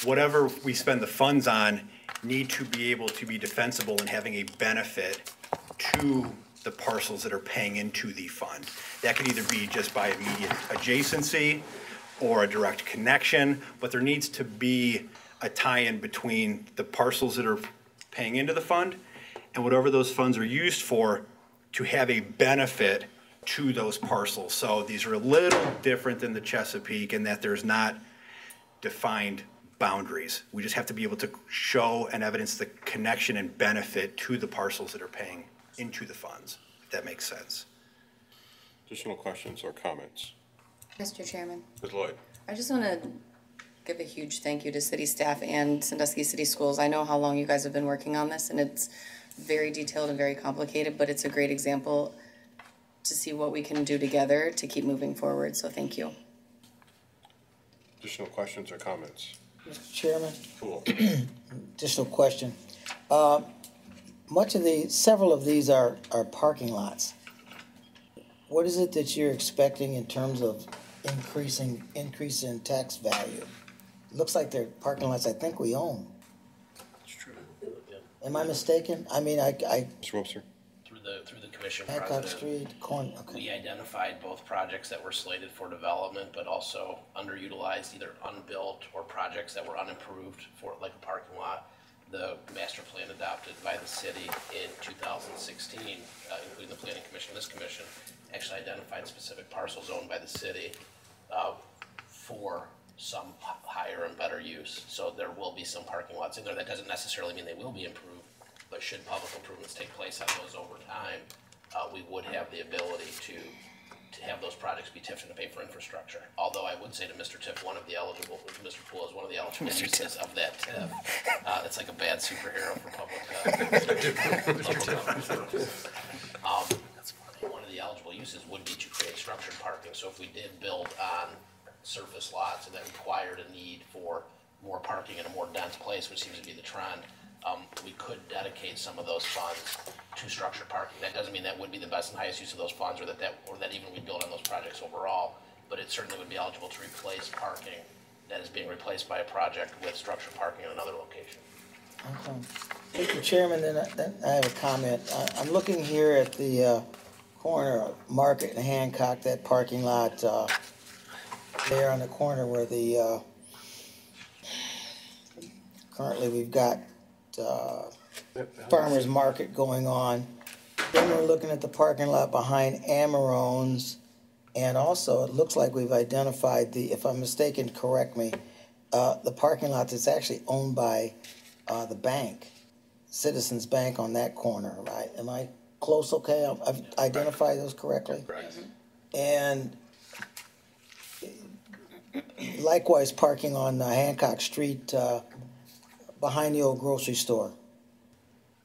whatever we spend the funds on need to be able to be defensible and having a benefit to the parcels that are paying into the fund. That can either be just by immediate adjacency or a direct connection, but there needs to be a tie-in between the parcels that are paying into the fund and whatever those funds are used for to have a benefit to those parcels. So these are a little different than the Chesapeake in that there's not defined boundaries. We just have to be able to show and evidence the connection and benefit to the parcels that are paying into the funds, if that makes sense. Additional questions or comments? Mr. Chairman. Ms. Lloyd. I just want to give a huge thank you to city staff and Sandusky City Schools. I know how long you guys have been working on this, and it's very detailed and very complicated, but it's a great example to see what we can do together to keep moving forward, so thank you. Additional questions or comments? Mr. Chairman? Cool. Additional question. Several of these are parking lots. What is it that you're expecting in terms of increase in tax value? It looks like they're parking lots I think we own. It's true. Am I mistaken? I mean, Mr. Wilpser. Through the commission, Hancock Street, okay. We identified both projects that were slated for development, but also underutilized, either unbuilt or projects that were unimproved for like a parking lot. The master plan adopted by the city in 2016, including the Planning Commission, this commission, actually identified specific parcels owned by the city for some higher and better use. So there will be some parking lots in there. That doesn't necessarily mean they will be improved, But should public improvements take place on those over time, we would have the ability to have those projects be TIF'd and to pay for infrastructure. Although I would say to Mr. Tiff, Mr. Poole is one of the eligible uses of that TIF. It's like a bad superhero for public. One of the eligible uses would be to create structured parking. So if we did build on surface lots and that required a need for more parking in a more dense place, which seems to be the trend, we could dedicate some of those funds to structured parking. That doesn't mean that would be the best and highest use of those funds, or that even we build on those projects overall, but it certainly would be eligible to replace parking that is being replaced by a project with structured parking in another location. Mr. Chairman, then I have a comment. I'm looking here at the corner of Market and Hancock, that parking lot there on the corner where the currently we've got farmer's market going on. Then we're looking at the parking lot behind Amarone's, and also it looks like we've identified if I'm mistaken, correct me, the parking lot that's actually owned by the bank, Citizens Bank on that corner, right? Am I close, okay? I've identified those correctly? Correct. And likewise, parking on Hancock Street behind the old grocery store.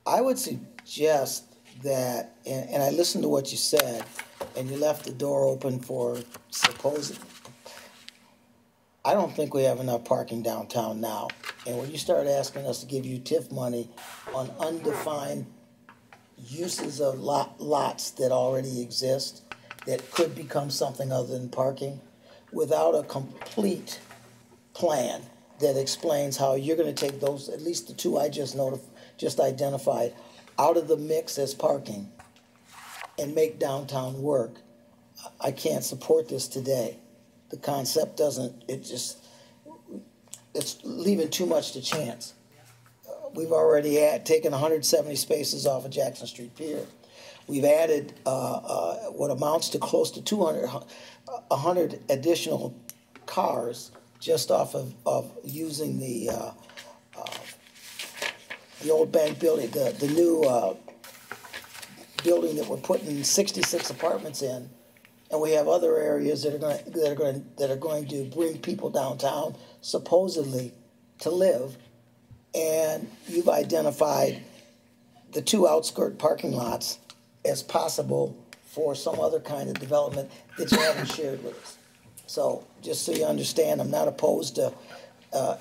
I would suggest that, and I listened to what you said, and you left the door open for supposed. I don't think we have enough parking downtown now. And when you start asking us to give you TIF money on undefined uses of lots that already exist, that could become something other than parking, without a complete plan that explains how you're going to take those, at least the two I just identified, out of the mix as parking and make downtown work, I can't support this today. The concept doesn't, it's leaving too much to chance. We've already taken 170 spaces off of Jackson Street Pier. We've added what amounts to close to 100 additional cars just off of using the old bank building, the new building that we're putting 66 apartments in, and we have other areas that are going to bring people downtown supposedly to live. And you've identified the two outskirt parking lots as possible for some other kind of development that you haven't shared with us. So just so you understand, I'm not opposed to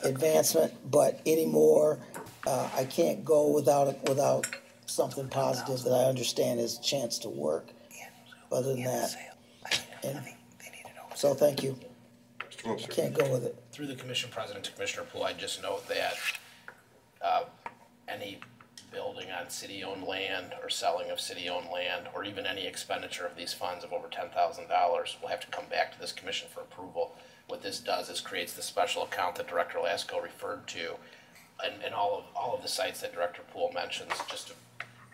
advancement, but anymore, I can't go without something positive that I understand is a chance to work. Other than that, so thank you. I can't go with it. Through the commission president to Commissioner Poole, I just note that any building on city-owned land or selling of city-owned land, or even any expenditure of these funds of over $10,000 will have to come back to this commission for approval. What this does is creates the special account that Director Lasko referred to, and all of the sites that Director Poole mentions just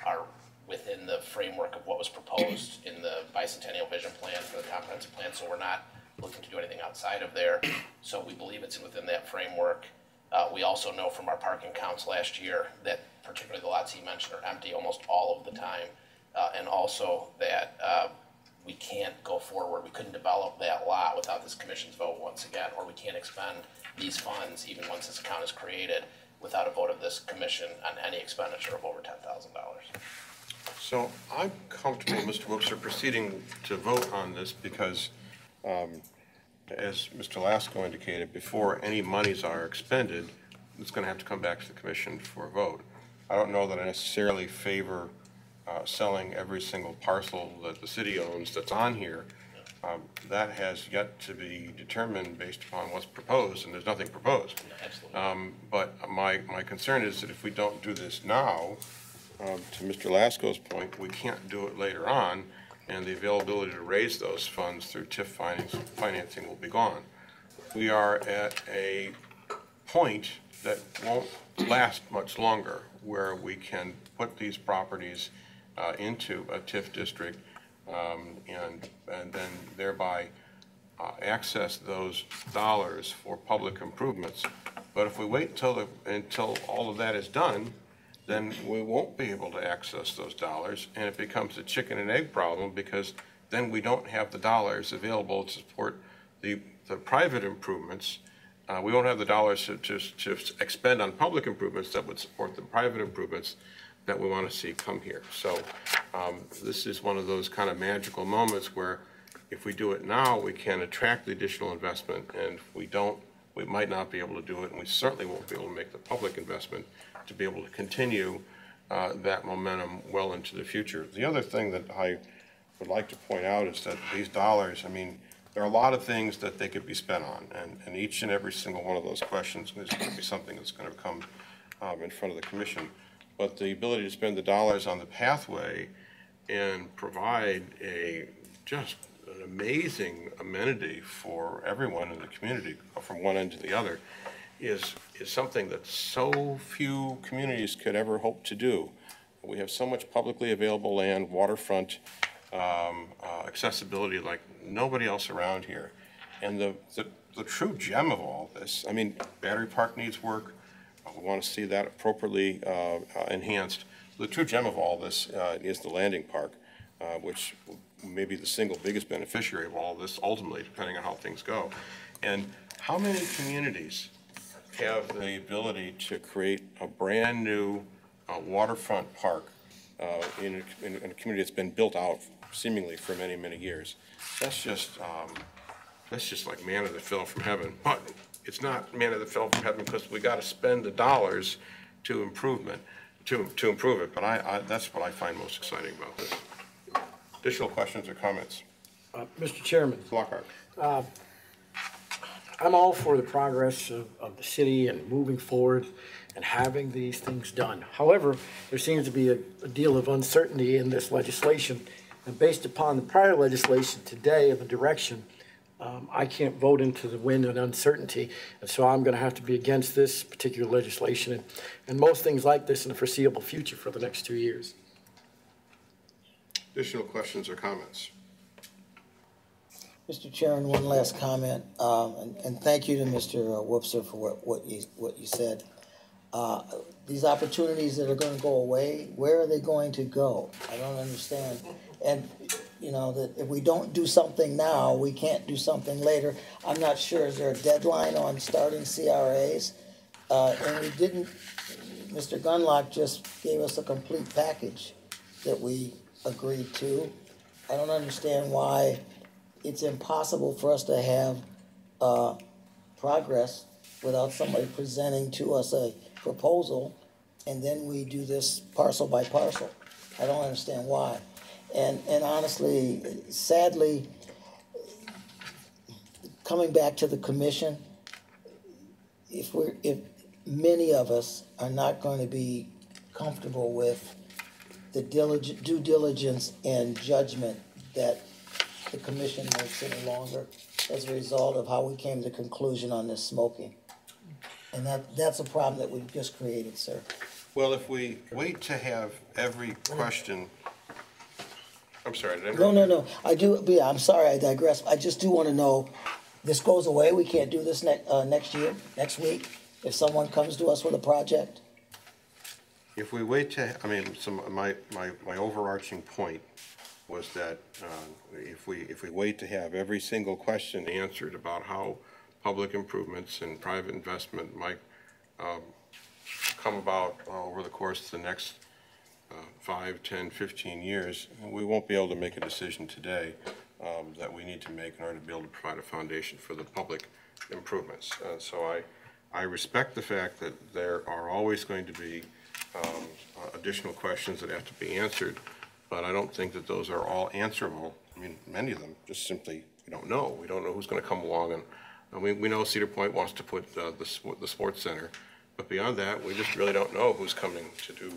are within the framework of what was proposed in the bicentennial vision plan for the comprehensive plan. So we're not looking to do anything outside of there. So we believe it's within that framework. We also know from our parking counts last year that particularly the lots he mentioned are empty almost all of the time. And also that we can't go forward. We couldn't develop that lot without this commission's vote once again, or we can't expend these funds even once this account is created without a vote of this commission on any expenditure of over $10,000. So I'm comfortable, Mr. Wokser, proceeding to vote on this because, as Mr. Lasko indicated, before any monies are expended, it's going to have to come back to the commission for a vote. I don't know that I necessarily favor selling every single parcel that the city owns that's on here. That has yet to be determined based upon what's proposed, and there's nothing proposed. But my concern is that if we don't do this now, to Mr. Lasko's point, we can't do it later on, and the availability to raise those funds through TIF financing will be gone. We are at a point that won't last much longer, where we can put these properties into a TIF district and then thereby access those dollars for public improvements. But if we wait until all of that is done, then we won't be able to access those dollars, and it becomes a chicken and egg problem, because then we don't have the dollars available to support the private improvements. We won't have the dollars to expend on public improvements that would support the private improvements that we want to see come here. So this is one of those kind of magical moments where if we do it now, we can attract the additional investment, and if we don't, we might not be able to do it, and we certainly won't be able to make the public investment to be able to continue that momentum well into the future. The other thing that I would like to point out is that these dollars, I mean, there are a lot of things that they could be spent on, and each and every single one of those questions is going to be something that's going to come in front of the commission. But the ability to spend the dollars on the pathway and provide just an amazing amenity for everyone in the community from one end to the other is something that so few communities could ever hope to do. We have so much publicly available land, waterfront accessibility like nobody else around here. And the true gem of all this, I mean, Battery Park needs work. We want to see that appropriately enhanced. The true gem of all this is the landing park, which may be the single biggest beneficiary of all this ultimately, depending on how things go. And how many communities have the ability to create a brand new waterfront park in a community that's been built out seemingly for many, many years? That's just like manna that fell from heaven. But it's not manna that fell from heaven, because we got to spend the dollars to improve it. But that's what I find most exciting about this. Additional questions or comments? Mr. Chairman. Lockhart. I'm all for the progress of the city and moving forward and having these things done. However, there seems to be a deal of uncertainty in this legislation. And based upon the prior legislation today and the direction, I can't vote into the wind and uncertainty. And so I'm going to have to be against this particular legislation and most things like this in the foreseeable future for the next 2 years. Additional questions or comments? Mr. Chairman, one last comment, and thank you to Mr. Whoopser for what you said. These opportunities that are going to go away, where are they going to go? I don't understand. And you know that if we don't do something now, we can't do something later. I'm not sure. Is there a deadline on starting CRAs? And we didn't. Mr. Gunlock just gave us a complete package that we agreed to. I don't understand why it's impossible for us to have progress without somebody presenting to us a proposal, and then we do this parcel by parcel. I don't understand why. And honestly, sadly, coming back to the commission, if many of us are not going to be comfortable with the due diligence and judgment that the commission makes any longer as a result of how we came to the conclusion on this smoking. And that's a problem that we've just created, sir. Well, if we wait to have every question, I'm sorry, did I No. I do, yeah, I'm sorry, I digress. I just do want to know, this goes away, we can't do this next year, next week, if someone comes to us with a project? If we wait to, I mean, my overarching point was that if we wait to have every single question answered about how public improvements and private investment might come about over the course of the next 5, 10, 15 years, we won't be able to make a decision today that we need to make in order to be able to provide a foundation for the public improvements. So I respect the fact that there are always going to be additional questions that have to be answered, but I don't think that those are all answerable. I mean, many of them just simply we don't know. We don't know who's going to come along, and we know Cedar Point wants to put the sports center, but beyond that, we just really don't know who's coming to do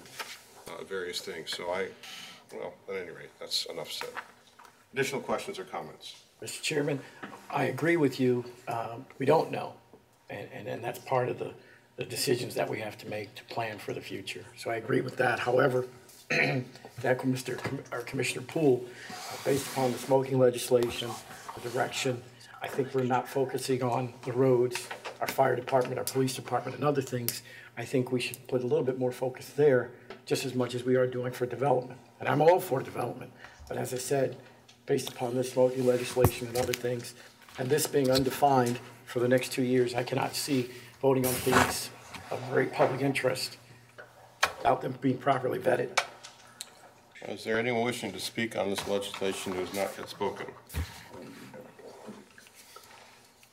various things. So well, at any rate, that's enough said. Additional questions or comments? Mr. Chairman, I agree with you. We don't know, and that's part of the decisions that we have to make to plan for the future. So I agree with that. However, that Commissioner Poole, based upon the smoking legislation, the direction, I think we're not focusing on the roads our fire department, our police department, and other things, I think we should put a little bit more focus there, just as much as we are doing for development. And I'm all for development, but as I said, based upon this legislation and other things, and this being undefined for the next 2 years, I cannot see voting on things of great public interest without them being properly vetted. Is there anyone wishing to speak on this legislation who has not yet spoken?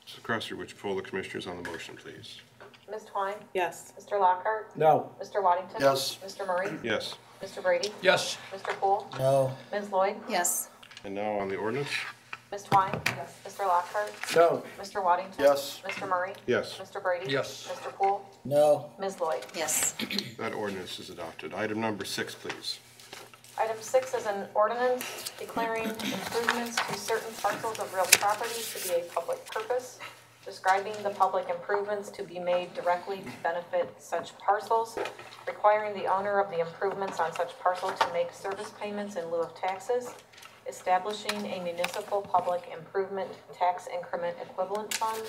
Mr. Cresser, would you poll the commissioners on the motion, please? Ms. Twine? Yes. Mr. Lockhart? No. Mr. Waddington? Yes. Mr. Murray? Yes. Mr. Brady? Yes. Mr. Poole? No. Ms. Lloyd? Yes. And now on the ordinance? Ms. Twine? Yes. Mr. Lockhart? No. Mr. Waddington? Yes. Mr. Murray? Yes. Mr. Brady? Yes. Mr. Poole? No. Ms. Lloyd? Yes. That ordinance is adopted. Item number 6, please. Item 6 is an ordinance declaring improvements to certain parcels of real property to be a public purpose, describing the public improvements to be made directly to benefit such parcels, requiring the owner of the improvements on such parcel to make service payments in lieu of taxes, establishing a municipal public improvement tax increment equivalent fund,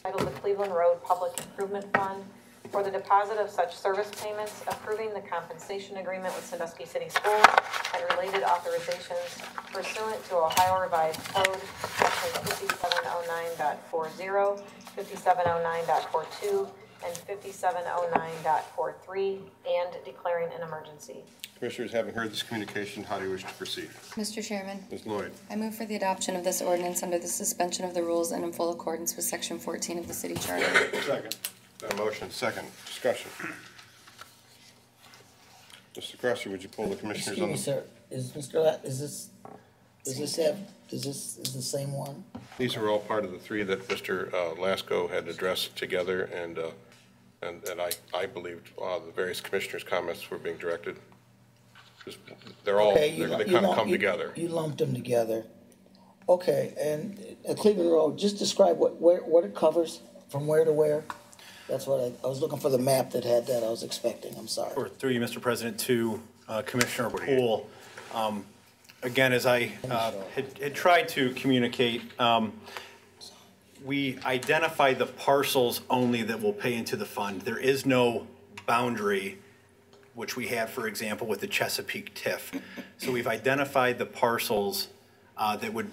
titled the Cleveland Road Public Improvement Fund, for the deposit of such service payments, approving the compensation agreement with Sandusky City Schools and related authorizations pursuant to Ohio Revised Code, Section 5709.40, 5709.42, and 5709.43, and declaring an emergency. Commissioners, having heard this communication, how do you wish to proceed? Mr. Chairman, Ms. Lloyd. I move for the adoption of this ordinance under the suspension of the rules and in full accordance with Section 14 of the City Charter. Second. That motion, second. Discussion. Mr. Cresser, would you poll the commissioners on Excuse me, the... sir, is this the same one? These are all part of the 3 that Mr. Lasko had addressed together, and I believed the various commissioners' comments were being directed. They're all, Okay, they kind of come together. You lumped them together. Okay, and Cleveland Road, just describe what it covers, from where to where? That's what I was looking for the map that had that. I was expecting. I'm sorry. Or through you, Mr. President, to Commissioner Poole. Again, as I had tried to communicate, we identify the parcels only that will pay into the fund. There is no boundary, which we have, for example, with the Chesapeake TIF. So we've identified the parcels that would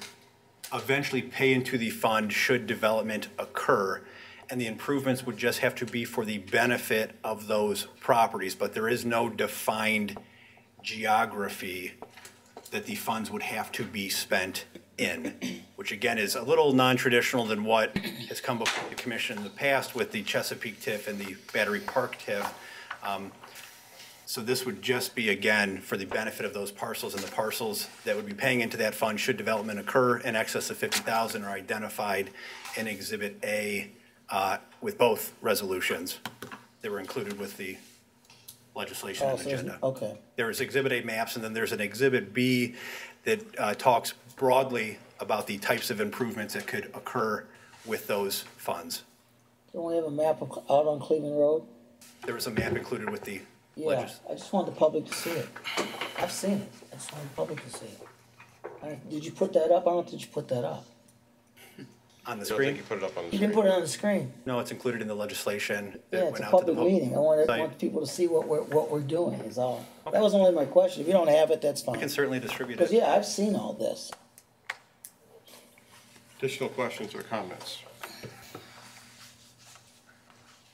eventually pay into the fund should development occur. And the improvements would just have to be for the benefit of those properties, but there is no defined geography that the funds would have to be spent in, which again is a little non-traditional than what has come before the commission in the past with the Chesapeake TIF and the Battery Park TIF. So this would just be, again, for the benefit of those parcels, and the parcels that would be paying into that fund should development occur in excess of 50,000 are identified in Exhibit A with both resolutions that were included with the legislation and agenda. Okay. There is Exhibit A maps, and then there's an Exhibit B that talks broadly about the types of improvements that could occur with those funds. Don't we have a map out on Cleveland Road? There was a map included with the Yeah, I just want the public to see it. I've seen it. I just want the public to see it. Did you put that up? I don't think you put that up. On the I don't screen? think you put it up on the You screen. didn't put it on the screen. No, it's included in the legislation that Yeah, went it's a out to the public vote. meeting. I want people to see what we're doing is all. That was only my question. If you don't have it, that's fine. We can certainly distribute Because, it. yeah, I've seen all this. Additional questions or comments?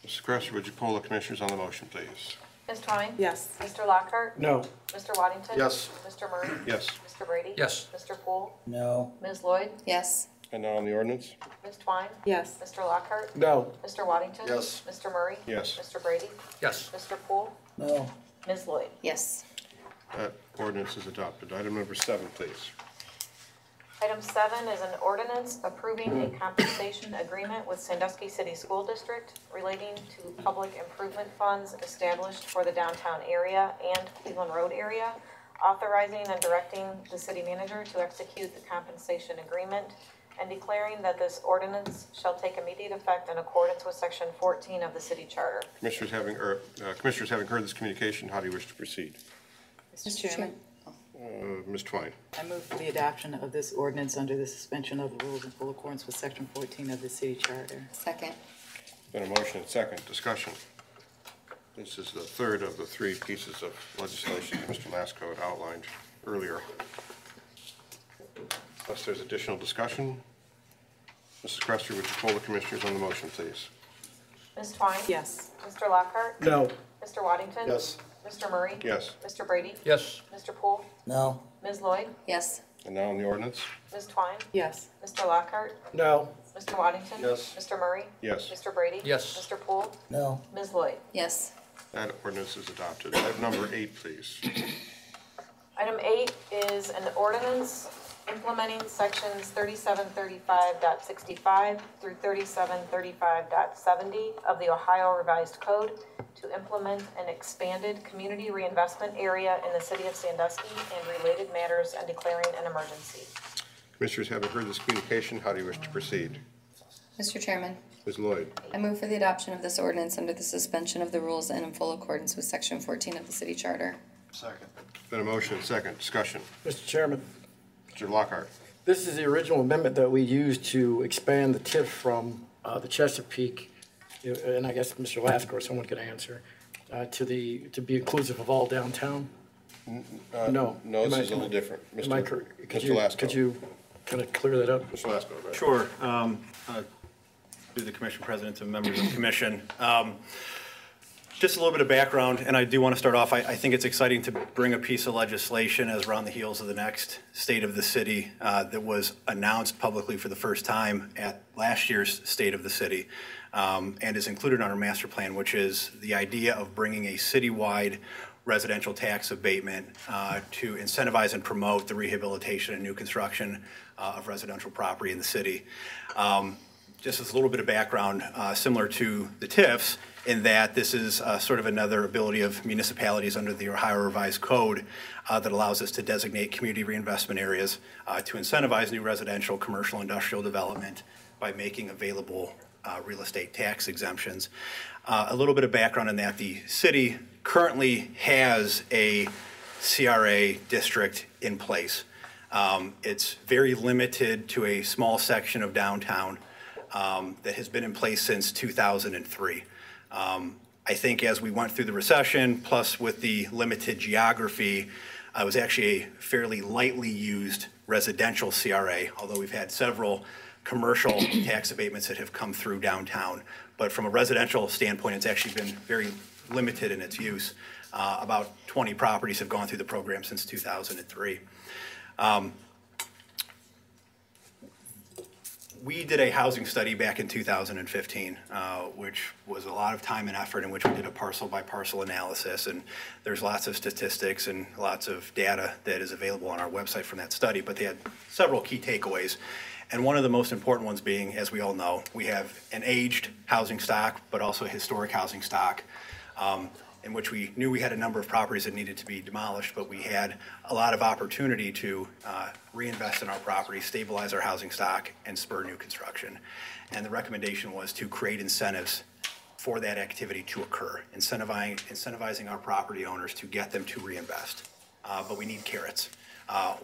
Mr. Cresser, would you poll the commissioners on the motion, please? Ms. Twine? Yes. Mr. Lockhart? No. Mr. Waddington? Yes. Mr. Murray? Yes. Mr. Brady? Yes. Mr. Poole? No. Ms. Lloyd? Yes. And now on the ordinance? Ms. Twine? Yes. Mr. Lockhart? No. Mr. Waddington? Yes. Mr. Murray? Yes. Mr. Brady? Yes. Mr. Poole? No. Ms. Lloyd? Yes. That ordinance is adopted. Item number 7, please. Item 7 is an ordinance approving a compensation agreement with Sandusky City School District relating to public improvement funds established for the downtown area and Cleveland Road area, authorizing and directing the city manager to execute the compensation agreement, and declaring that this ordinance shall take immediate effect in accordance with Section 14 of the city charter. Commissioners having heard this communication, how do you wish to proceed? Mr. Chairman, Ms. Twine. I move for the adoption of this ordinance under the suspension of the rules in full accordance with Section 14 of the city charter. Second. Been a motion and second. Discussion. This is the third of the three pieces of legislation Mr. Lasko had outlined earlier. Unless there's additional discussion, Mrs. Cresser, would you poll the commissioners on the motion, please? Ms. Twine? Yes. Mr. Lockhart? No. Mr. Waddington? Yes. Mr. Murray? Yes. Mr. Brady? Yes. Mr. Poole? No. Ms. Lloyd? Yes. And now on the ordinance? Ms. Twine? Yes. Mr. Lockhart? No. Mr. Waddington? Yes. Mr. Murray? Yes. Mr. Brady? Yes. Mr. Poole? No. Ms. Lloyd? Yes. That ordinance is adopted. Item number 8, please. Item 8 is an ordinance implementing sections 3735.65 through 3735.70 of the Ohio Revised Code to implement an expanded community reinvestment area in the city of Sandusky and related matters and declaring an emergency. Commissioners, having heard this communication, how do you wish to proceed? Mr. Chairman, Ms. Lloyd. I move for the adoption of this ordinance under the suspension of the rules and in full accordance with Section 14 of the city charter. Second. Been a motion and second. Discussion. Mr. Chairman, Mr. Lockhart. this is the original amendment that we used to expand the TIF from the Chesapeake, and I guess Mr. Lasko or someone could answer, to be inclusive of all downtown? No. No, this is a little different. Mr. Lasko. Could you kind of clear that up? Mr. Lasko, right? Sure. To the commission president and members of the commission. Just a little bit of background, and I do want to start off, I think it's exciting to bring a piece of legislation as we're on the heels of the next State of the City that was announced publicly for the first time at last year's State of the City and is included on our master plan, which is the idea of bringing a citywide residential tax abatement to incentivize and promote the rehabilitation and new construction of residential property in the city. Just as a little bit of background, similar to the TIFs, in that this is sort of another ability of municipalities under the Ohio Revised Code that allows us to designate community reinvestment areas to incentivize new residential, commercial, industrial development by making available real estate tax exemptions. A little bit of background on that, the city currently has a CRA district in place. It's very limited to a small section of downtown that has been in place since 2003. I think as we went through the recession, plus with the limited geography, it was actually a fairly lightly used residential CRA, although we've had several commercial tax abatements that have come through downtown. But from a residential standpoint, it's actually been very limited in its use. About 20 properties have gone through the program since 2003. We did a housing study back in 2015, which was a lot of time and effort in which we did a parcel by parcel analysis. And there's lots of statistics and lots of data that is available on our website from that study, but they had several key takeaways. And one of the most important ones being, as we all know, we have an aged housing stock, but also a historic housing stock, in which we knew we had a number of properties that needed to be demolished, but we had a lot of opportunity to reinvest in our property, stabilize our housing stock, and spur new construction. And the recommendation was to create incentives for that activity to occur, incentivizing our property owners to get them to reinvest. But we need carrots.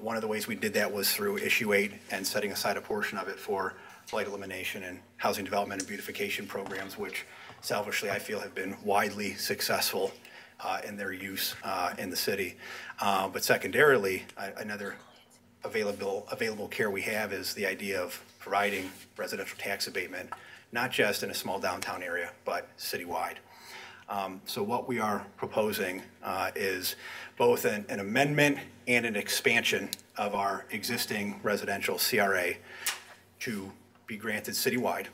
One of the ways we did that was through Issue 8 and setting aside a portion of it for blight elimination and housing development and beautification programs, which selfishly I feel have been widely successful in their use in the city. But secondarily, another available care we have is the idea of providing residential tax abatement, not just in a small downtown area, but citywide. So what we are proposing is both an amendment and an expansion of our existing residential CRA to be granted citywide.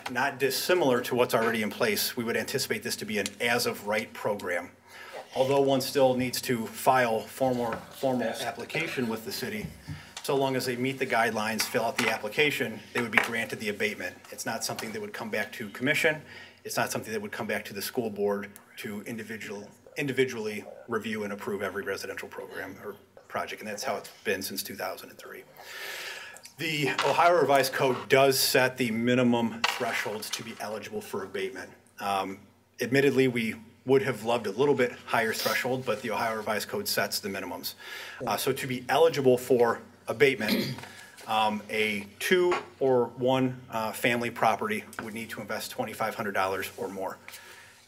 Not dissimilar to what's already in place, we would anticipate this to be an as-of-right program. Although one still needs to file formal application with the city, so long as they meet the guidelines, fill out the application, they would be granted the abatement. It's not something that would come back to commission. It's not something that would come back to the school board to individually review and approve every residential program or project, and that's how it's been since 2003. The Ohio Revised Code does set the minimum thresholds to be eligible for abatement. Admittedly, we would have loved a little bit higher threshold, but the Ohio Revised Code sets the minimums. So to be eligible for abatement, A 2 or 1 family property would need to invest $2,500 or more.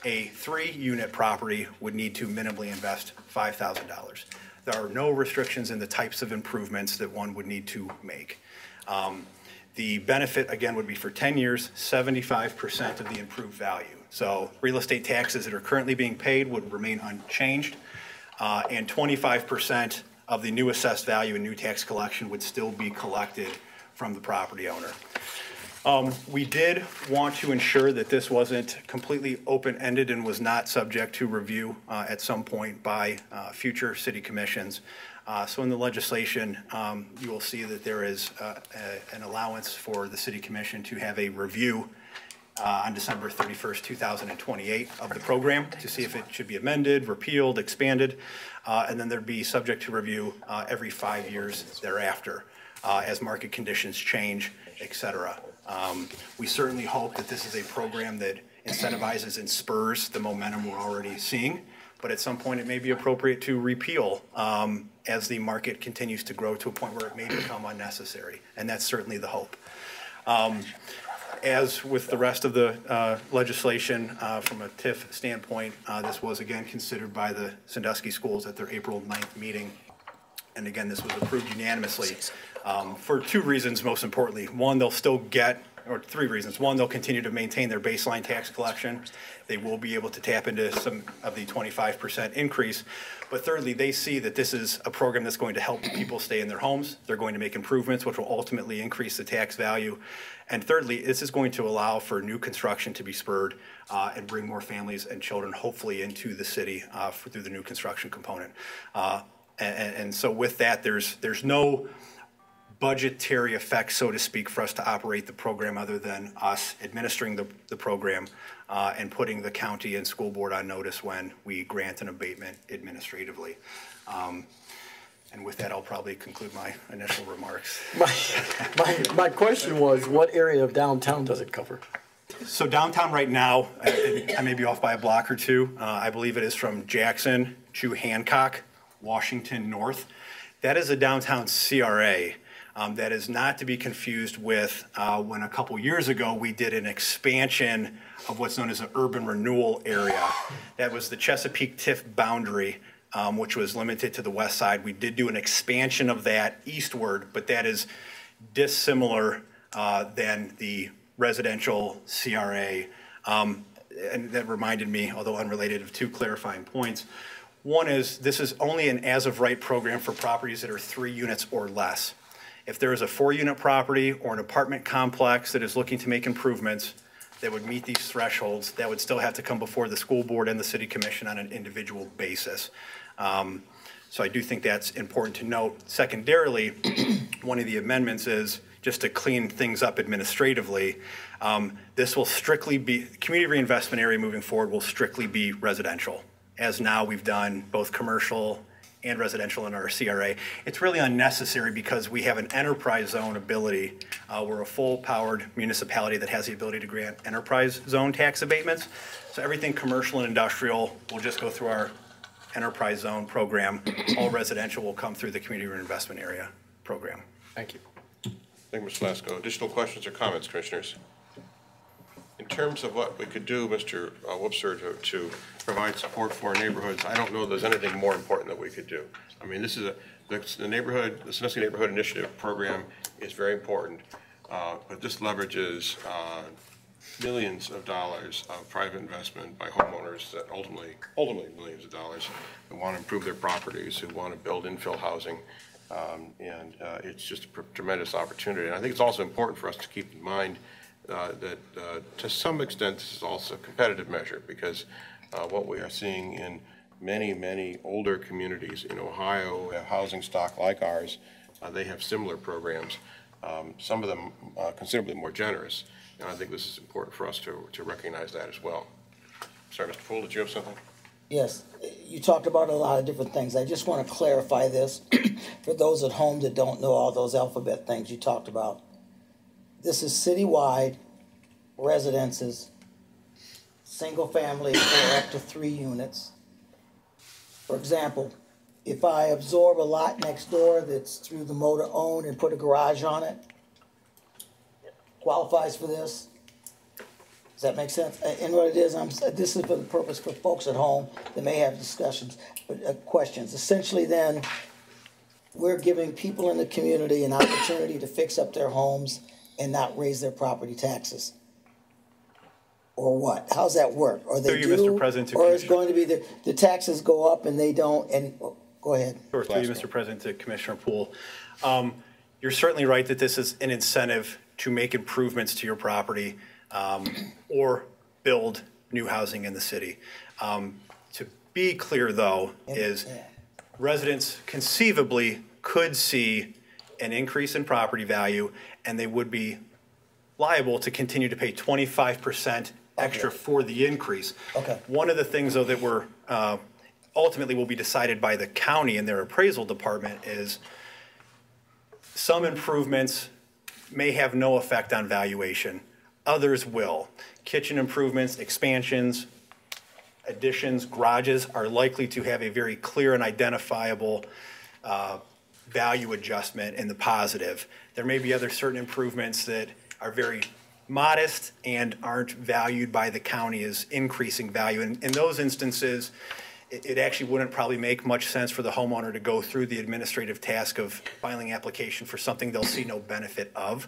A 3-unit property would need to minimally invest $5,000. There are no restrictions in the types of improvements that one would need to make. The benefit, again, would be for 10 years, 75% of the improved value. So real estate taxes that are currently being paid would remain unchanged, and 25% of the new assessed value and new tax collection would still be collected from the property owner. We did want to ensure that this wasn't completely open-ended and was not subject to review at some point by future city commissions. So in the legislation, you will see that there is an allowance for the city commission to have a review on December 31st, 2028 of the program to see if it should be amended, repealed, expanded, and then there'd be subject to review every 5 years thereafter as market conditions change, et cetera. We certainly hope that this is a program that incentivizes and spurs the momentum we're already seeing, but at some point it may be appropriate to repeal as the market continues to grow to a point where it may become unnecessary, and that's certainly the hope. As with the rest of the legislation, from a TIF standpoint, this was again considered by the Sandusky schools at their April 9th meeting. And again, this was approved unanimously for 2 reasons, most importantly. One, they'll still get, or 3 reasons. One, they'll continue to maintain their baseline tax collection. They will be able to tap into some of the 25% increase. But thirdly, they see that this is a program that's going to help people stay in their homes. They're going to make improvements, which will ultimately increase the tax value. And thirdly, this is going to allow for new construction to be spurred and bring more families and children, hopefully, into the city through the new construction component. And so with that, there's no budgetary effect, so to speak, for us to operate the program other than us administering the program and putting the county and school board on notice when we grant an abatement administratively. And with that, I'll probably conclude my initial remarks. My question was, what area of downtown does it cover? So downtown right now, I may be off by a block or 2. I believe it is from Jackson to Hancock, Washington North. That is a downtown CRA. That is not to be confused with when a couple years ago we did an expansion of what's known as an urban renewal area. That was the Chesapeake TIF boundary, which was limited to the west side. We did do an expansion of that eastward, but that is dissimilar than the residential CRA. And that reminded me, although unrelated, of 2 clarifying points. One is this is only an as-of-right program for properties that are 3 units or less. If there is a 4-unit property or an apartment complex that is looking to make improvements that would meet these thresholds, that would still have to come before the school board and the city commission on an individual basis. So I do think that's important to note. Secondarily, one of the amendments is just to clean things up administratively. This will strictly be, community reinvestment area moving forward will strictly be residential. As now we've done both commercial and residential in our CRA. It's really unnecessary because we have an enterprise zone ability. We're a full-powered municipality that has the ability to grant enterprise zone tax abatements. So everything commercial and industrial will just go through our enterprise zone program. All residential will come through the community reinvestment area program. Thank you. Thank you, Mr. Lasko. Additional questions or comments, commissioners? In terms of what we could do, Mr. Wobser, to provide support for our neighborhoods, I don't know there's anything more important that we could do. I mean, this is the Sandusky Neighborhood Initiative program is very important, but this leverages millions of dollars of private investment by homeowners that ultimately millions of dollars who want to improve their properties, who want to build infill housing, and it's just a tremendous opportunity. And I think it's also important for us to keep in mind that to some extent this is also a competitive measure, because what we are seeing in many older communities in Ohio who have housing stock like ours, they have similar programs, some of them considerably more generous, and I think this is important for us to recognize that as well. Sorry, Mr. Poole, did you have something? Yes, you talked about a lot of different things. I just want to clarify this for those at home that don't know all those alphabet things you talked about. This is citywide residences, single family or up to 3 units. For example, if I absorb a lot next door that's through the motor owned and put a garage on it, qualifies for this? Does that make sense? And what it is, this is for the purpose for folks at home that may have discussions, questions. Essentially then, we're giving people in the community an opportunity to fix up their homes and not raise their property taxes. Or what? How's that work? Or they do, Mr. President, or it's going to be the taxes go up and they don't, and, go ahead. Sure, through you, Mr. President, to Commissioner Poole. You're certainly right that this is an incentive to make improvements to your property or build new housing in the city. To be clear, though, is residents conceivably could see an increase in property value, and they would be liable to continue to pay 25% extra for the increase. Okay. One of the things, though, that we're ultimately will be decided by the county and their appraisal department is some improvements may have no effect on valuation. Others will. Kitchen improvements, expansions, additions, garages are likely to have a very clear and identifiable value adjustment in the positive. There may be other certain improvements that are very modest and aren't valued by the county as increasing value. And in those instances, it actually wouldn't probably make much sense for the homeowner to go through the administrative task of filing application for something they'll see no benefit of.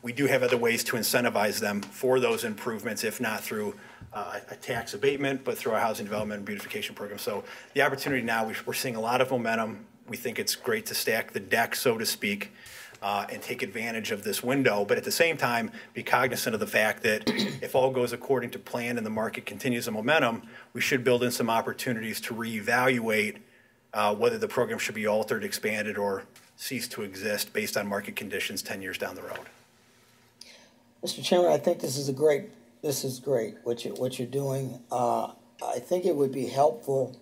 We do have other ways to incentivize them for those improvements, if not through a tax abatement, but through our housing development and beautification program. So the opportunity now, we're seeing a lot of momentum. We think it's great to stack the deck, so to speak, and take advantage of this window, but at the same time, be cognizant of the fact that if all goes according to plan and the market continues the momentum, we should build in some opportunities to reevaluate whether the program should be altered, expanded, or cease to exist based on market conditions 10 years down the road. Mr. Chairman, I think this is great what you're doing. I think it would be helpful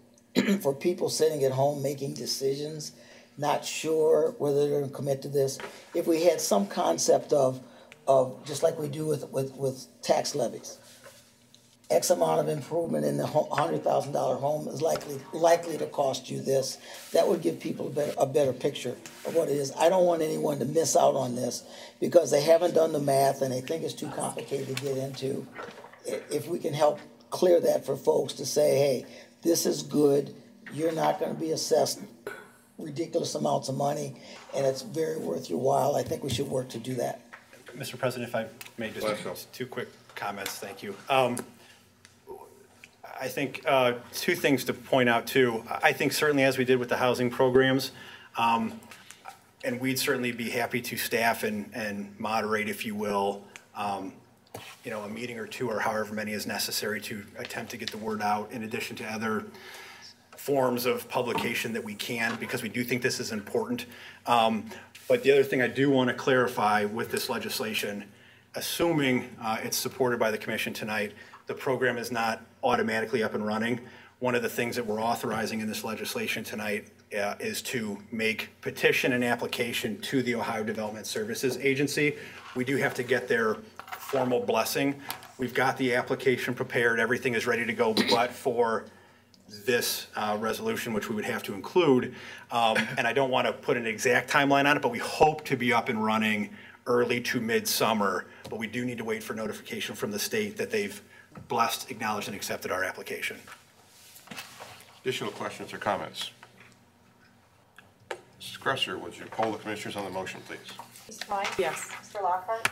for people sitting at home making decisions, not sure whether they're going to commit to this. If we had some concept of just like we do with tax levies, X amount of improvement in the $100,000 home is likely to cost you this. That would give people a better picture of what it is. I don't want anyone to miss out on this because they haven't done the math and they think it's too complicated to get into. If we can help clear that for folks to say, hey, this is good, you're not going to be assessed ridiculous amounts of money, and it's very worth your while. I think we should work to do that. Mr. President, if I may just two quick comments, thank you. I think two things to point out too. I think certainly as we did with the housing programs, and we'd certainly be happy to staff and moderate, if you will, a meeting or two or however many is necessary to attempt to get the word out in addition to other forms of publication that we can, because we do think this is important. But the other thing I do want to clarify with this legislation, assuming it's supported by the commission tonight, the program is not automatically up and running. One of the things that we're authorizing in this legislation tonight is to make petition and application to the Ohio Development Services Agency. We do have to get their formal blessing. We've got the application prepared, everything is ready to go, but for this resolution, which we would have to include. And I don't want to put an exact timeline on it, but we hope to be up and running early to midsummer. But we do need to wait for notification from the state that they've blessed, acknowledged, and accepted our application. Additional questions or comments? Mrs. Cresser, would you poll the commissioners on the motion, please? Ms. Twine? Yes. Mr. Lockhart?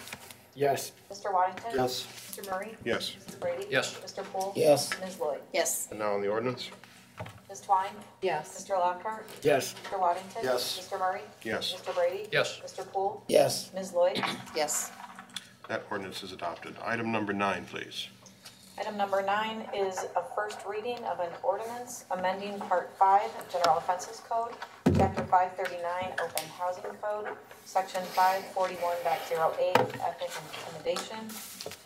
Yes. Mr. Waddington? Yes. Mr. Murray? Yes. Mr. Brady? Yes. Mr. Poole? Yes. Ms. Lloyd? Yes. And now on the ordinance? Ms. Twine? Yes. Mr. Lockhart? Yes. Mr. Waddington? Yes. Mr. Murray? Yes. Mr. Brady? Yes. Mr. Poole? Yes. Ms. Lloyd? Yes. That ordinance is adopted. Item number 9, please. Item number 9 is a first reading of an ordinance amending Part 5 General Offenses Code, Chapter 539 Open Housing Code, Section 541.08 Ethnic Intimidation,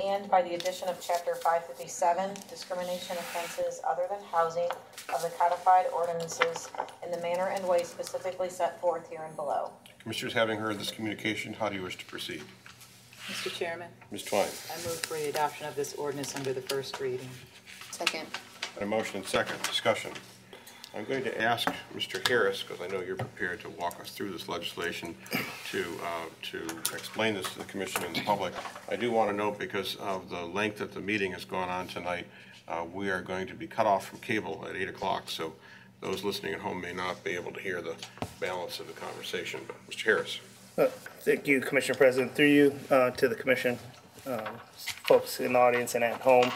and by the addition of Chapter 557 Discrimination Offenses Other Than Housing of the codified ordinances in the manner and way specifically set forth here and below. Commissioners, having heard this communication, how do you wish to proceed? Mr. Chairman, Ms. Twine. I move for the adoption of this ordinance under the first reading. Second. And a motion and second. Discussion. I'm going to ask Mr. Harris, because I know you're prepared to walk us through this legislation, to explain this to the commission and the public. I do want to note, because of the length that the meeting has gone on tonight, we are going to be cut off from cable at 8 o'clock, so those listening at home may not be able to hear the balance of the conversation. But Mr. Harris. Thank you, Commissioner President. Through you to the commission, folks in the audience and at home.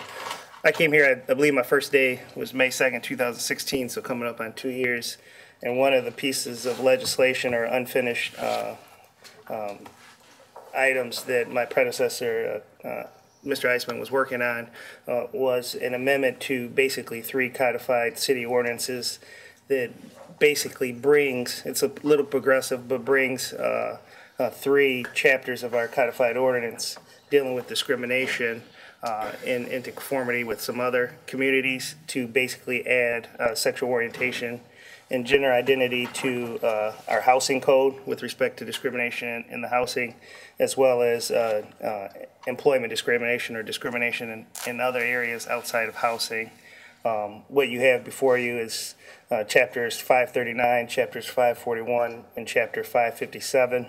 I came here, I believe my first day was May 2nd, 2016, so coming up on 2 years. And one of the pieces of legislation or unfinished items that my predecessor, Mr. Eisman, was working on was an amendment to basically 3 codified city ordinances that basically brings, it's a little progressive, but brings 3 chapters of our codified ordinance dealing with discrimination into conformity with some other communities to basically add sexual orientation and gender identity to our housing code with respect to discrimination in the housing, as well as employment discrimination or discrimination in other areas outside of housing. What you have before you is chapters 539, chapters 541, and chapter 557.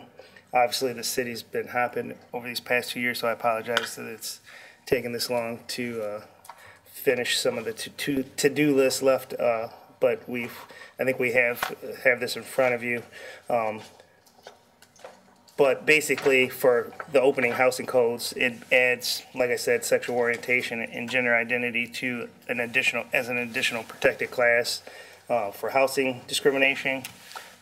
Obviously, the city's been hopping over these past 2 years, so I apologize that it's taken this long to finish some of the to-do list left, but I think we have this in front of you. But basically, for the opening housing codes, it adds, like I said, sexual orientation and gender identity to an additional protected class for housing discrimination.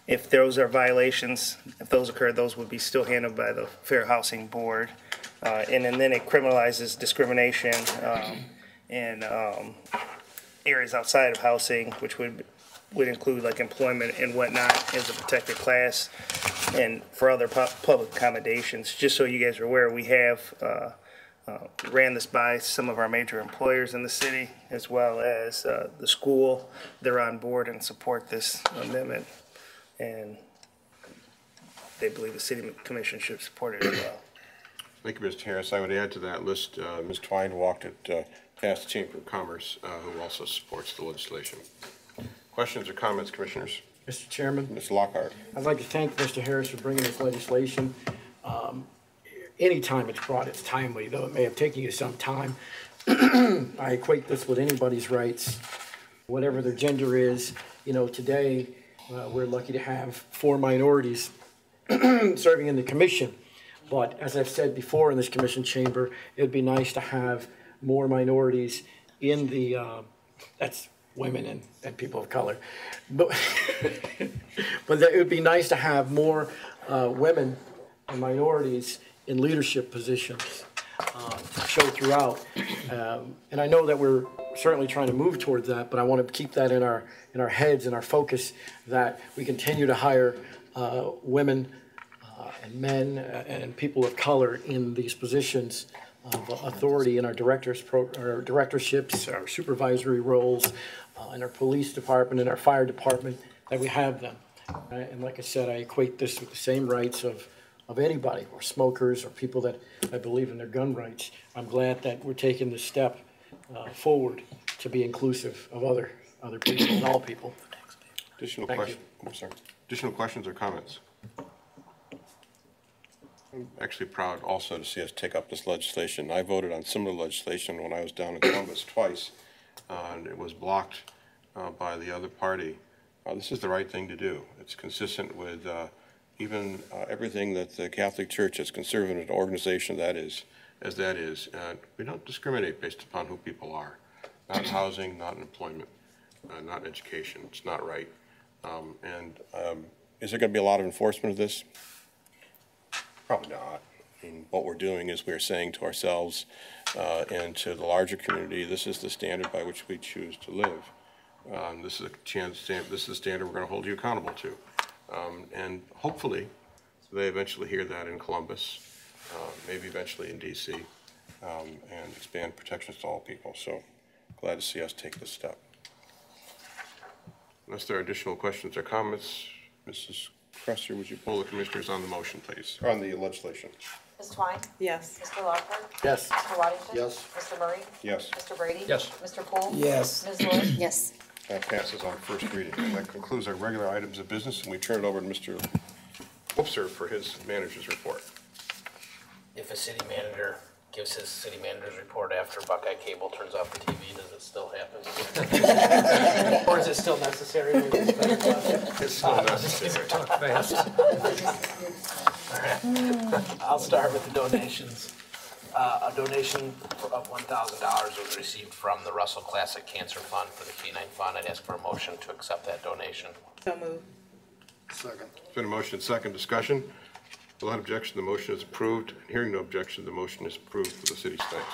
If those are violations, if those occur, those would be still handled by the Fair Housing Board. And then it criminalizes discrimination in areas outside of housing, which would include like employment and whatnot as a protected class, and for other public accommodations. Just so you guys are aware, we have ran this by some of our major employers in the city, as well as the school. They're on board and support this amendment, and they believe the city commission should support it as well. Thank you, Mr. Harris. I would add to that list, Ms. Twine walked it past the Chamber of Commerce, who also supports the legislation. Questions or comments, Commissioners? Mr. Chairman. Ms. Lockhart. I'd like to thank Mr. Harris for bringing this legislation. Anytime it's brought, it's timely, though it may have taken you some time. I equate this with anybody's rights, whatever their gender is. You know, today we're lucky to have 4 minorities serving in the commission. But as I've said before in this commission chamber, it would be nice to have more minorities in the, that's women and people of color. But, but it would be nice to have more women and minorities in leadership positions to show throughout. And I know that we're certainly trying to move towards that, but I want to keep that in our heads and our focus, that we continue to hire women and men and people of color in these positions of authority in our directorships, our supervisory roles, in our police department, in our fire department, that we have them. And like I said, I equate this with the same rights of anybody, or smokers, or people that believe in their gun rights. I'm glad that we're taking this step forward to be inclusive of other people and all people. Additional questions or comments? I'm actually proud also to see us take up this legislation. I voted on similar legislation when I was down in Columbus twice, and it was blocked by the other party. This is the right thing to do. It's consistent with even everything that the Catholic Church, as conservative an organization that is, we don't discriminate based upon who people are. Not in housing, not in employment, not in education. It's not right. Is there going to be a lot of enforcement of this? Probably not. I mean, what we're doing is we're saying to ourselves and to the larger community, this is the standard by which we choose to live. This is the standard we're going to hold you accountable to. And hopefully they eventually hear that in Columbus, maybe eventually in DC, and expand protections to all people. So glad to see us take this step. Unless there are additional questions or comments, Mrs. Cresser, would you poll the commissioners on the motion, please, or on the legislation? Ms. Twine? Yes. Mr. Lockhart? Yes. Mr. Waddington? Yes. Mr. Murray? Yes. Mr. Brady? Yes. Mr. Poole? Yes. Ms. Lewis? Yes. That passes on first reading. That concludes our regular items of business, and we turn it over to Mr. Whoopser for his manager's report. If a city manager gives his city manager's report after Buckeye Cable turns off the TV, does it still happen? Or is it still necessary? It's still necessary. Talk fast. All right. I'll start with the donations. A donation of $1,000 was received from the Russell Classic Cancer Fund for the Canine Fund. I'd ask for a motion to accept that donation. So moved. Second. It's been a motion and second discussion. Without objection, the motion is approved. Hearing no objection, the motion is approved for the city's thanks.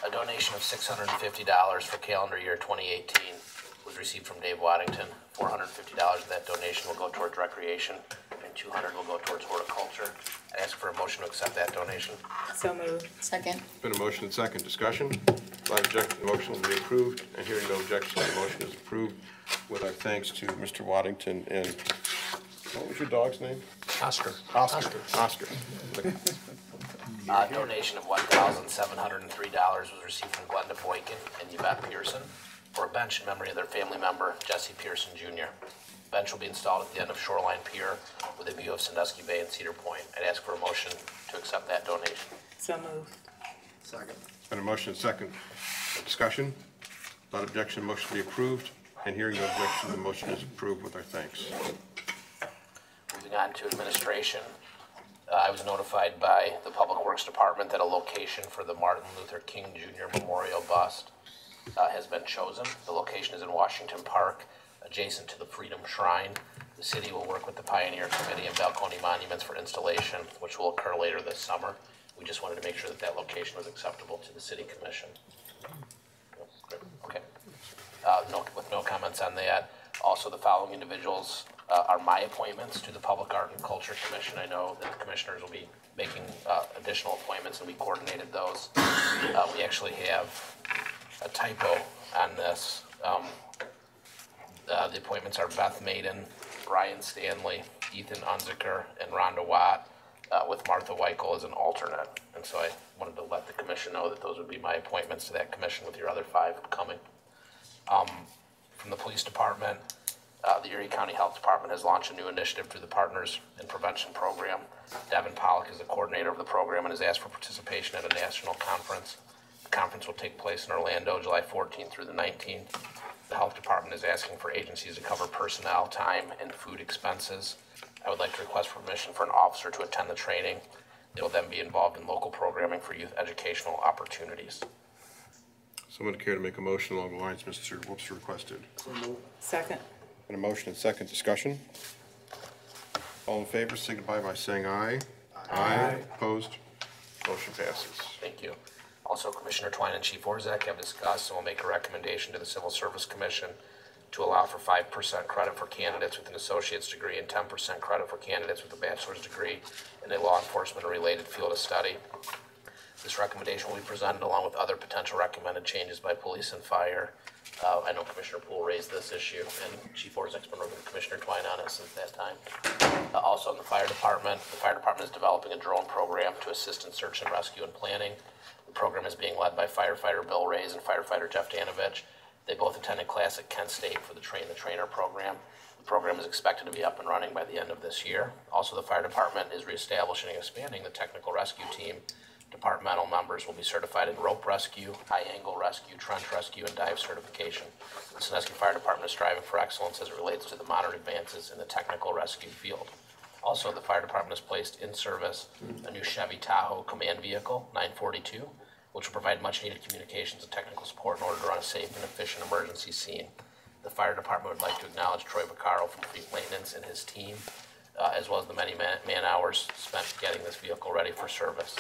A donation of $650 for calendar year 2018 was received from Dave Waddington. $450 of that donation will go towards recreation, and $200 will go towards horticulture. I ask for a motion to accept that donation. So moved. Second. It's been a motion and second discussion. Without objection, the motion will be approved. And hearing no objection, the motion is approved with our thanks to Mr. Waddington and, what was your dog's name? Oscar. Oscar. A donation of $1,703 was received from Glenda Boykin and Yvette Pearson for a bench in memory of their family member, Jesse Pearson Jr. The bench will be installed at the end of Shoreline Pier with a view of Sandusky Bay and Cedar Point. I'd ask for a motion to accept that donation. So moved. Second. It's been a motion and second discussion. Without objection, the motion will be approved. And hearing no objection, the motion is approved with our thanks. Moving on to administration. I was notified by the Public Works Department that a location for the Martin Luther King Jr. Memorial Bust has been chosen. The location is in Washington Park, adjacent to the Freedom Shrine. The city will work with the Pioneer Committee and Balcony Monuments for installation, which will occur later this summer. We just wanted to make sure that that location was acceptable to the City Commission. Okay. With no comments on that. Also, the following individuals are my appointments to the Public Art and Culture Commission. I know that the commissioners will be making additional appointments, and we coordinated those. We actually have a typo on this. The appointments are Beth Maiden, Brian Stanley, Ethan Unziker, and Rhonda Watt, with Martha Weichel as an alternate. And so I wanted to let the commission know that those would be my appointments to that commission, with your other 5 coming. From the police department, the Erie County Health Department has launched a new initiative through the Partners in Prevention program. Devin Pollock is the coordinator of the program and has asked for participation at a national conference. The conference will take place in Orlando, July 14th through the 19th. The health department is asking for agencies to cover personnel, time, and food expenses. I would like to request permission for an officer to attend the training. They will then be involved in local programming for youth educational opportunities. Someone care to make a motion along the lines Mr. Whoops requested? Second. And a motion and second discussion. All in favor signify by saying aye. Aye. Opposed? Motion passes. Thank you. Also, Commissioner Twine and Chief Orzak have discussed and will make a recommendation to the Civil Service Commission to allow for 5% credit for candidates with an associate's degree and 10% credit for candidates with a bachelor's degree in a law enforcement or related field of study. This recommendation will be presented along with other potential recommended changes by police and fire. I know Commissioner Poole raised this issue, and Chief Orzak's been working with Commissioner Twine on it since that time. Also in the fire department is developing a drone program to assist in search and rescue and planning. The program is being led by firefighter Bill Rays and firefighter Jeff Danovich. They both attended class at Kent State for the Train the Trainer program. The program is expected to be up and running by the end of this year. Also, the fire department is reestablishing and expanding the technical rescue team. Departmental members will be certified in rope rescue, high-angle rescue, trench rescue, and dive certification. The Sandusky Fire Department is striving for excellence as it relates to the modern advances in the technical rescue field. Also, the fire department has placed in service a new Chevy Tahoe command vehicle, 942, which will provide much-needed communications and technical support in order to run a safe and efficient emergency scene. The fire department would like to acknowledge Troy Vaccaro from Fleet Maintenance and his team, as well as the many man-hours spent getting this vehicle ready for service.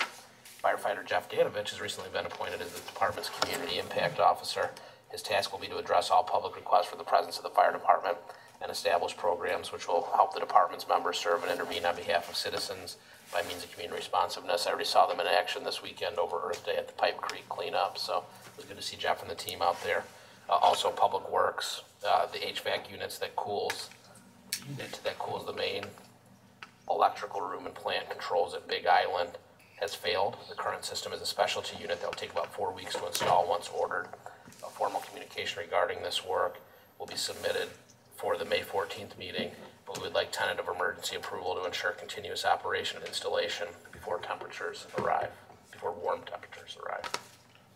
Firefighter Jeff Danovich has recently been appointed as the department's Community Impact Officer. His task will be to address all public requests for the presence of the fire department and establish programs which will help the department's members serve and intervene on behalf of citizens by means of community responsiveness. I already saw them in action this weekend over Earth Day at the Pipe Creek cleanup, so it was good to see Jeff and the team out there. Also, Public Works, the HVAC units that cools the main electrical room and plant controls at Big Island has failed. The current system is a specialty unit that will take about 4 weeks to install once ordered. A formal communication regarding this work will be submitted for the May 14th meeting, but we would like tentative emergency approval to ensure continuous operation and installation before warm temperatures arrive.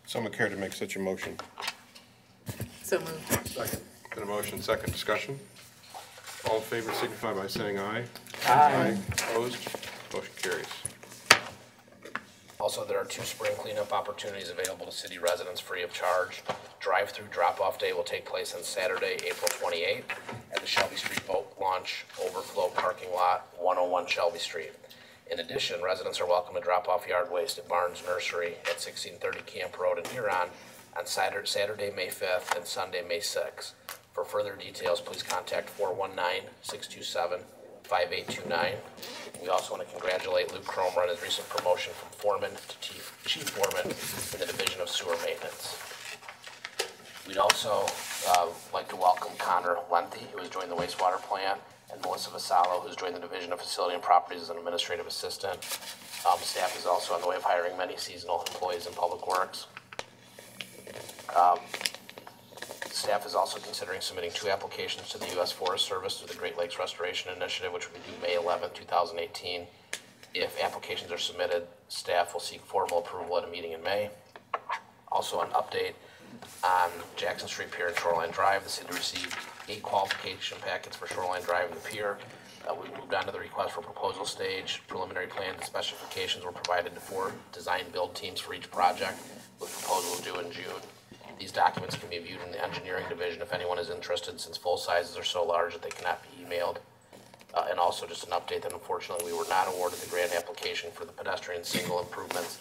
Someone care to make such a motion? So moved. Second. Been a motion, second discussion. All in favor signify by saying aye. Aye. Opposed? Motion carries. Also, there are 2 spring cleanup opportunities available to city residents free of charge. Drive-through drop-off day will take place on Saturday, April 28th at the Shelby Street Boat Launch Overflow Parking Lot, 101 Shelby Street. In addition, residents are welcome to drop off yard waste at Barnes Nursery at 1630 Camp Road in Huron on Saturday, May 5th and Sunday, May 6th. For further details, please contact 419-627-5829. We also want to congratulate Luke Cromer on his recent promotion from foreman to chief foreman in the Division of Sewer Maintenance. We'd also like to welcome Connor Lenthy, who has joined the wastewater plant, and Melissa Vasallo, who's joined the Division of Facility and Properties as an administrative assistant. Staff is also on the way of hiring many seasonal employees in Public Works. Staff is also considering submitting 2 applications to the U.S. Forest Service through the Great Lakes Restoration Initiative, which will be due May 11, 2018. If applications are submitted, staff will seek formal approval at a meeting in May. Also, an update on Jackson Street Pier and Shoreline Drive. The city received 8 qualification packets for Shoreline Drive and the pier. We moved on to the request for proposal stage. Preliminary plans and specifications were provided to 4 design build teams for each project, with proposals due in June. These documents can be viewed in the engineering division if anyone is interested, since full sizes are so large that they cannot be emailed. And also just an update that unfortunately we were not awarded the grant application for the pedestrian single improvements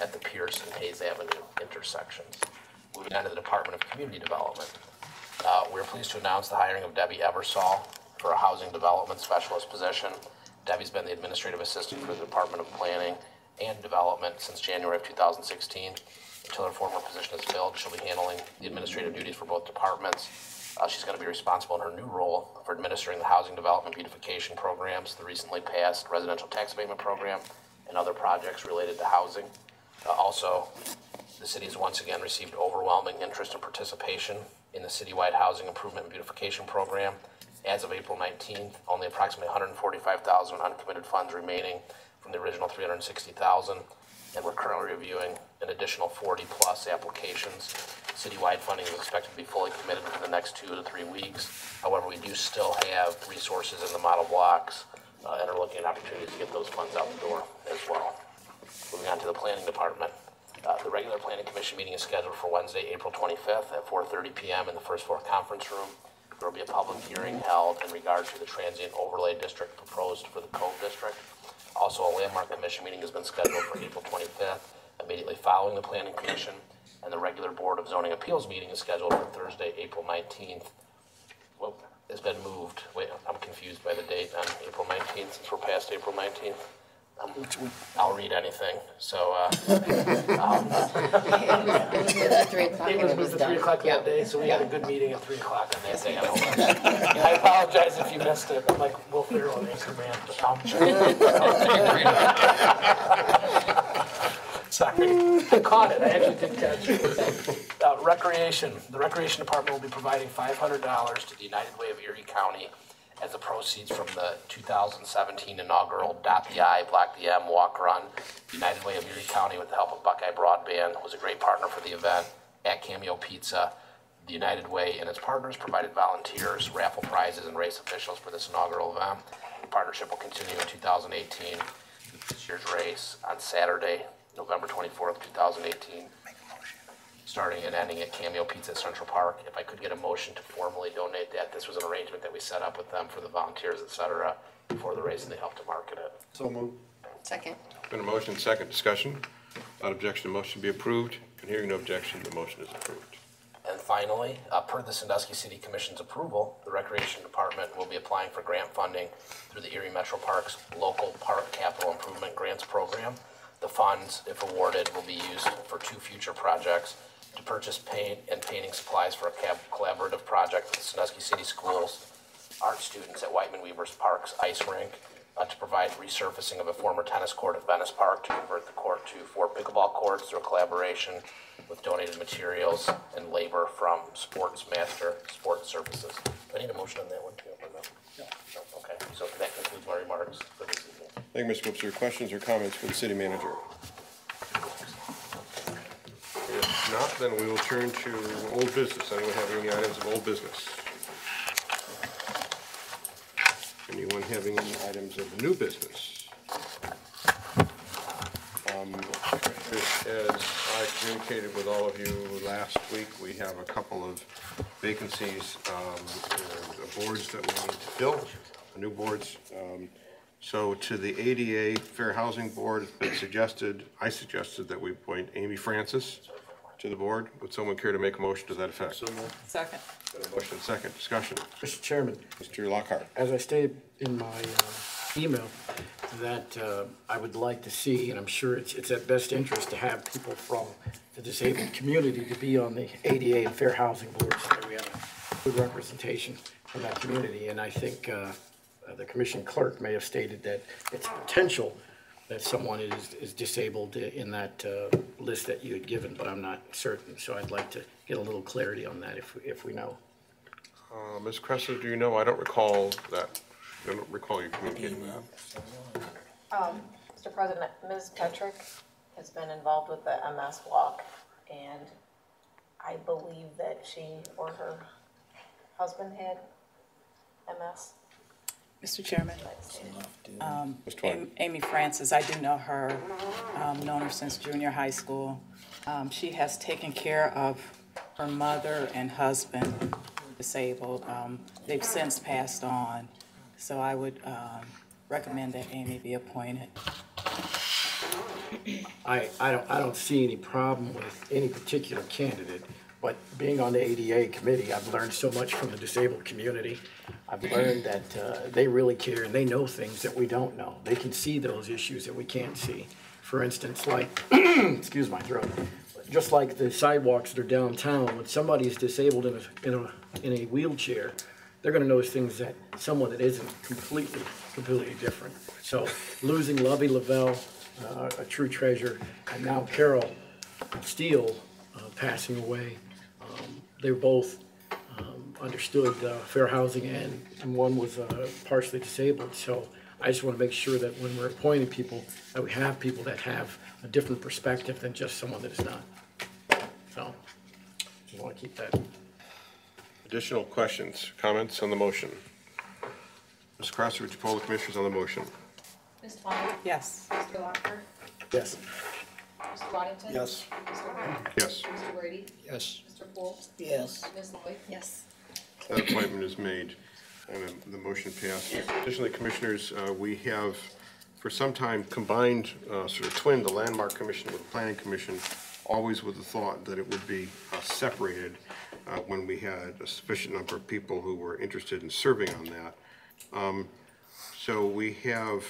at the Pierce and Hayes Avenue intersections. Moving on to the Department of Community Development. We're pleased to announce the hiring of Debbie Eversall for a housing development specialist position. Debbie's been the administrative assistant for the Department of Planning and Development since January of 2016. Until her former position is filled, she'll be handling the administrative duties for both departments. She's going to be responsible in her new role for administering the housing development beautification programs, the recently passed residential tax abatement program, and other projects related to housing. Also, the city has once again received overwhelming interest and participation in the citywide housing improvement and beautification program. As of April 19th, only approximately $145,000 uncommitted funds remaining from the original $360,000. And we're currently reviewing an additional 40-plus applications. Citywide funding is expected to be fully committed within the next 2 to 3 weeks. However, we do still have resources in the model blocks and are looking at opportunities to get those funds out the door as well. Moving on to the Planning Department. The regular Planning Commission meeting is scheduled for Wednesday, April 25th at 4:30 p.m. in the first floor conference room. There will be a public hearing held in regard to the transient overlay district proposed for the Cove District. Also, a landmark commission meeting has been scheduled for April 25th, immediately following the Planning Commission, and the regular Board of Zoning Appeals meeting is scheduled for Thursday, April 19th. Well, it's been moved. Wait, I'm confused by the date on April 19th, since we're past April 19th. I'll read anything. So, It was the 3 o'clock that day, so we had a good meeting at 3 o'clock on that day. I apologize if you missed it. I'm like Will Ferrell and Anchorman. Sorry, I caught it. I actually did catch it. Recreation. The Recreation Department will be providing $500 to the United Way of Erie County as the proceeds from the 2017 inaugural Dot the I, Block the M walk run. United Way of Erie County, with the help of Buckeye Broadband, was a great partner for the event. At Cameo Pizza, the United Way and its partners provided volunteers, raffle prizes, and race officials for this inaugural event. The partnership will continue in 2018 with this year's race on Saturday, November 24th, 2018. Starting and ending at Cameo Pizza at Central Park. If I could get a motion to formally donate that. This was an arrangement that we set up with them for the volunteers, etc., before the race, and they helped to market it. So moved. Second. Been a motion, second discussion. Without objection, the motion be approved. And hearing no objection, the motion is approved. And finally, per the Sandusky City Commission's approval, the Recreation Department will be applying for grant funding through the Erie Metro Parks Local Park Capital Improvement Grants Program. The funds, if awarded, will be used for 2 future projects: to purchase paint and painting supplies for a collaborative project with the Sandusky City Schools, art students at Whiteman Weaver's Park's ice rink, to provide resurfacing of a former tennis court at Venice Park to convert the court to 4 pickleball courts through a collaboration with donated materials and labor from Sports Master Sports Services. Do I need a motion on that one too? Or no? No. Okay, so that concludes my remarks for this evening. Thank you, Mr. Wipser. Questions or comments for the city manager? If not, then we will turn to old business. Anyone having any items of old business? Anyone having any items of new business? As I communicated with all of you last week, we have a couple of vacancies, boards that we need to fill, new boards. So to the ADA Fair Housing Board, it's been suggested, I suggested that we appoint Amy Francis to the board. Would someone care to make a motion to that effect? So moved. Second. Motion second. Discussion. Mr. Chairman. Mr. Lockhart. As I stated in my email, that I would like to see, and I'm sure it's at best interest to have people from the disabled community to be on the ADA and Fair Housing Boards, so that we have a good representation from that community. And I think the commission clerk may have stated that it's potential that someone is disabled in that list that you had given, but I'm not certain. So I'd like to get a little clarity on that if we know. Ms. Kressler, do you know? I don't recall that. I don't recall you communicating that. Mr. President, Ms. Petrick has been involved with the MS walk, and I believe that she or her husband had MS. Mr. Chairman, Amy Francis, I do know her, known her since junior high school. She has taken care of her mother and husband who are disabled. They've since passed on, so I would recommend that Amy be appointed. I don't see any problem with any particular candidate, but being on the ADA committee, I've learned so much from the disabled community. I've learned that they really care and they know things that we don't know. They can see those issues that we can't see. For instance, like, excuse my throat, just like the sidewalks that are downtown, when somebody is disabled in a wheelchair, they're gonna notice things that someone that isn't completely different. So losing Lovey Lavelle, a true treasure, and now Carol Steele passing away, they were both understood fair housing, and one was partially disabled. So I just want to make sure that when we're appointing people, that we have people that have a different perspective than just someone that is not. So just want to keep that. Additional questions, comments on the motion? Ms. Crosser, would you poll the commissioners on the motion? Ms. Twine? Yes. Mr. Lockhart? Yes. Mr. Waddington? Yes. Mr. Hall? Yes. Mr. Brady? Yes. Mr. Poole? Yes. Ms. Lloyd? Yes. That appointment is made, and the motion passes. Additionally, commissioners, we have for some time combined, sort of twinned the Landmark Commission with the Planning Commission, always with the thought that it would be separated when we had a sufficient number of people who were interested in serving on that. So we have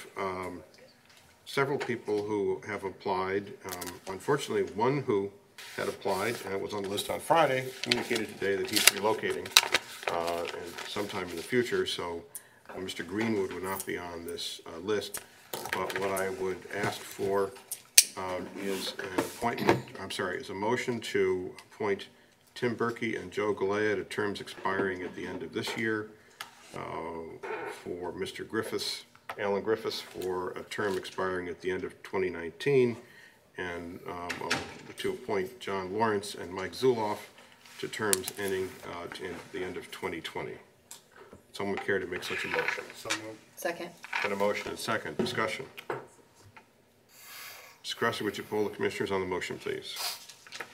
several people who have applied. Unfortunately, one who had applied and was on the list on Friday communicated today that he's relocating and sometime in the future. So Mr. Greenwood would not be on this list. But what I would ask for is an appointment. Is a motion to appoint Tim Berkey and Joe Galea to terms expiring at the end of this year. For Mr. Griffiths, Alan Griffiths, for a term expiring at the end of 2019, and to appoint John Lawrence and Mike Zuloff to terms ending at the end of 2020. Someone care to make such a motion? Second. And a motion and second. Discussion. Ms. Crosser, would you poll the commissioners on the motion, please?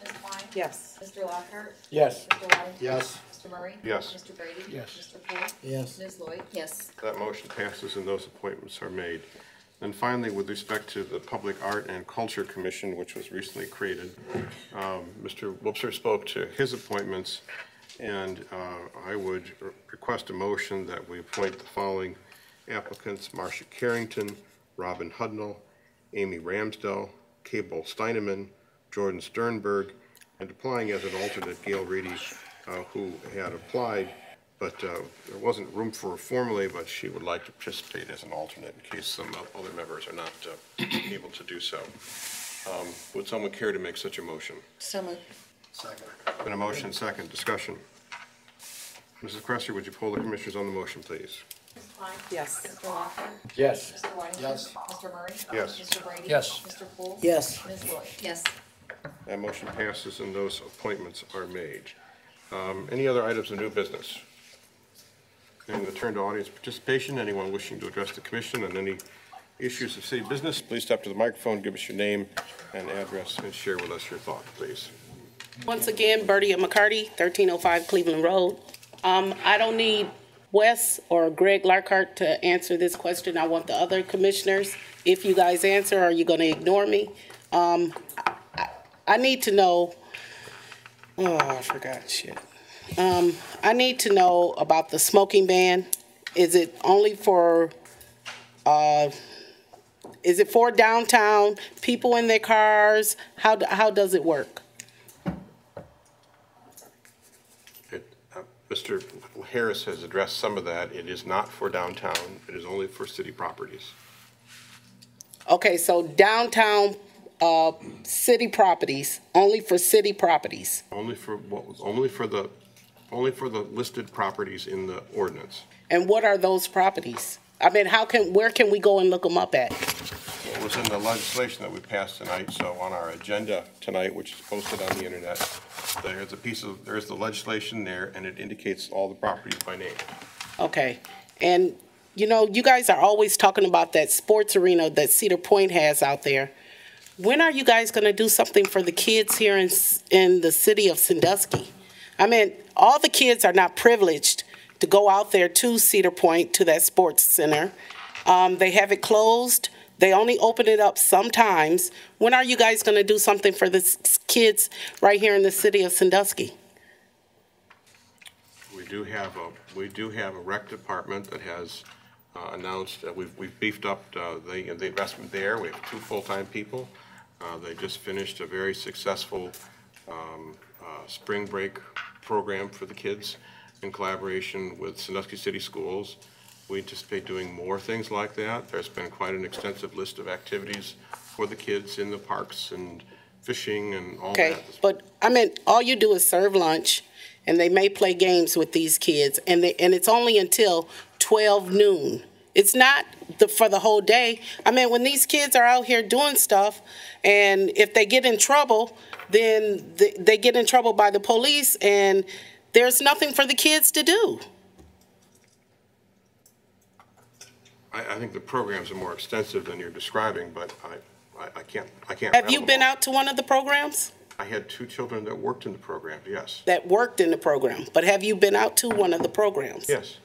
Ms. Twine? Yes. Mr. Lockhart? Yes. Mr. Waddington? Yes. Mr. Murray? Yes. Mr. Brady? Yes. Mr. Poole? Yes. Ms. Lloyd? Yes. That motion passes and those appointments are made. And finally, with respect to the Public Art and Culture Commission, which was recently created, Mr. Wipser spoke to his appointments, and I would request a motion that we appoint the following applicants: Marcia Carrington, Robin Hudnall, Amy Ramsdell, Cable Steineman, Jordan Sternberg, and applying as an alternate, Gail Reedy, who had applied but there wasn't room for her formally, but she would like to participate as an alternate in case some other members are not able to do so. Would someone care to make such a motion? So moved. Second. Been a motion, second. Discussion. Mrs. Cresser, would you poll the commissioners on the motion, please? Ms. Klein? Yes. Mr. Lockton? Yes. Mr. Whiting? Yes. Mr. Murray? Yes. Mr. Brady? Yes. Mr. Poole? Yes. Ms. Williams? Yes. That motion passes and those appointments are made. Any other items of new business? I'm going to turn to audience participation. Anyone wishing to address the commission on any issues of city business, please step to the microphone, give us your name and address, and share with us your thought, please. Once again, Bertie McCarty, 1305 Cleveland Road. I don't need Wes or Greg Larkhart to answer this question. I want the other commissioners. If you guys answer, are you going to ignore me? I need to know, I forgot shit. I need to know about the smoking ban. Is it only for, is it for downtown, people in their cars? How does it work? Mr. Harris has addressed some of that. It is not for downtown. It is only for city properties. Okay, so downtown city properties, only for city properties. Only for the listed properties in the ordinance. And what are those properties? I mean, where can we go and look them up at? It was in the legislation that we passed tonight, so on our agenda tonight, which is posted on the internet, there's the legislation there, and it indicates all the properties by name. Okay, and you know, you guys are always talking about that sports arena that Cedar Point has out there. When are you guys going to do something for the kids here in the city of Sandusky? I mean, all the kids are not privileged to go out there to Cedar Point, to that sports center. They have it closed. They only open it up sometimes. When are you guys going to do something for the kids right here in the city of Sandusky? We do have a rec department that has announced that we've beefed up the investment there. We have 2 full-time people. They just finished a very successful spring break program for the kids in collaboration with Sandusky City Schools. We anticipate doing more things like that. There's been quite an extensive list of activities for the kids in the parks and fishing and all that. Okay, but I mean, all you do is serve lunch, and they may play games with these kids, and it's only until 12 noon. It's not for the whole day. I mean, when these kids are out here doing stuff, and if they get in trouble, then they get in trouble by the police, and there's nothing for the kids to do. I think the programs are more extensive than you're describing, but I can't. Have you been out to one of the programs? I had 2 children that worked in the program, yes. That worked in the program, but have you been out to one of the programs? Yes.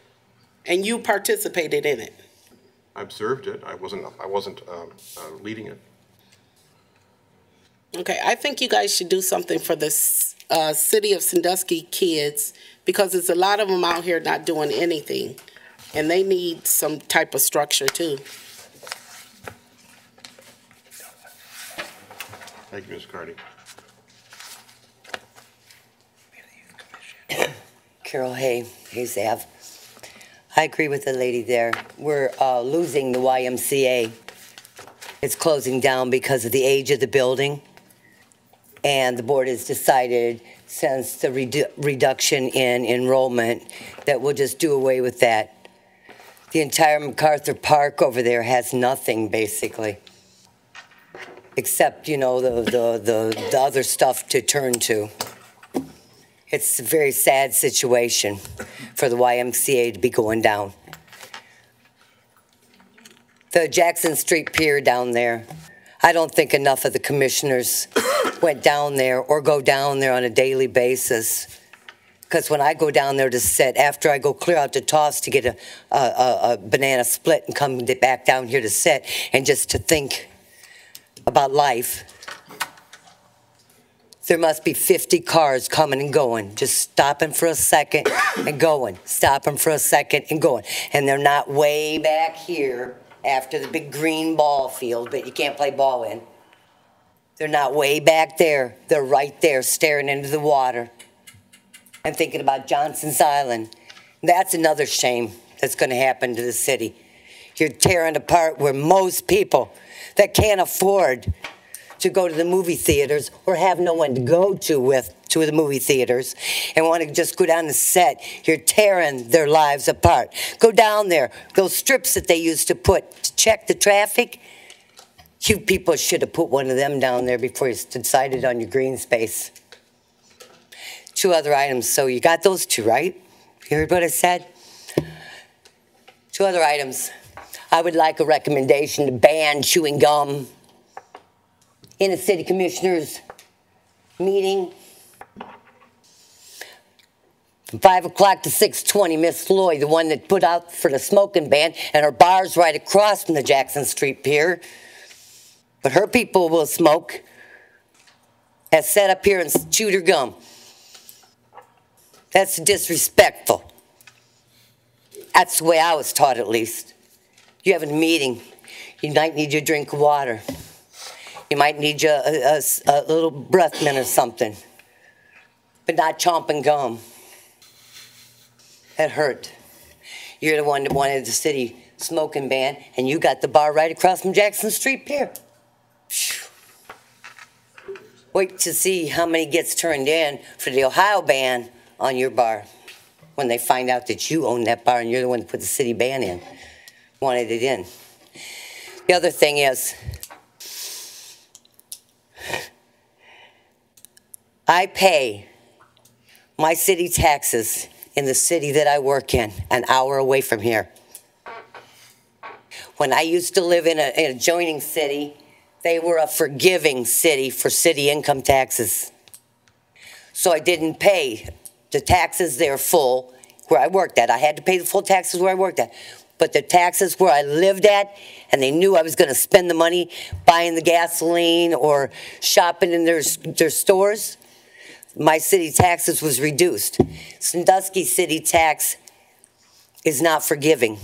And you participated in it? I observed it. I wasn't leading it. Okay, I think you guys should do something for the city of Sandusky kids, because there's a lot of them out here not doing anything, and they need some type of structure too. Thank you, Ms. Carty. Carol Hayes Ave. I agree with the lady there. We're losing the YMCA. It's closing down because of the age of the building. And the board has decided, since the reduction in enrollment, that we'll just do away with that. The entire MacArthur Park over there has nothing, basically, except, you know, the other stuff to turn to. It's a very sad situation for the YMCA to be going down. The Jackson Street Pier down there, I don't think enough of the commissioners went down there or go down there on a daily basis. Because when I go down there to sit, after I go clear out to Toss to get a banana split and come back down here to sit and just to think about life, there must be 50 cars coming and going, just stopping for a second and going, stopping for a second and going. And they're not way back here after the big green ball field, but you can't play ball in. They're not way back there. They're right there staring into the water and thinking about Johnson's Island, That's another shame that's going to happen to the city. You're tearing apart where most people that can't afford to go to the movie theaters or have no one to go to the movie theaters and want to just go down the set, you're tearing their lives apart. Go down there. Those strips that they used to put to check the traffic, you people should have put one of them down there before you decided on your green space. 2 other items. So you got those 2, right? You heard what I said? 2 other items. I would like a recommendation to ban chewing gum in a city commissioners meeting. From 5 o'clock to 6:20, Miss Floyd, the one that put out for the smoking ban, and her bar's right across from the Jackson Street Pier, but her people will smoke, has sat up here and chewed her gum. That's disrespectful. That's the way I was taught, at least. You have a meeting, you might need your drink of water. You might need a little breath mint or something, but not chomping gum. That hurt. You're the one that wanted the city smoking ban, and you got the bar right across from Jackson Street Pier. Wait to see how many gets turned in for the Ohio ban on your bar when they find out that you own that bar and you're the one that put the city ban in, wanted it in. The other thing is, I pay my city taxes in the city that I work in, an hour away from here. When I used to live in an adjoining city, they were a forgiving city for city income taxes. So I didn't pay the taxes there full where I worked at. I had to pay the full taxes where I worked at. But the taxes where I lived at, and they knew I was going to spend the money buying the gasoline or shopping in their stores, my city taxes was reduced. Sandusky city tax is not forgiving.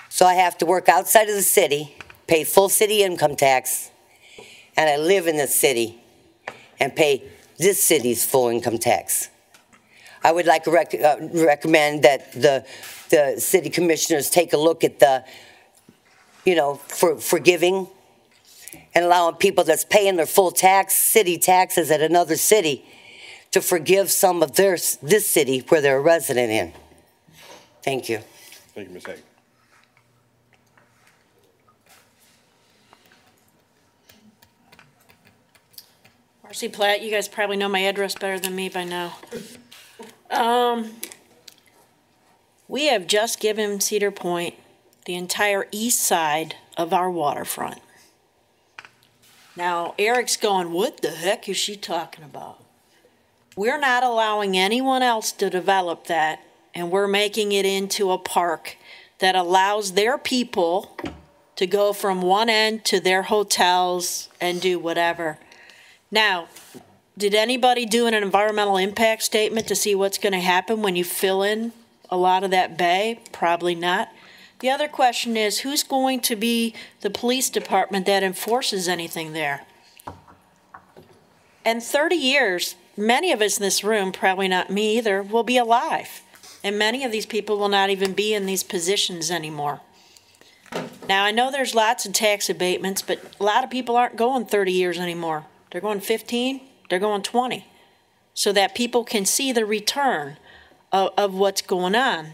So I have to work outside of the city, pay full city income tax, and I live in the city and pay this city's full income tax. I would like to recommend that the city commissioners take a look at the, forgiving and allowing people that's paying their full city taxes at another city to forgive some of this city where they're a resident in. Thank you. Thank you, Ms. Haig. Marcy Platt, you guys probably know my address better than me by now. We have just given Cedar Point the entire east side of our waterfront. Now, Eric's going, what the heck is she talking about? We're not allowing anyone else to develop that, and we're making it into a park that allows their people to go from one end to their hotels and do whatever. Now, did anybody do an environmental impact statement to see what's going to happen when you fill in a lot of that bay? Probably not. The other question is, who's going to be the police department that enforces anything there? In 30 years, many of us in this room, probably not me either, will be alive. And many of these people will not even be in these positions anymore. Now, I know there's lots of tax abatements, but a lot of people aren't going 30 years anymore. They're going 15, they're going 20, so that people can see the return of what's going on.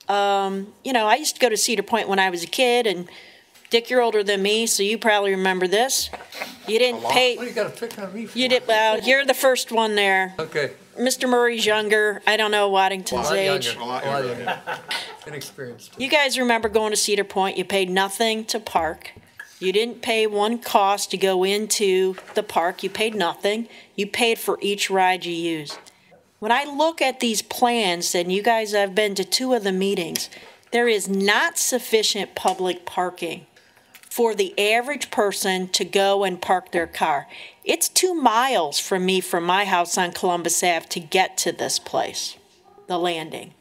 I used to go to Cedar Point when I was a kid, and Dick, you're older than me, so you probably remember this. You didn't pay. What do you got to pick on me for? You did, well, you're the first one there. Okay. Mr. Murray's younger. I don't know Waddington's age. A lot younger. Inexperienced. You guys remember going to Cedar Point? You paid nothing to park. You didn't pay one cost to go into the park. You paid nothing. You paid for each ride you used. When I look at these plans, and you guys have been to 2 of the meetings, there is not sufficient public parking for the average person to go and park their car. It's 2 miles from me, from my house on Columbus Ave, to get to this place, the landing.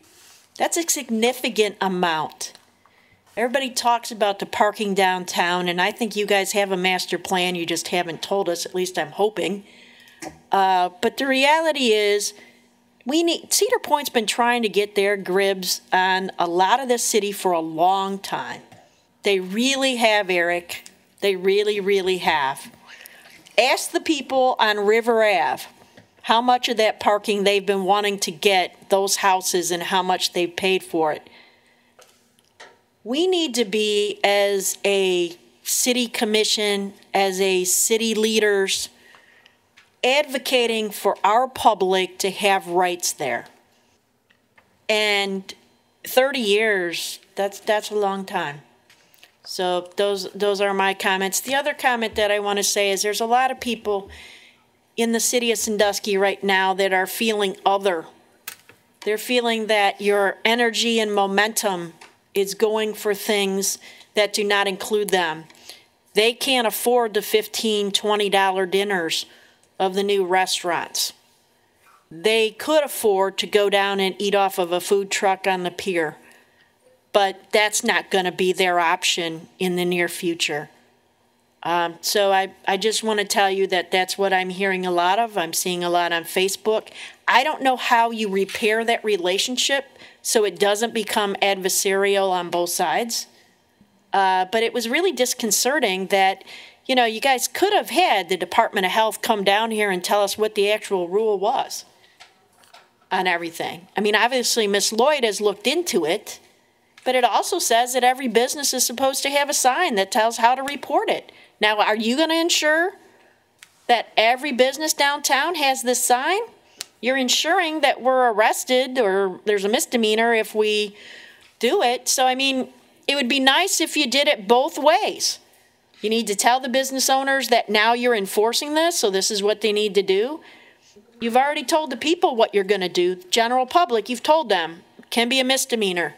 That's a significant amount. Everybody talks about the parking downtown, and I think you guys have a master plan. You just haven't told us, at least I'm hoping. But the reality is, Cedar Point's been trying to get their gribs on a lot of this city for a long time. They really have, Eric. They really, really have. Ask the people on River Ave how much of that parking they've been wanting to get, those houses, and how much they've paid for it. We need to be, as a city commission, as a city leaders, advocating for our public to have rights there. And 30 years, that's a long time. So those are my comments. The other comment that I want to say is there's a lot of people in the city of Sandusky right now that are feeling other. They're feeling that your energy and momentum is going for things that do not include them. They can't afford the $15, $20 dinners of the new restaurants. They could afford to go down and eat off of a food truck on the pier, but that's not going to be their option in the near future. So I just want to tell you that that's what I'm hearing a lot of. I'm seeing a lot on Facebook. I don't know how you repair that relationship so it doesn't become adversarial on both sides. But it was really disconcerting that, you know, you guys could have had the Department of Health come down here and tell us what the actual rule was on everything. I mean, obviously, Ms. Lloyd has looked into it, but it also says that every business is supposed to have a sign that tells how to report it. Now, are you going to ensure that every business downtown has this sign? You're ensuring that we're arrested or there's a misdemeanor if we do it. So, I mean, it would be nice if you did it both ways. You need to tell the business owners that now you're enforcing this, so this is what they need to do. You've already told the people what you're going to do. General public, you've told them. It can be a misdemeanor.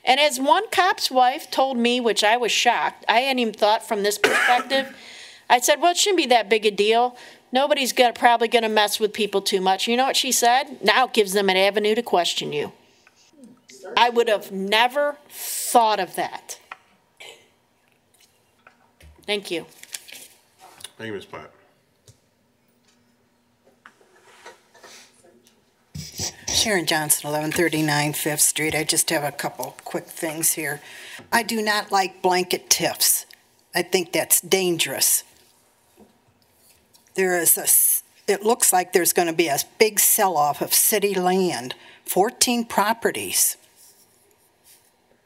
And as one cop's wife told me, which I was shocked, I hadn't even thought from this perspective, I said, well, it shouldn't be that big a deal. Nobody's probably going to mess with people too much. You know what she said? Now it gives them an avenue to question you. I would have never thought of that. Thank you. Thank you, Ms. Platt. Sharon Johnson, 1139 5th Street. I just have a couple quick things here. I do not like blanket TIFs. I think that's dangerous. It looks like there's going to be a big sell-off of city land, 14 properties.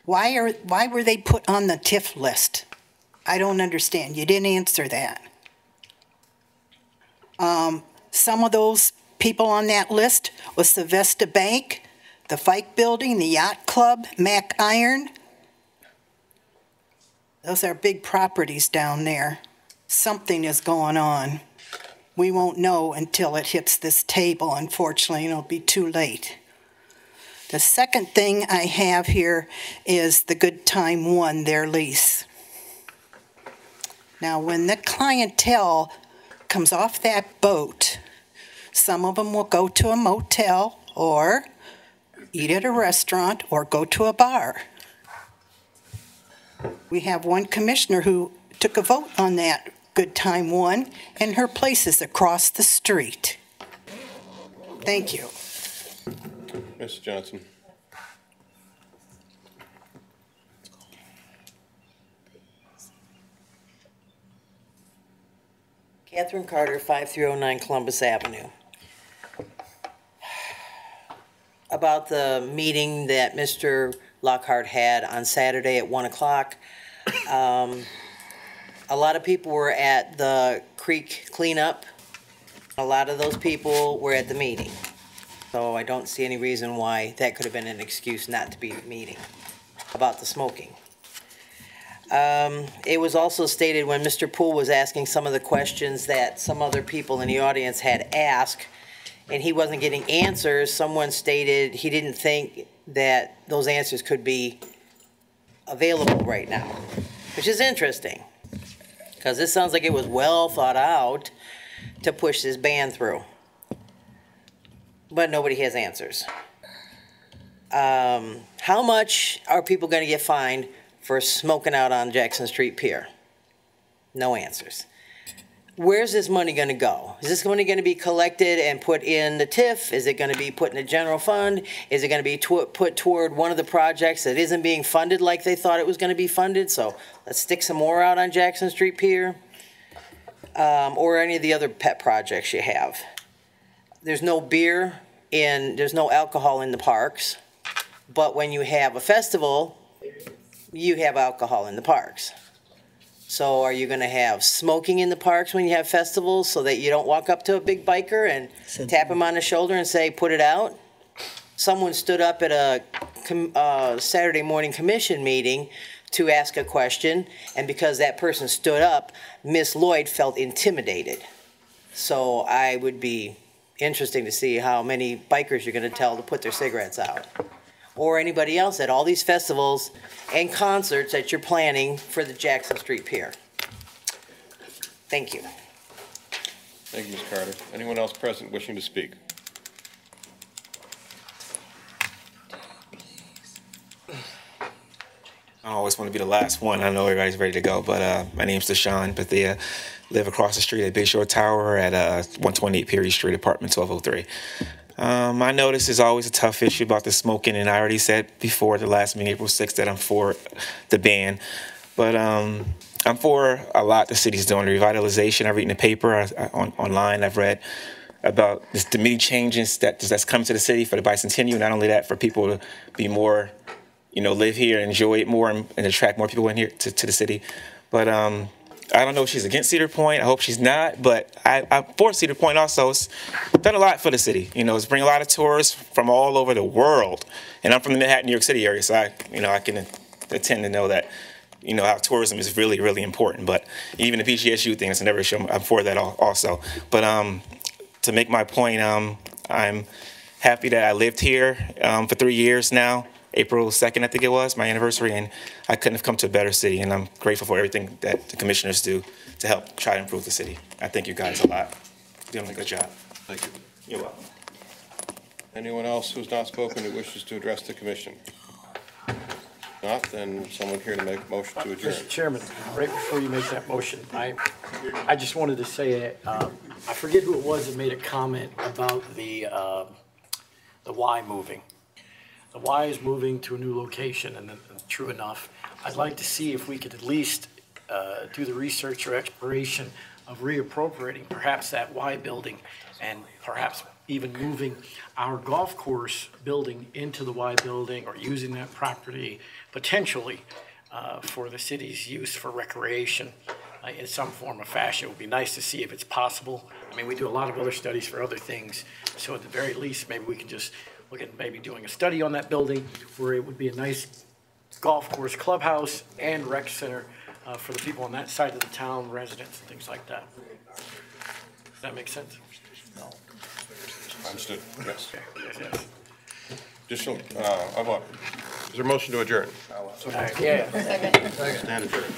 Why were they put on the TIF list? I don't understand. You didn't answer that. Some of those people on that list was the Vesta Bank, the Fike Building, the Yacht Club, Mac Iron. Those are big properties down there. Something is going on. We won't know until it hits this table, unfortunately, and it'll be too late. The second thing I have here is the Good Time One, their lease. Now, when the clientele comes off that boat, some of them will go to a motel or eat at a restaurant or go to a bar. We have one commissioner who took a vote on that Good Time One, and her place is across the street. Thank you. Mr. Johnson. Catherine Carter, 5309 Columbus Avenue. About the meeting that Mr. Lockhart had on Saturday at 1 o'clock. A lot of people were at the creek cleanup. A lot of those people were at the meeting. So I don't see any reason why that could have been an excuse not to be at the meeting about the smoking. It was also stated when Mr. Poole was asking some of the questions that some other people in the audience had asked, and he wasn't getting answers, someone stated he didn't think that those answers could be available right now, which is interesting, because this sounds like it was well thought out to push this ban through. But nobody has answers. How much are people going to get fined for smoking out on Jackson Street Pier? No answers. where's this money gonna go? Is this money gonna be collected and put in the TIF? Is it gonna be put in a general fund? Is it gonna be put toward one of the projects that isn't being funded like they thought it was gonna be funded? So let's stick some more out on Jackson Street Pier. Or any of the other pet projects you have. There's no beer there's no alcohol in the parks, but when you have a festival, you have alcohol in the parks. So are you gonna have smoking in the parks when you have festivals so that you don't walk up to a big biker and tap him on the shoulder and say, put it out? Someone stood up at a Saturday morning commission meeting to ask a question, and because that person stood up, Miss Lloyd felt intimidated. So I would be interesting to see how many bikers you're gonna tell to put their cigarettes out. Or anybody else at all these festivals and concerts that you're planning for the Jackson Street Pier. Thank you. Thank you, Ms. Carter. Anyone else present wishing to speak? I always want to be the last one. I know everybody's ready to go, but my name's Deshaun Bethia. Live across the street at Bayshore Tower at 128 Perry Street, apartment 1203. I know this is always a tough issue about the smoking, and I already said before the last meeting, April 6th, that I'm for the ban. But I'm for a lot the city's doing. The revitalization, I've read in the paper, online, I've read about the many changes that's coming to the city for the bicentennial. Not only that, for people to be more, live here, enjoy it more, and attract more people in here to the city. But I don't know if she's against Cedar Point. I hope she's not. But I'm for Cedar Point also. It's done a lot for the city. It's bring a lot of tourists from all over the world. And I'm from the Manhattan, New York City area, so I can attend to know that, how tourism is really, really important. But even the PGSU thing, it's never shown. I'm for that also. But to make my point, I'm happy that I lived here for 3 years now. April 2nd, I think it was, my anniversary, and I couldn't have come to a better city, and I'm grateful for everything that the commissioners do to help try to improve the city. I thank you guys a lot. You're doing a good job. Thank you. You're welcome. Anyone else who's not spoken who wishes to address the commission? Not, then someone here to make a motion to adjourn. Mr. Chairman, right before you make that motion, I just wanted to say, I forget who it was that made a comment about the Y moving. The Y is moving to a new location, and true enough, I'd like to see if we could at least do the research or exploration of reappropriating perhaps that Y building, and perhaps even moving our golf course building into the Y building, or using that property potentially for the city's use for recreation in some form or fashion. It would be nice to see if it's possible. I mean, we do a lot of other studies for other things, so at the very least, maybe we can just look at maybe doing a study on that building where it would be a nice golf course, clubhouse, and rec center for the people on that side of the town, residents and things like that. Does that make sense? No. Understood, yes. Okay. Yes. Additional, is there a motion to adjourn? Yeah. Stand adjourned.